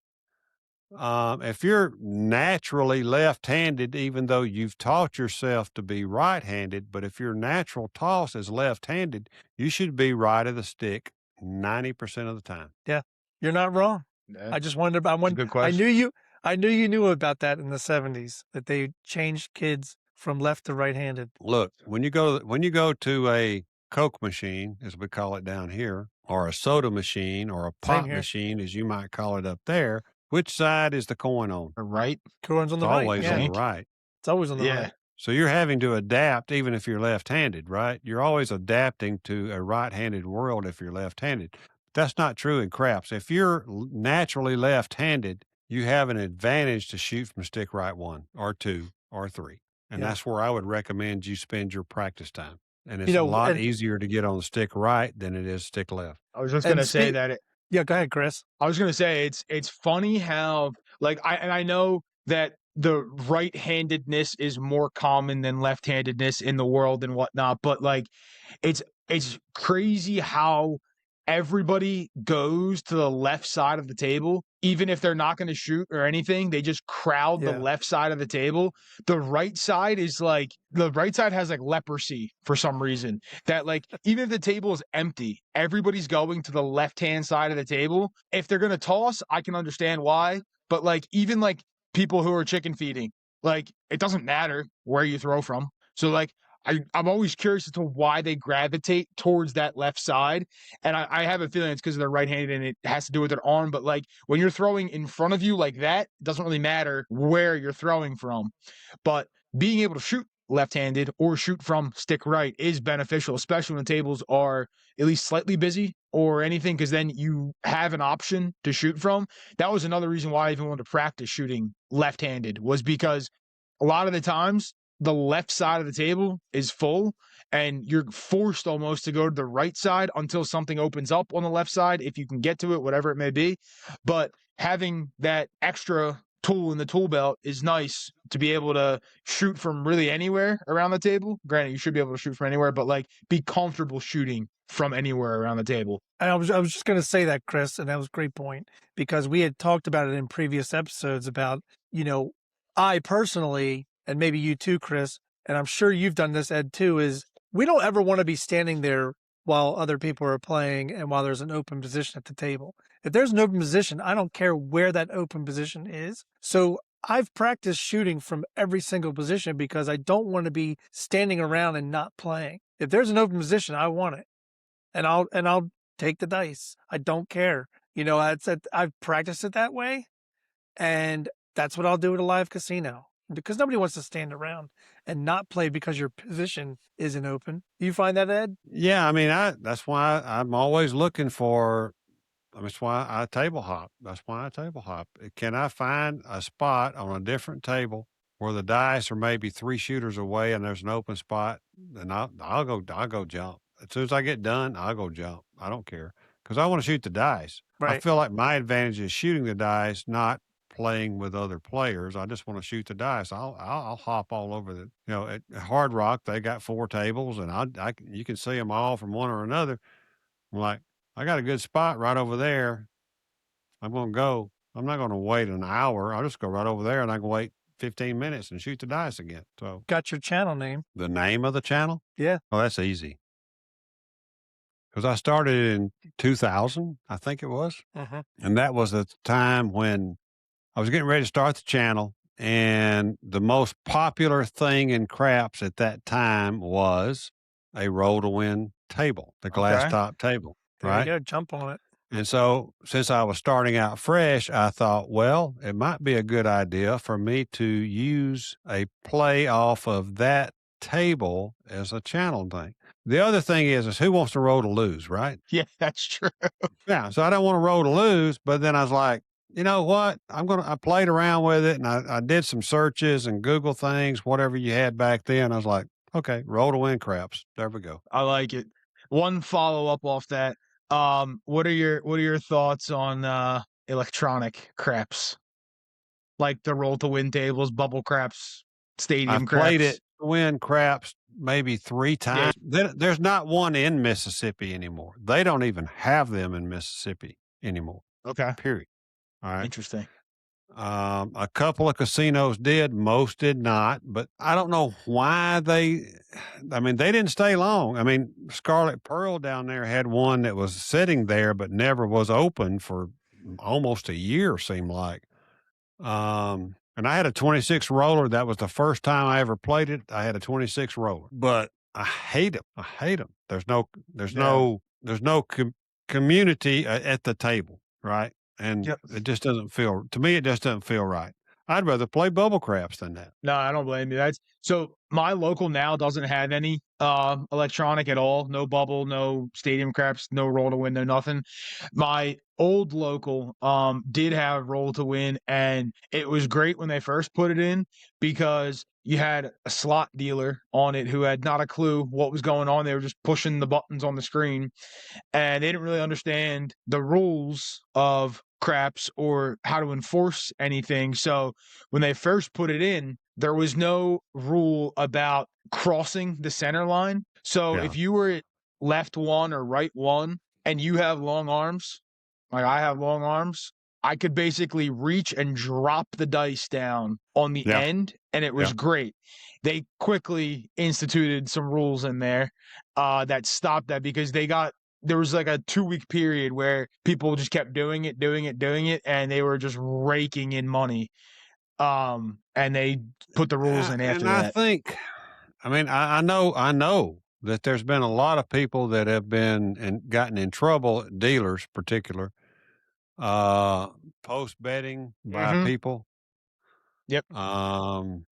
C: If you're naturally left-handed, even though you've taught yourself to be right-handed, but if your natural toss is left-handed, you should be right of the stick 90% of the time.
B: Yeah. You're not wrong.
D: Yeah.
B: I just wondered.
D: That's a good question.
B: I knew you knew about that in the 70s, that they changed kids from left to right-handed.
C: Look, when you go to a Coke machine, as we call it down here, or a soda machine, or a pop
B: here.
C: machine, as you might call it up there, which side is the coin on?
D: The right?
B: Cohen's on
C: It's
B: the right.
C: always
B: Yeah.
C: on the right.
B: It's always on the
D: Yeah.
B: right.
C: So you're having to adapt even if you're left-handed, right? You're always adapting to a right-handed world if you're left-handed. That's not true in craps. If you're naturally left-handed, you have an advantage to shoot from stick right 1 or 2 or 3. And
B: Yeah.
C: that's where I would recommend you spend your practice time. And it's
B: You
C: a
B: know,
C: lot
B: and-
C: easier to get on the stick right than it is stick left.
D: I was just
B: And
D: going to say
B: speak-
D: that
B: Yeah, go ahead, Chris.
D: I was going to say it's funny how, like, I know that the right-handedness is more common than left-handedness in the world and whatnot, but like it's crazy how everybody goes to the left side of the table, even if they're not going to shoot or anything. They just crowd the left side of the table. The right side has like leprosy for some reason. That like even if the table is empty, everybody's going to the left-hand side of the table. If they're going to toss, I can understand why, but like even like people who are chicken feeding, like it doesn't matter where you throw from. So like I'm always curious as to why they gravitate towards that left side. And I have a feeling it's because they're right-handed and it has to do with their arm. But like when you're throwing in front of you like that, it doesn't really matter where you're throwing from. But being able to shoot left-handed or shoot from stick right is beneficial, especially when the tables are at least slightly busy or anything, because then you have an option to shoot from. That was another reason why I even wanted to practice shooting left-handed, was because a lot of the times the left side of the table is full and you're forced almost to go to the right side until something opens up on the left side, if you can get to it, whatever it may be. But having that extra tool in the tool belt is nice to be able to shoot from really anywhere around the table. Granted, you should be able to shoot from anywhere, but like be comfortable shooting from anywhere around the table.
B: And I was just going to say that, Chris, and that was a great point, because we had talked about it in previous episodes about, I personally, and maybe you too, Chris, and I'm sure you've done this, Ed, too, is we don't ever want to be standing there while other people are playing and while there's an open position at the table. If there's an open position, I don't care where that open position is. So I've practiced shooting from every single position because I don't want to be standing around and not playing. If there's an open position, I want it. And I'll take the dice. I don't care. I've practiced it that way, and that's what I'll do at a live casino, because nobody wants to stand around and not play because your position isn't open. Do you find that, Ed?
C: Yeah, I mean, that's why I'm always looking for. That's why I table hop. Can I find a spot on a different table where the dice are maybe 3 shooters away and there's an open spot? Then I'll go jump. As soon as I get done, I'll go jump. I don't care, because I want to shoot the dice. I
B: Right.
C: feel like my advantage is shooting the dice, not playing with other players. I just want to shoot the dice. I'll hop all over the. At Hard Rock they got 4 tables, and you can see them all from one or another. I'm like, I got a good spot right over there. I'm going to go. I'm not going to wait an hour. I'll just go right over there, and I can wait 15 minutes and shoot the dice again. So,
B: Got your channel name?
C: the name of the channel?
B: Yeah.
C: Oh, that's easy. Because I started in 2000, I think it was.
B: Mm-hmm.
C: And that was the time when I was getting ready to start the channel. And the most popular thing in craps at that time was a Roll2Win table, the glass top table.
B: There
C: right?
B: you go. Jump on it.
C: And so, since I was starting out fresh, I thought, well, it might be a good idea for me to use a play off of that table as a channel thing. The other thing is who wants to roll to lose, right?
D: Yeah, that's true.
C: Yeah. So I don't want to roll to lose, but then I was like, you know what? I played around with it, and I did some searches and Google things, whatever you had back then. I was like, okay, Roll2Win Craps. There we go.
D: I like it. One follow-up off that. What are your thoughts on electronic craps? Like the Roll2Win tables, bubble craps, stadium
C: I've
D: craps.
C: played it win craps maybe 3 times. There's not one in Mississippi anymore. They don't even have them in Mississippi anymore.
D: Okay.
C: Period. All right.
D: Interesting.
C: A couple of casinos did, most did not, but I don't know why they didn't stay long. I mean, Scarlet Pearl down there had one that was sitting there, but never was open for almost a year, seemed like. And I had a 26 roller. That was the first time I ever played it. I had a 26 roller, but I hate them. There's no community at the table. Right. And it just doesn't feel, to me, it just doesn't feel right. I'd rather play bubble craps than that.
D: No, I don't blame you. So my local now doesn't have any electronic at all. No bubble, no stadium craps, no Roll2Win, no nothing. My old local did have Roll2Win, and it was great when they first put it in because you had a slot dealer on it who had not a clue what was going on. They were just pushing the buttons on the screen, and they didn't really understand the rules of craps or how to enforce anything. So when they first put it in, there was no rule about crossing the center line. So
C: Yeah.
D: if you were at left one or right one and you have long arms, like I have long arms, I could basically reach and drop the dice down on the
C: Yeah.
D: end, and it was
C: Yeah.
D: great. They quickly instituted some rules in there that stopped that because there was like a 2-week period where people just kept doing it, and they were just raking in money. And they put the rules in after
C: And I
D: that.
C: think, I know that there's been a lot of people that have been and gotten in trouble, dealers particular, post betting by
D: Mhm.
C: people,
D: Yep.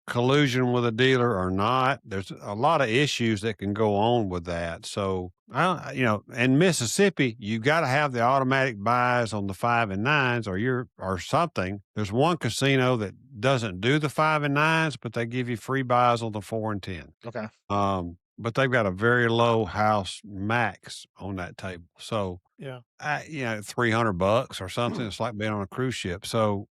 C: collusion with a dealer or not. There's a lot of issues that can go on with that. So in Mississippi, you got to have the automatic buys on the 5 and 9s or something. There's one casino that doesn't do the 5 and 9s, but they give you free buys on the 4 and 10.
D: Okay.
C: But they've got a very low house max on that table. So
B: Yeah.
C: $300 or something. It's like being on a cruise ship. So,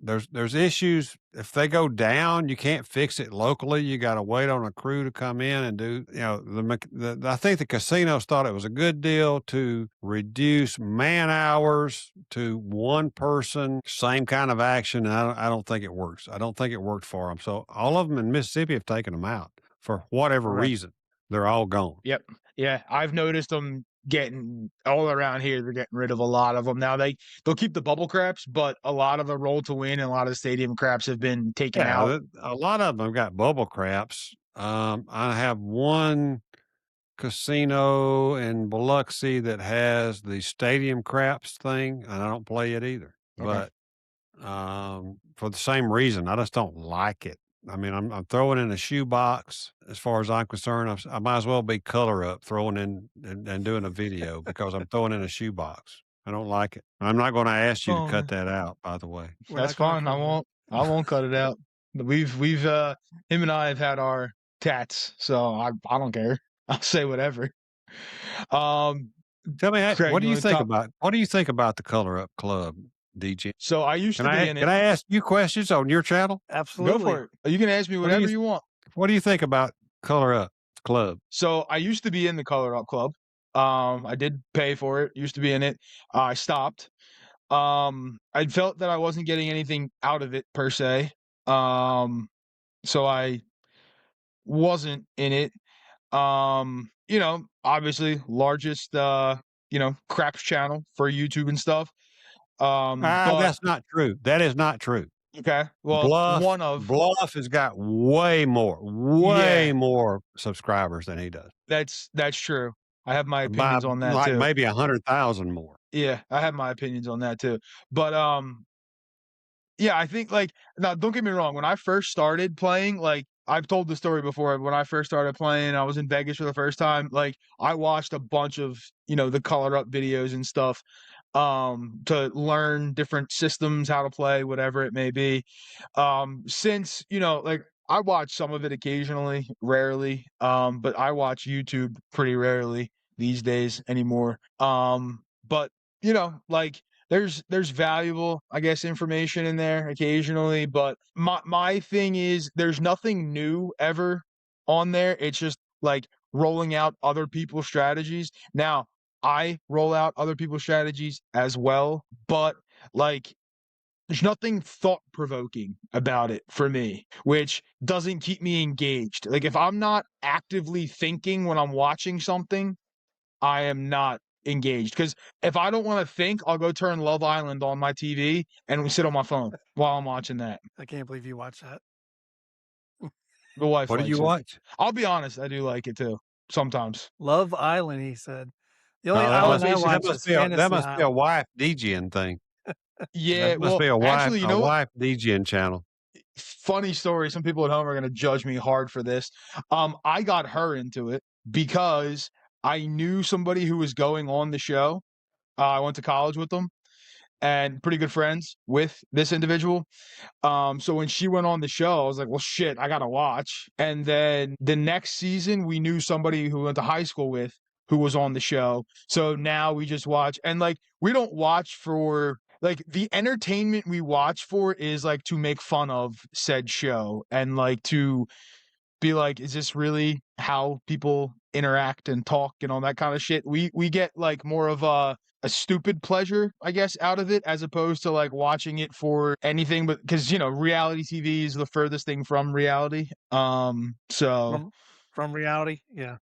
C: there's issues. If they go down, you can't fix it locally. You got to wait on a crew to come in and do, I think the casinos thought it was a good deal to reduce man hours to one person, same kind of action. And I don't think it works. I don't think it worked for them. So all of them in Mississippi have taken them out for whatever
D: Correct.
C: reason. They're all gone.
D: Yep. Yeah, I've noticed them getting all around here. They're getting rid of a lot of them now. They'll keep the bubble craps, but a lot of the roll to win and a lot of the stadium craps have been taken
C: Yeah,
D: out.
C: a lot of them have got bubble craps. I have one casino in Biloxi that has the stadium craps thing, and I don't play it either.
D: Okay.
C: But for the same reason, I just don't like it. I'm throwing in a shoebox. As far as I'm concerned, I might as well be color up, throwing in and doing a video because I'm throwing in a shoebox. I don't like it. I'm not going to ask you to cut that out, by the way.
B: We're
D: That's
B: not gonna
D: fine. I
B: cut it out.
D: won't. I won't cut it out. We've him and I have had our tats, so I don't care. I'll say whatever.
C: Tell me,
D: Craig,
C: what do
D: you
C: you
D: wanna
C: think
D: talk-
C: about the Color Up Club, DJ?
D: So I used
C: Can
D: to be
C: I
D: in it.
C: can I ask you questions on your channel?
B: Absolutely.
D: Go for it. You can ask me
C: What do
D: whatever
C: you-
D: you want.
C: What do you think about Color Up Club?
D: So I used to be in the Color Up Club. I did pay for it. Used to be in it. I stopped. I felt that I wasn't getting anything out of it per se. So I wasn't in it. Obviously largest craps channel for YouTube and stuff. But
C: That's not true. That is not true.
D: okay, well, one of
C: Bluff has got way more subscribers than he does.
D: that's true. I have my opinions on that
C: like
D: too.
C: maybe 100,000 more.
D: Yeah, I have my opinions on that too. But yeah, I think now don't get me wrong, when I first started playing, I've told the story before. When I first started playing, I was in Vegas for the first time. I watched a bunch of, the color up videos and stuff to learn different systems, how to play, whatever it may be. Since, I watch some of it occasionally, rarely. But I watch YouTube pretty rarely these days anymore. But there's valuable, I guess, information in there occasionally, but my thing is there's nothing new ever on there. It's just rolling out other people's strategies. Now, I roll out other people's strategies as well, but there's nothing thought provoking about it for me, which doesn't keep me engaged. If I'm not actively thinking when I'm watching something, I am not engaged. Because if I don't want to think, I'll go turn Love Island on my TV and sit on my phone while I'm watching that.
B: I can't believe you watch that.
D: The wife
C: What do
D: likes
C: you
D: it.
C: watch?
D: I'll be honest, I do like it too. Sometimes.
B: Love Island, he said. The only
C: that
B: island
C: must,
B: I
C: be,
B: watch
C: that
B: is
C: must be a,
B: Fantasy
C: that must be a
B: Island.
C: wife DJing thing.
D: Yeah,
C: That must
D: well,
C: be a wife,
D: actually, you know what?
C: wife DJing channel.
D: Funny story. Some people at home are going to judge me hard for this. I got her into it because I knew somebody who was going on the show. I went to college with them and pretty good friends with this individual. So when she went on the show, I was like, well, shit, I got to watch. And then the next season, we knew somebody who we went to high school with who was on the show. So now we just watch, and like we don't watch for like the entertainment we watch for is like to make fun of said show and like to be like, is this really how people interact and talk and all that kind of shit? We get like more of a stupid pleasure, I guess, out of it as opposed to like watching it for anything but because reality TV is the furthest thing from reality. So
B: From reality. Yeah.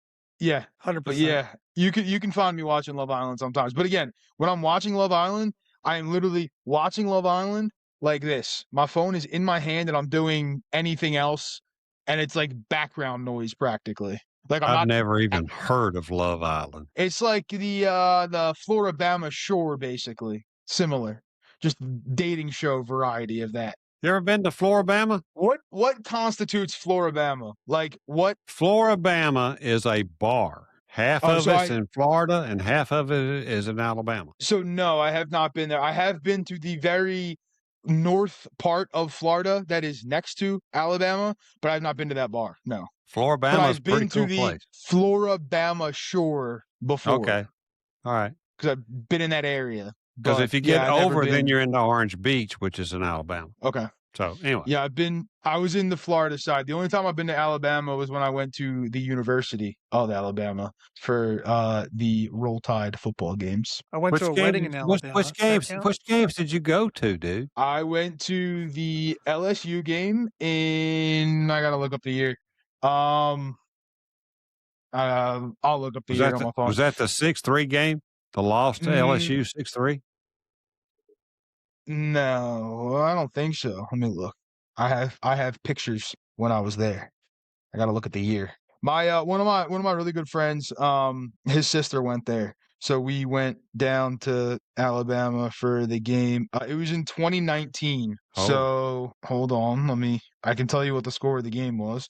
D: yeah. But
B: 100%.
D: yeah, you can find me watching Love Island sometimes. But again, when I'm watching Love Island, I am literally watching Love Island like this. My phone is in my hand and I'm doing anything else, and it's like background noise practically. Like I'm
C: I've
D: not.
C: never even heard of Love Island.
D: It's like the Floribama Shore, basically similar, just dating show variety of that.
C: You ever been to Floribama?
D: What constitutes Floribama? Like what?
C: Floribama is a bar. Half
D: Oh,
C: of
D: so
C: it's in Florida and half of it is in Alabama.
D: So no, I have not been there. I have been to the very north part of Florida that is next to Alabama, but I've not been to that bar. No. But
C: Floribama is a
D: I've
C: pretty
D: been to
C: cool
D: the
C: place.
D: Floribama Shore before.
C: Okay. All right.
D: Because I've been in that area.
C: Because
D: But
C: if you
D: yeah,
C: get
D: I've never
C: over, then
D: been.
C: you're into Orange Beach, which is in Alabama.
D: Okay.
C: So anyway,
D: Yeah, I was in the Florida side. The only time I've been to Alabama was when I went to the University of Alabama for the Roll Tide football games.
B: I went to a wedding in Alabama.
C: which
B: Does that
C: games?
B: count?
C: Which games did you go to, dude?
D: I went to the LSU game in. I gotta look up the year. I'll look up the year on my phone.
C: Was that the 6-3 game? The loss to LSU 6-3?
D: No, I don't think so. Let me look. I have pictures when I was there. I gotta look at the year. My one of my really good friends, his sister went there. So we went down to Alabama for the game. It was in 2019.
C: Oh.
D: So hold on, I can tell you what the score of the game was.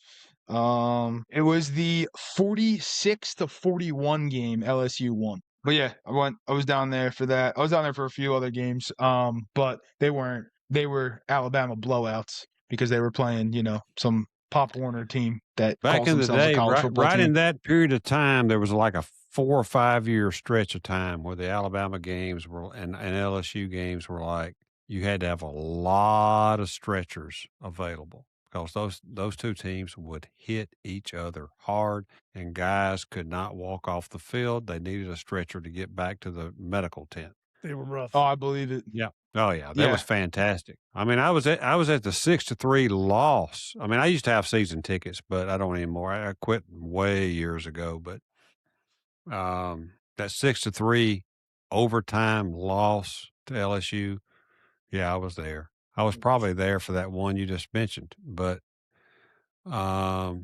D: It was the 46-41 game LSU won. But yeah, I was down there for that. I was down there for a few other games. But they were Alabama blowouts because they were playing, some Pop Warner team that
C: Back
D: calls
C: in the
D: themselves a
C: day,
D: college football
C: right
D: team.
C: in that period of time, there was like a 4 or 5 year stretch of time where the Alabama games were and LSU games were like you had to have a lot of stretchers available because those two teams would hit each other hard and guys could not walk off the field. They needed a stretcher to get back to the medical tent.
B: They were rough.
D: Oh, I believe it.
C: Yeah. Oh yeah, that was
D: Yeah.
C: fantastic. I mean, I was at the 6-3 loss. I mean, I used to have season tickets, but I don't anymore. I quit way years ago. But that 6-3 overtime loss to LSU, yeah, I was there. I was probably there for that one you just mentioned, but I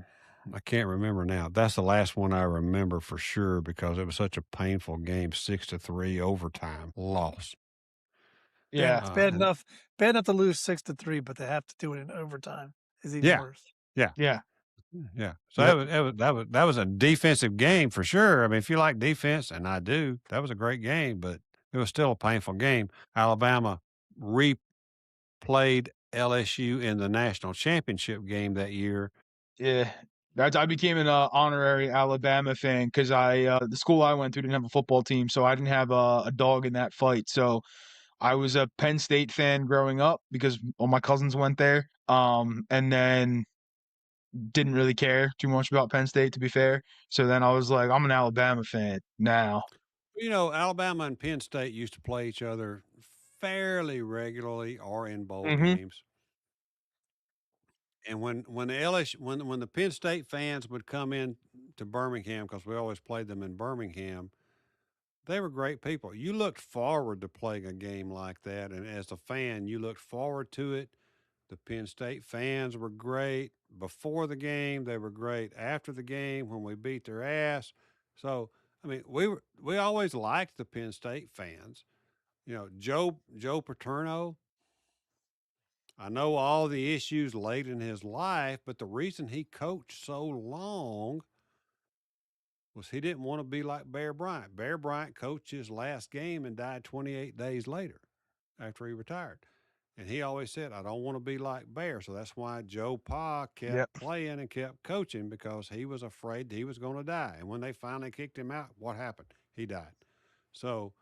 C: can't remember now. That's the last one I remember for sure because it was such a painful game. 6-3 overtime loss.
D: Yeah.
B: It's bad enough to lose 6-3, but to have to do it in overtime is even worse.
C: Yeah.
D: Yeah.
C: Yeah. So that was a defensive game for sure. I mean, if you like defense, and I do, that was a great game, but it was still a painful game. Alabama replayed LSU in the national championship game that year.
D: Yeah. I became an honorary Alabama fan because the school I went to didn't have a football team, so I didn't have a dog in that fight. So I was a Penn State fan growing up because all my cousins went there. And then didn't really care too much about Penn State, to be fair. So then I was like, I'm an Alabama fan now.
C: Alabama and Penn State used to play each other fairly regularly or in bowl games. And when the Penn State fans would come in to Birmingham, because we always played them in Birmingham, they were great people. You looked forward to playing a game like that, and as a fan, you looked forward to it. The Penn State fans were great before the game. They were great after the game when we beat their ass. So I mean, we always liked the Penn State fans. Joe Paterno. I know all the issues late in his life, but the reason he coached so long was he didn't want to be like Bear Bryant. Bear Bryant coached his last game and died 28 days later after he retired. And he always said, I don't want to be like Bear. So that's why Joe Pa kept
D: Yep.
C: playing and kept coaching, because he was afraid he was going to die. And when they finally kicked him out, what happened? He died. So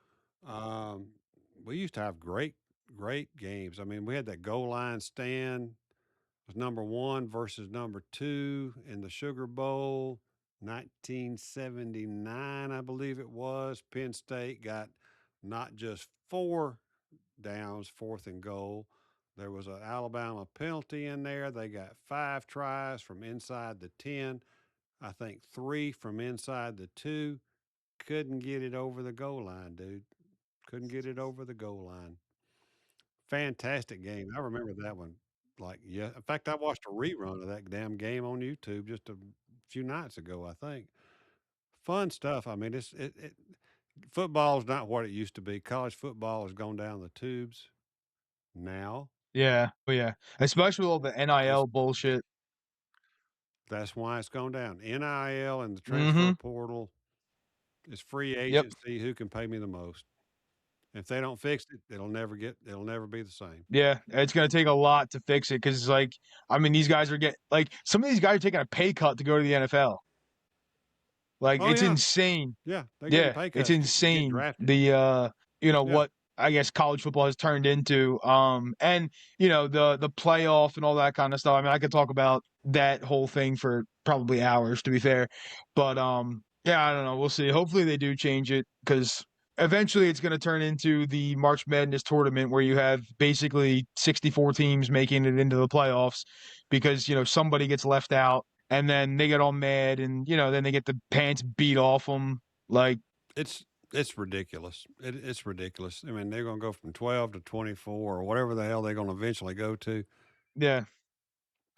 C: we used to have great, great games. I mean, we had that goal line stand. It was number 1 versus number 2 in the Sugar Bowl, 1979, I believe it was. Penn State got not just 4 downs, 4th and goal. There was an Alabama penalty in there. They got 5 tries from inside the 10. I think 3 from inside the 2. Couldn't get it over the goal line, dude. Couldn't get it over the goal line. Fantastic game. I remember that one. Like, yeah. In fact, I watched a rerun of that damn game on YouTube just a few nights ago, I think. Fun stuff. I mean, football's not what it used to be. College football has gone down the tubes now.
D: Yeah. Oh, yeah. Especially with all the NIL bullshit.
C: That's why it's gone down. NIL and the transfer
D: Mm-hmm.
C: portal is free
D: Yep.
C: agency. Who can pay me the most? If they don't fix it, it'll never be the same.
D: Yeah. It's going to take a lot to fix it because, like, I mean, these guys are some of these guys are taking a pay cut to go to the NFL. Like,
C: Oh
D: it's
C: yeah,
D: insane.
C: yeah, they're getting
D: Yeah,
C: pay
D: it's
C: cuts to get
D: insane.
C: drafted.
D: The
C: Yeah.
D: what I guess college football has turned into. And the playoff and all that kind of stuff. I mean, I could talk about that whole thing for probably hours, to be fair. But yeah, I don't know. We'll see. Hopefully they do change it because eventually it's going to turn into the March Madness tournament where you have basically 64 teams making it into the playoffs because somebody gets left out. And then they get all mad, and then they get the pants beat off them. Like
C: It's ridiculous. It's ridiculous. I mean, they're going to go from 12 to 24 or whatever the hell they're going to eventually go to.
D: yeah,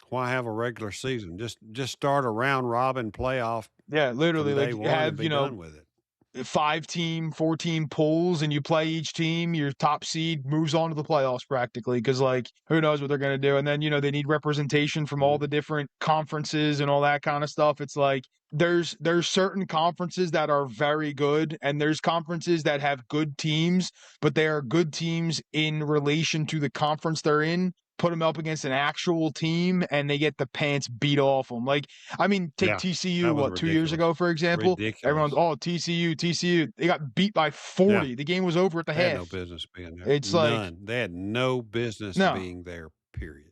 C: Why have a regular season? Just start a round robin playoff
D: yeah, literally,
C: from
D: like
C: day
D: you
C: one and
D: have
C: be done with it.
D: 5-team, 4-team pools, and you play each team. Your top seed moves on to the playoffs practically because, like, who knows what they're going to do. And then, they need representation from all the different conferences and all that kind of stuff. It's like there's certain conferences that are very good, and there's conferences that have good teams, but they are good teams in relation to the conference they're in. Put them up against an actual team, and they get the pants beat off them. Like, I mean, take
C: Yeah,
D: TCU,
C: that was
D: 2 years ago, for example? Everyone's,
C: ridiculous.
D: TCU. They got beat by 40.
C: Yeah,
D: The game was over at the
C: they had no
D: half.
C: business being there.
D: It's like,
C: None. They had no business
D: no,
C: being there. Period.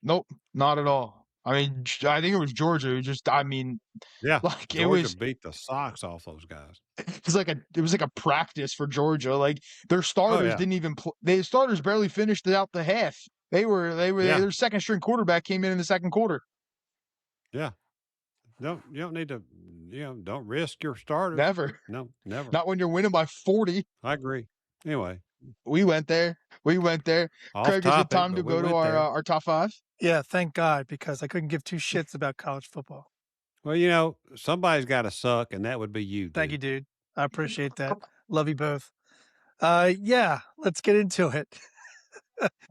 D: nope, not at all. I mean, I think it was Georgia who just, I mean,
C: Yeah,
D: like
C: Georgia beat the socks off those guys.
D: it was like a practice for Georgia. Like their starters
C: yeah.
D: didn't even their starters barely finished out the half.
C: Yeah.
D: Their second string quarterback came in the second quarter.
C: Yeah. You don't need to, don't risk your starters.
D: Never.
C: No, never.
D: Not when you're winning by 40.
C: I agree. Anyway,
D: We went there.
C: off
D: Craig, is it
C: topic,
D: time
C: but
D: to
C: we
D: go to
C: went there.
D: our top 5?
B: Yeah, thank God, because I couldn't give two shits about college football.
C: Well, somebody's got to suck, and that would be you, dude.
B: Thank you, dude. I appreciate that. Love you both. Yeah, let's get into it.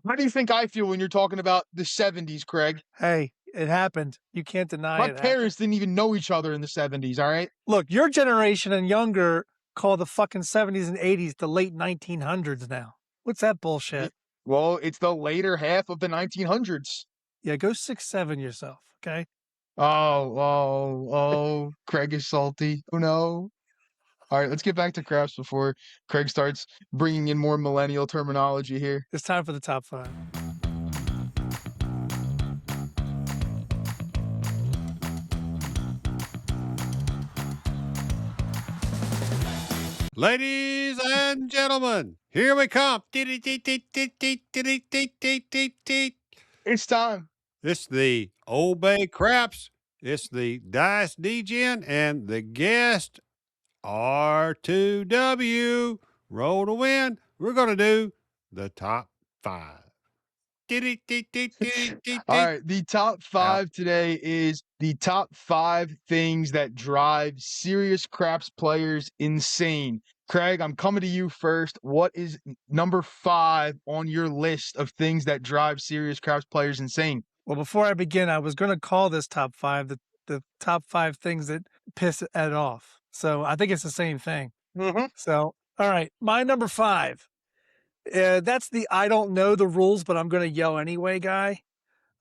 D: How do you think I feel when you're talking about the 70s, Craig?
B: Hey, it happened. You can't deny
D: My
B: it.
D: parents didn't even know each other in the 70s, all right?
B: Look, your generation and younger call the fucking 70s and 80s the late 1900s now. What's that bullshit?
D: Well, it's the later half of the 1900s.
B: Yeah, go 6'7" yourself, okay?
D: Oh, Craig is salty. Oh, no. All right, let's get back to craps before Craig starts bringing in more millennial terminology here.
B: It's time for the top 5.
C: Ladies and gentlemen, here we come.
D: It's time.
C: It's the Old Bay Craps. It's the Dice Degen and the guest R2W. Roll to win. We're going to do the top 5.
D: All right, the top 5 today is the top 5 things that drive serious craps players insane. Craig, I'm coming to you first. What is number 5 on your list of things that drive serious craps players insane?
B: Well, before I begin, I was going to call this top 5 the top 5 things that piss Ed off. So I think it's the same thing.
D: Mm-hmm.
B: So, all right, my number 5. That's the I don't know the rules, but I'm going to yell anyway guy.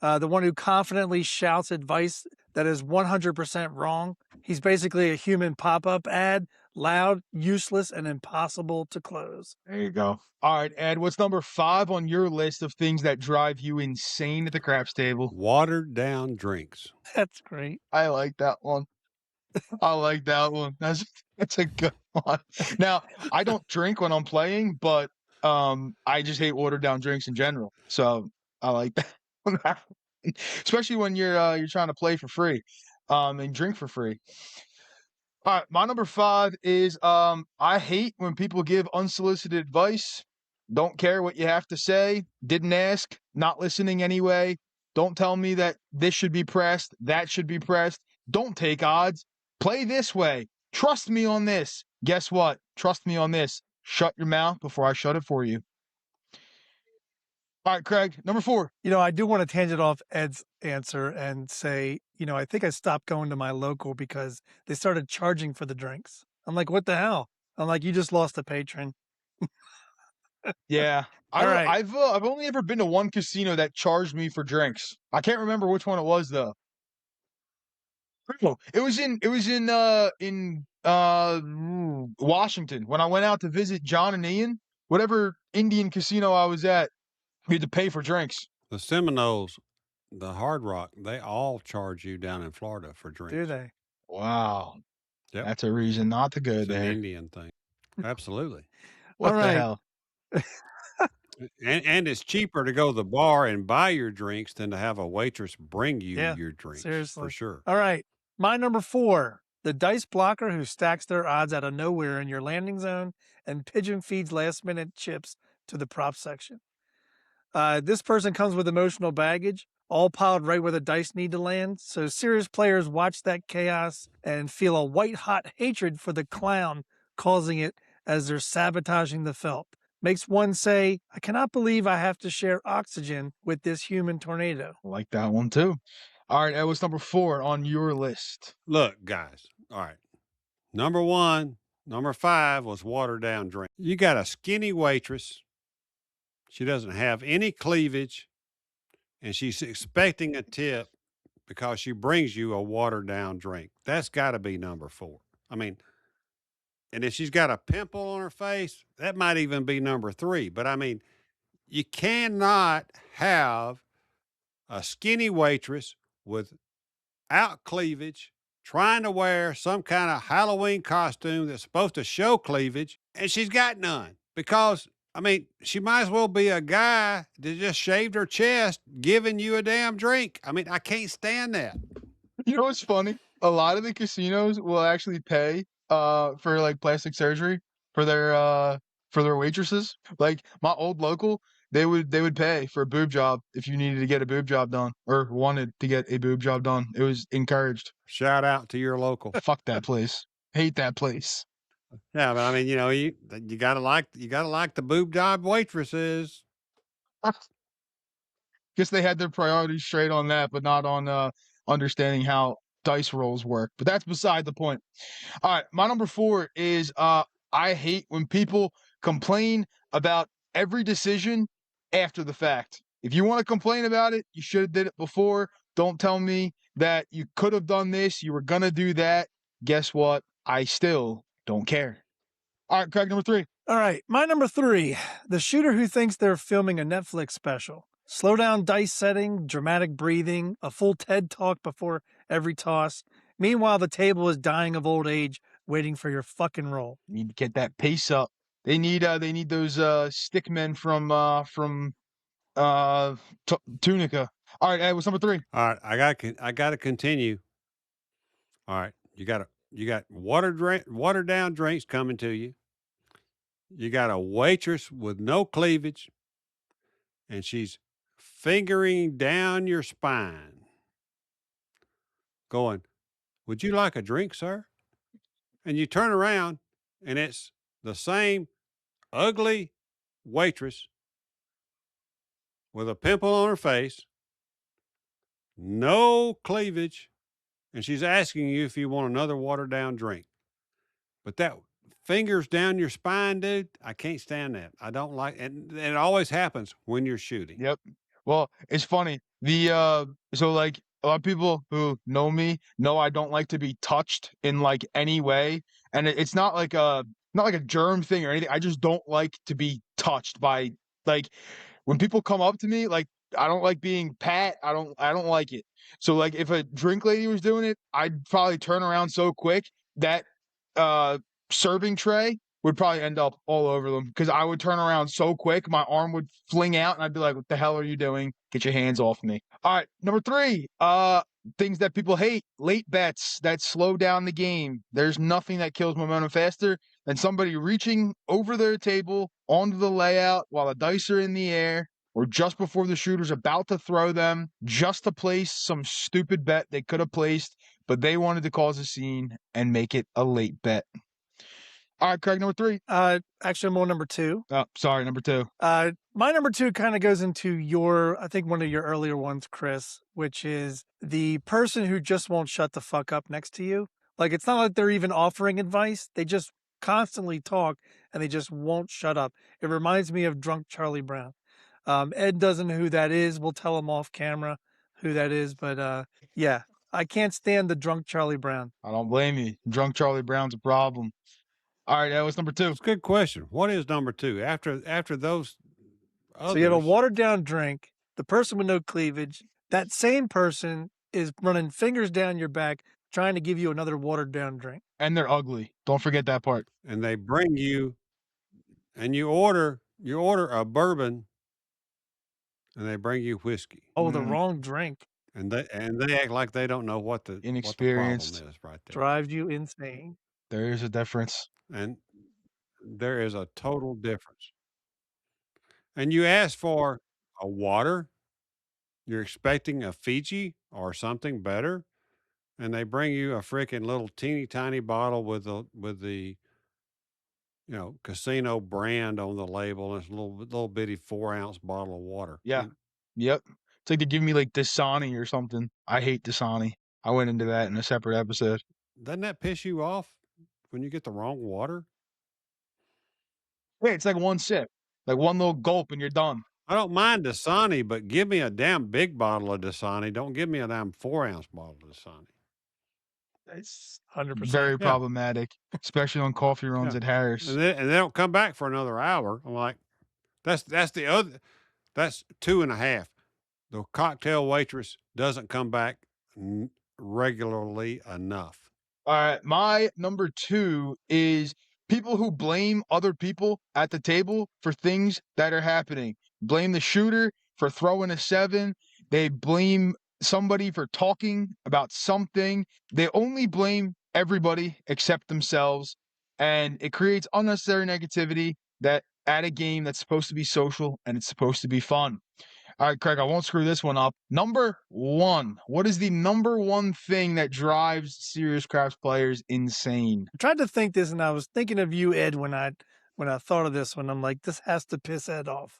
B: The one who confidently shouts advice that is 100% wrong. He's basically a human pop-up ad, loud, useless, and impossible to close.
D: There you go. All right, Ed, what's number 5 on your list of things that drive you insane at the craps table?
C: Watered down drinks.
B: That's great.
D: I like that one. I like that one. That's a good one. Now, I don't drink when I'm playing, but I just hate watered down drinks in general. So I like that one. Especially when you're trying to play for free, and drink for free. All right, my number 5 is I hate when people give unsolicited advice. Don't care what you have to say. Didn't ask. Not listening anyway. Don't tell me that this should be pressed. That should be pressed. Don't take odds. Play this way. Trust me on this. Guess what? Trust me on this. Shut your mouth before I shut it for you. All right, Craig, number 4.
B: I do want to tangent off Ed's answer and say, I think I stopped going to my local because they started charging for the drinks. I'm like, what the hell? I'm like, you just lost a patron.
D: Yeah.
B: All right.
D: I've only ever been to one casino that charged me for drinks. I can't remember which one it was though. It was in Washington when I went out to visit John and Ian. Whatever Indian casino I was at, we had to pay for drinks.
C: The Seminoles, the Hard Rock, they all charge you down in Florida for drinks.
B: Do they?
D: Wow.
C: Yep.
D: That's a reason not to go
C: It's
D: there.
C: an Indian thing. Absolutely.
D: What
B: All
D: the
B: right.
D: hell?
C: And it's cheaper to go to the bar and buy your drinks than to have a waitress bring you
B: Yeah,
C: your drinks.
B: seriously.
C: For sure.
B: All right. My number 4, the dice blocker who stacks their odds out of nowhere in your landing zone and pigeon feeds last minute chips to the prop section. This person comes with emotional baggage, all piled right where the dice need to land. So serious players watch that chaos and feel a white hot hatred for the clown causing it as they're sabotaging the felt. Makes one say, I cannot believe I have to share oxygen with this human tornado.
D: I like that one too. All right, that was number 4 on your list.
C: Look, guys. All right. Number 1, number 5 was watered down drink. You got a skinny waitress. She doesn't have any cleavage, and she's expecting a tip because she brings you a watered down drink. That's got to be number 4. I mean, and if she's got a pimple on her face, that might even be number 3. But I mean, you cannot have a skinny waitress without cleavage trying to wear some kind of Halloween costume that's supposed to show cleavage, and she's got none. Because, I mean, she might as well be a guy that just shaved her chest giving you a damn drink. I mean, I can't stand that.
D: You know what's funny? A lot of the casinos will actually pay for like plastic surgery for their waitresses. Like my old local, they would pay for a boob job if you needed to get a boob job done or wanted to get a boob job done. It was encouraged.
C: Shout out to your local.
D: Fuck that place. Hate that place.
C: Yeah, but I mean, you gotta like the boob job waitresses.
D: Guess they had their priorities straight on that, but not on understanding how dice rolls work. But that's beside the point. All right, my number 4 is I hate when people complain about every decision after the fact. If you want to complain about it, you should have did it before. Don't tell me that you could have done this, you were gonna do that. Guess what? I still don't care. All right, Craig, number 3.
B: All right, my number 3, the shooter who thinks they're filming a Netflix special. Slow down dice setting, dramatic breathing, a full TED talk before every toss. Meanwhile, the table is dying of old age, waiting for your fucking roll.
D: You need to get that pace up. They need those stick men from Tunica. All right, Ed, what's number 3?
C: All right, I got to continue. All right, you got watered down drinks coming to you. You got a waitress with no cleavage, and she's fingering down your spine, going, "Would you like a drink, sir?" And you turn around, and it's the same ugly waitress with a pimple on her face, no cleavage, and she's asking you if you want another watered down drink. But that fingers down your spine, dude. I can't stand that. I don't like it. And it always happens when you're shooting.
D: Yep. Well, it's funny. So like a lot of people who know me know I don't like to be touched in like any way, and it's not like a germ thing or anything. I just don't like to be touched by like when people come up to me. Like I don't like being pat. I don't like it. So like if a drink lady was doing it, I'd probably turn around so quick that uh serving tray would probably end up all over them because I would turn around so quick, my arm would fling out, and I'd be like, "What the hell are you doing? Get your hands off me!" All right, number 3, things that people hate: late bets that slow down the game. There's nothing that kills momentum faster than somebody reaching over their table onto the layout while the dice are in the air, or just before the shooter's about to throw them, just to place some stupid bet they could have placed, but they wanted to cause a scene and make it a late bet. All right, Craig, number 3.
B: Actually, I'm on number 2.
D: Oh, sorry, number 2.
B: My number 2 kind of goes into I think one of your earlier ones, Chris, which is the person who just won't shut the fuck up next to you. Like, it's not like they're even offering advice. They just constantly talk and they just won't shut up. It reminds me of drunk Charlie Brown. Ed doesn't know who that is. We'll tell him off camera who that is. But yeah, I can't stand the drunk Charlie Brown.
D: I don't blame you. Drunk Charlie Brown's a problem. All right, that was number 2.
C: It's a good question. What is number 2 after those others?
B: So you have a watered down drink, the person with no cleavage. That same person is running fingers down your back, trying to give you another watered down drink.
D: And they're ugly. Don't forget that part.
C: And they bring you, and you order a bourbon, and they bring you whiskey.
B: Oh, the wrong drink.
C: And they act like they don't know what the problem
D: Inexperienced.
C: is right there.
B: Drives you insane.
D: There is a difference.
C: And there is a total difference. And you ask for a water, you're expecting a Fiji or something better, and they bring you a freaking little teeny tiny bottle with the casino brand on the label, and it's a little bitty 4-ounce bottle of water.
D: Yeah. Yep. It's like they give me like Dasani or something. I hate Dasani. I went into that in a separate episode.
C: Doesn't that piss you off when you get the wrong water?
D: Yeah, it's like one sip, like one little gulp, and you're done.
C: I don't mind Dasani, but give me a damn big bottle of Dasani. Don't give me a damn 4-ounce bottle of Dasani.
B: It's 100%.
D: Very problematic, especially on coffee runs at Harris.
C: And they don't come back for another hour. I'm like, that's 2.5. The cocktail waitress doesn't come back regularly enough.
D: All right, my number 2 is people who blame other people at the table for things that are happening. Blame the shooter for throwing a 7. They blame somebody for talking about something. They only blame everybody except themselves, and it creates unnecessary negativity that at a game that's supposed to be social and it's supposed to be fun. All right, Craig, I won't screw this one up. Number 1. What is the number 1 thing that drives serious craps players insane?
B: I tried to think this, and I was thinking of you, Ed, when I thought of this one. I'm like, this has to piss Ed off.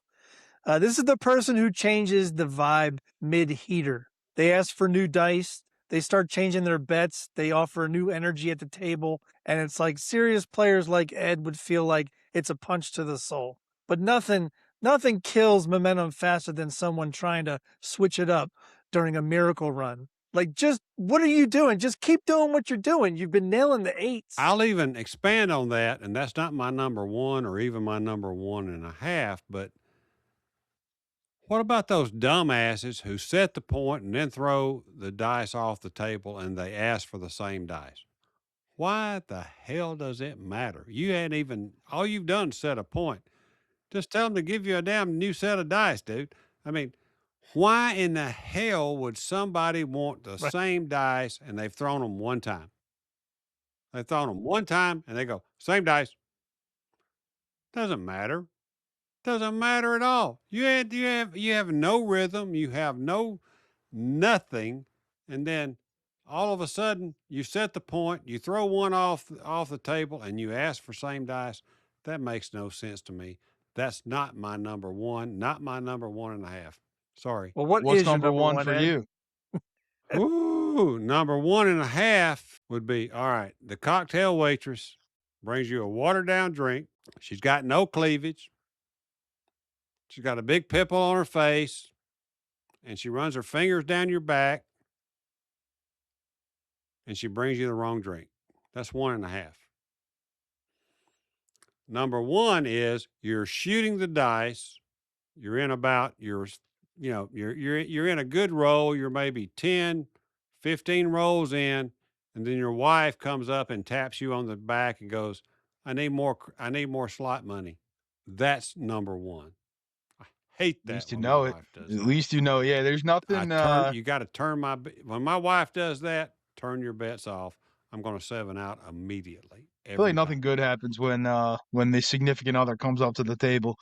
B: This is the person who changes the vibe mid-heater. They ask for new dice. They start changing their bets. They offer new energy at the table. And it's like serious players like Ed would feel like it's a punch to the soul. But nothing kills momentum faster than someone trying to switch it up during a miracle run. Like, just what are you doing? Just keep doing what you're doing. You've been nailing the 8s.
C: I'll even expand on that, and that's not my number 1 or even my number 1.5, but what about those dumbasses who set the point and then throw the dice off the table and they ask for the same dice? Why the hell does it matter? All you've done is set a point. Just tell them to give you a damn new set of dice, dude. I mean, why in the hell would somebody want the same dice and they've thrown them one time? They've thrown them one time and they go, same dice. Doesn't matter. Doesn't matter at all. You have no rhythm. You have nothing. And then all of a sudden you set the point, you throw one off the table and you ask for same dice. That makes no sense to me. That's not my number 1, not my number 1.5. Sorry.
B: Well,
D: What's number 1 for
B: Ed?
D: you?
C: Ooh, number 1.5 would be, all right, the cocktail waitress brings you a watered down drink. She's got no cleavage. She's got a big pimple on her face, and she runs her fingers down your back, and she brings you the wrong drink. That's 1.5. Number one is you're shooting the dice. You're in about you're in a good roll. You're maybe 10, 15 rolls in, and then your wife comes up and taps you on the back and goes, I need more slot money. That's number one. I hate
D: At
C: that
D: least you
C: when my
D: know it.
C: wife does
D: At
C: that.
D: least you know. Yeah, there's nothing.
C: You got to turn when my wife does that, turn your bets off. I'm going to 7 out immediately.
D: I feel like
C: Every
D: nothing
C: time.
D: good happens when the significant other comes up to the table.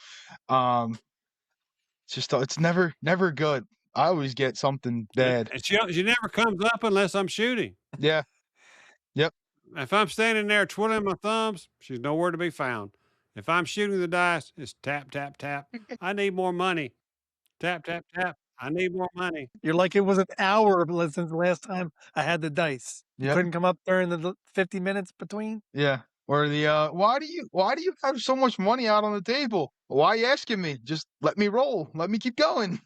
D: It's never good. I always get something bad.
C: And she never comes up unless I'm shooting.
D: Yeah. Yep.
C: If I'm standing there twiddling my thumbs, she's nowhere to be found. If I'm shooting the dice, it's tap, tap, tap. I need more money. Tap, tap, tap. I need more money.
B: You're like, it was an hour since the last time I had the dice. You
D: Yep.
B: couldn't come up during the 50 minutes between?
D: Yeah. Or the why do you have so much money out on the table? Why are you asking me? Just let me roll. Let me keep going.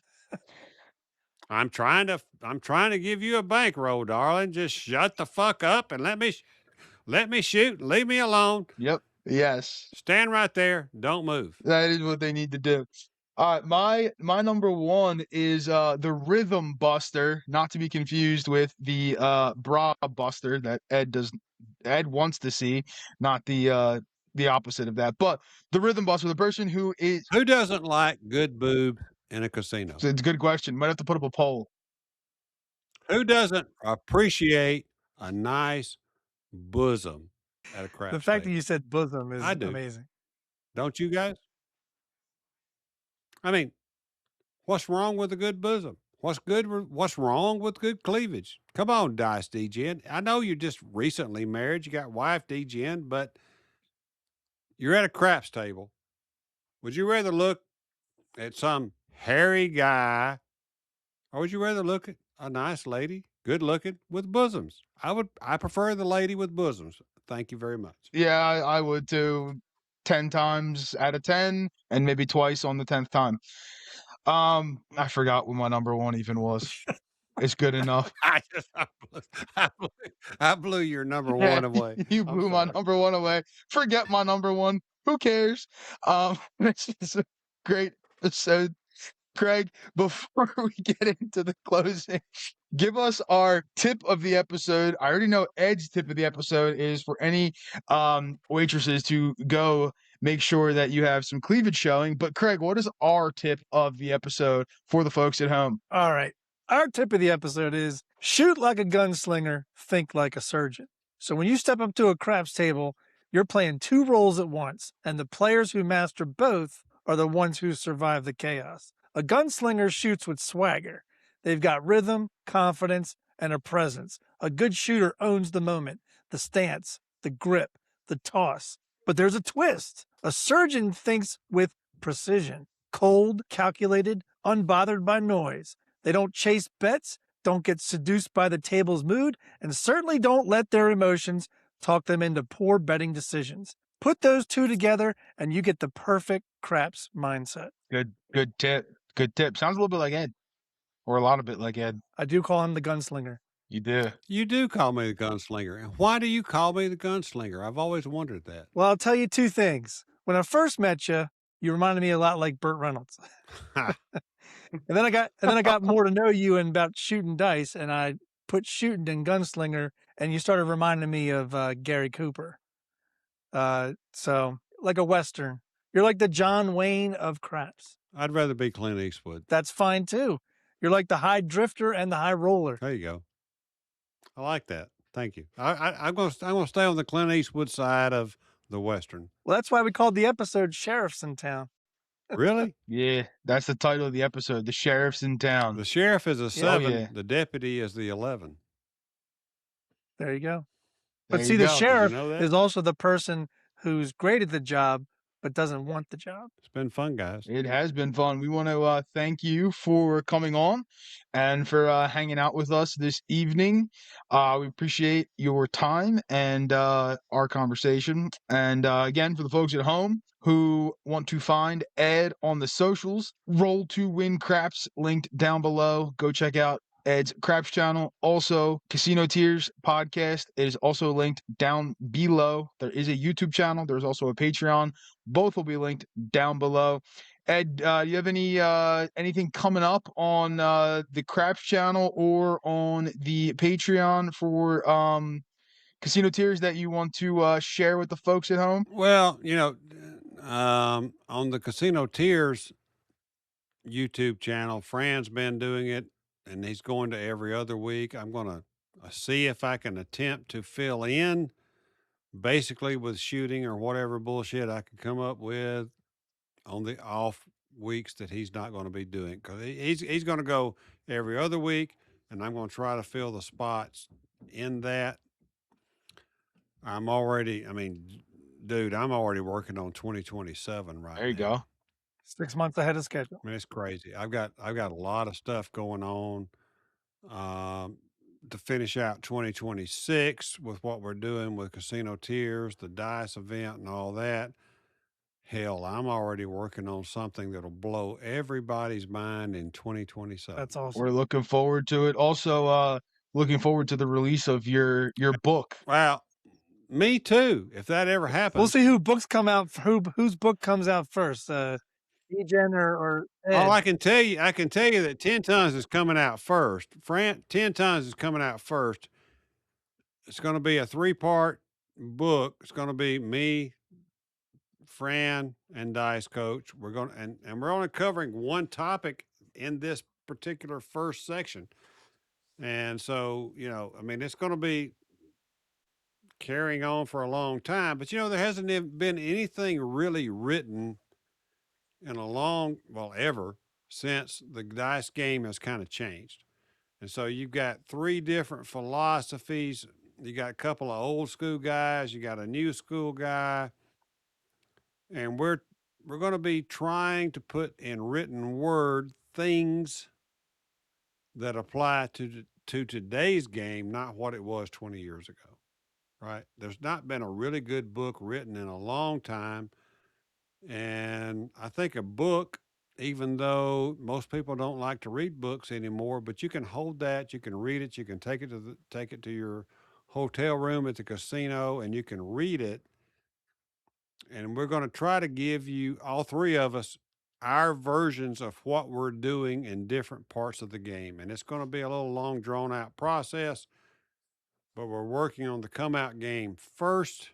C: I'm trying to give you a bankroll, darling. Just shut the fuck up and let me shoot. Leave me alone.
D: Yep. Yes.
C: Stand right there. Don't move.
D: That is what they need to do. My number one is the Rhythm Buster, not to be confused with the Bra Buster that Ed wants to see, not the opposite of that. But the Rhythm Buster, the person who is
C: Who doesn't like good boob in a casino?
D: it's a good question. Might have to put up a poll.
C: Who doesn't appreciate a nice bosom at a craps
B: The fact that
C: table?
B: you said bosom is
C: I do.
B: amazing.
C: Don't you guys? I mean, what's wrong with a good bosom? What's wrong with good cleavage? Come on, Dice DGN. I know you're just recently married. You got wife DGN, but you're at a craps table. Would you rather look at some hairy guy, or would you rather look at a nice lady, good looking, with bosoms? I prefer the lady with bosoms. Thank you very much.
D: Yeah, I would too. 10 times out of 10, and maybe twice on the 10th time. I forgot what my number one even was. It's good enough.
C: I blew your number
D: Yeah,
C: one away.
D: you
C: I'm
D: blew my
C: sorry.
D: number one away. Forget my number one. Who cares? This is a great episode. Craig, before we get into the closing, give us our tip of the episode. I already know Ed's tip of the episode is for any waitresses to go make sure that you have some cleavage showing. But Craig, what is our tip of the episode for the folks at home?
B: All right. Our tip of the episode is shoot like a gunslinger, think like a surgeon. So when you step up to a craps table, you're playing 2 roles at once, and the players who master both are the ones who survive the chaos. A gunslinger shoots with swagger. They've got rhythm, confidence, and a presence. A good shooter owns the moment, the stance, the grip, the toss. But there's a twist. A surgeon thinks with precision, cold, calculated, unbothered by noise. They don't chase bets, don't get seduced by the table's mood, and certainly don't let their emotions talk them into poor betting decisions. Put those two together, and you get the perfect craps mindset.
D: Good tip. Good tip. Sounds a little bit like Ed, or a lot of bit like Ed.
B: I do call him the gunslinger.
D: You do.
C: You do call me the gunslinger. And why do you call me the gunslinger? I've always wondered that.
B: Well, I'll tell you 2 things. When I first met you, you reminded me a lot like Burt Reynolds. And then I got more to know you and about shooting dice, and I put shooting and gunslinger, and you started reminding me of Gary Cooper. So like a Western. You're like the John Wayne of craps.
C: I'd rather be Clint Eastwood.
B: That's fine too. You're like the high drifter and the high roller.
C: There you go. I like that. Thank you. I'm gonna stay on the Clint Eastwood side of the Western.
B: Well, that's why we called the episode Sheriff's in Town.
C: Really?
D: Yeah, that's the title of the episode. The sheriff's in town.
C: The sheriff is a 7.
D: yeah.
C: The deputy is the 11.
B: There you go.
D: There
B: But
D: you
B: see, the
D: go.
B: sheriff
C: know that?
B: is also the person who's great at the job, but doesn't want the job.
C: It's been fun, guys.
D: It has been fun. We want to thank you for coming on and for hanging out with us this evening. We appreciate your time and our conversation. And again, for the folks at home who want to find Ed on the socials, Roll2Win Craps linked down below. Go check out Ed's Craps channel. Also, Casino Tears podcast is also linked down below. There is a YouTube channel. There's also a Patreon. Both will be linked down below. Ed, do you have any anything coming up on the Craps channel or on the Patreon for Casino Tears that you want to share with the folks at home?
C: Well, on the Casino Tears YouTube channel, Fran's been doing it, and he's going to every other week. I'm going to see if I can attempt to fill in, basically with shooting or whatever bullshit I can come up with on the off weeks that he's not going to be doing, because he's going to go every other week, and I'm going to try to fill the spots in that. I'm already working on 2027 right now.
D: There you go.
B: 6 months ahead of schedule.
C: I mean, it's crazy. I've got a lot of stuff going on to finish out 2026 with what we're doing with Casino Tears, the dice event, and all that. Hell, I'm already working on something that'll blow everybody's mind in 2027.
B: That's awesome.
D: We're looking forward to it. Also, looking forward to the release of your book.
C: Well, me too. If that ever happens,
B: We'll see whose book comes out first. Degen or Ed.
C: Oh, I can tell you that 10 Tons is coming out first. 10 Tons is coming out first. It's going to be a 3-part book. It's going to be me, Fran, and Dice Coach. We're going and we're only covering one topic in this particular first section. And so, it's going to be carrying on for a long time. But, there hasn't been anything really written in ever since the dice game has kind of changed. And so you've got 3 different philosophies. You got a couple of old school guys, you got a new school guy, and we're going to be trying to put in written word things that apply to today's game, not what it was 20 years ago. Right? There's not been a really good book written in a long time. And I think a book, even though most people don't like to read books anymore, but you can hold that, you can read it, you can take it to your hotel room at the casino, and you can read it. And we're going to try to give you, all 3 of us, our versions of what we're doing in different parts of the game. And it's going to be a little long, drawn out process, but we're working on the come out game first.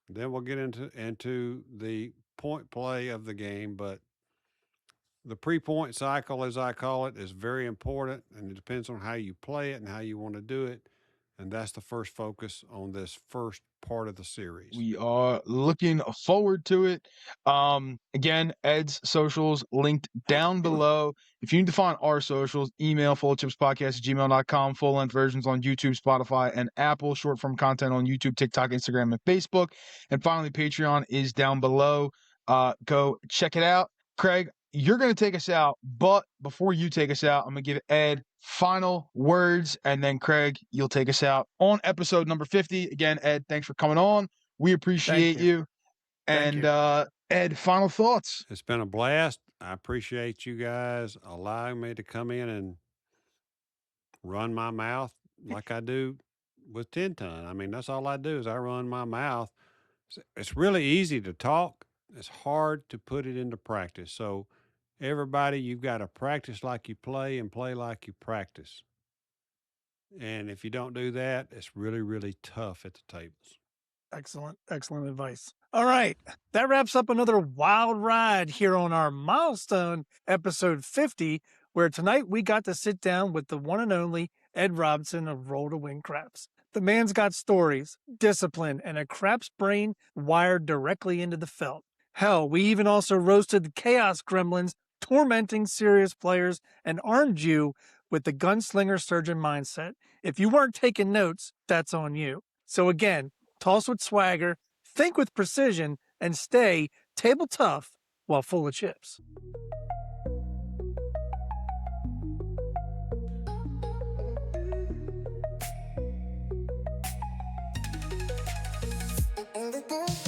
C: Then we'll get into the point play of the game, but the pre-point cycle, as I call it, is very important, and it depends on how you play it and how you want to do it. And that's the first focus on this first part of the series.
D: We are looking forward to it. Again, Ed's socials linked down below. If you need to find our socials, email FullofChipsPodcast@gmail.com. Full-length versions on YouTube, Spotify, and Apple. Short-form content on YouTube, TikTok, Instagram, and Facebook. And finally, Patreon is down below. Go check it out. Craig, you're going to take us out, but before you take us out, I'm going to give Ed final words, and then Craig, you'll take us out on episode number 50. Again, Ed, thanks for coming on. We appreciate you. And Ed, final thoughts.
C: It's been a blast. I appreciate you guys allowing me to come in and run my mouth like I do with 10 Ton. I mean, that's all I do is I run my mouth. It's really easy to talk. It's hard to put it into practice. So everybody, you've got to practice like you play and play like you practice. And if you don't do that, it's really, really tough at the tables.
B: Excellent advice. All right. That wraps up another wild ride here on our milestone episode 50, where tonight we got to sit down with the one and only Ed Robinson of Roll2Win Craps. The man's got stories, discipline, and a craps brain wired directly into the felt. Hell, we even also roasted the chaos gremlins tormenting serious players and armed you with the gunslinger surgeon mindset. If you weren't taking notes, that's on you. So again, toss with swagger, think with precision, and stay table tough while full of chips.
A: On the ball.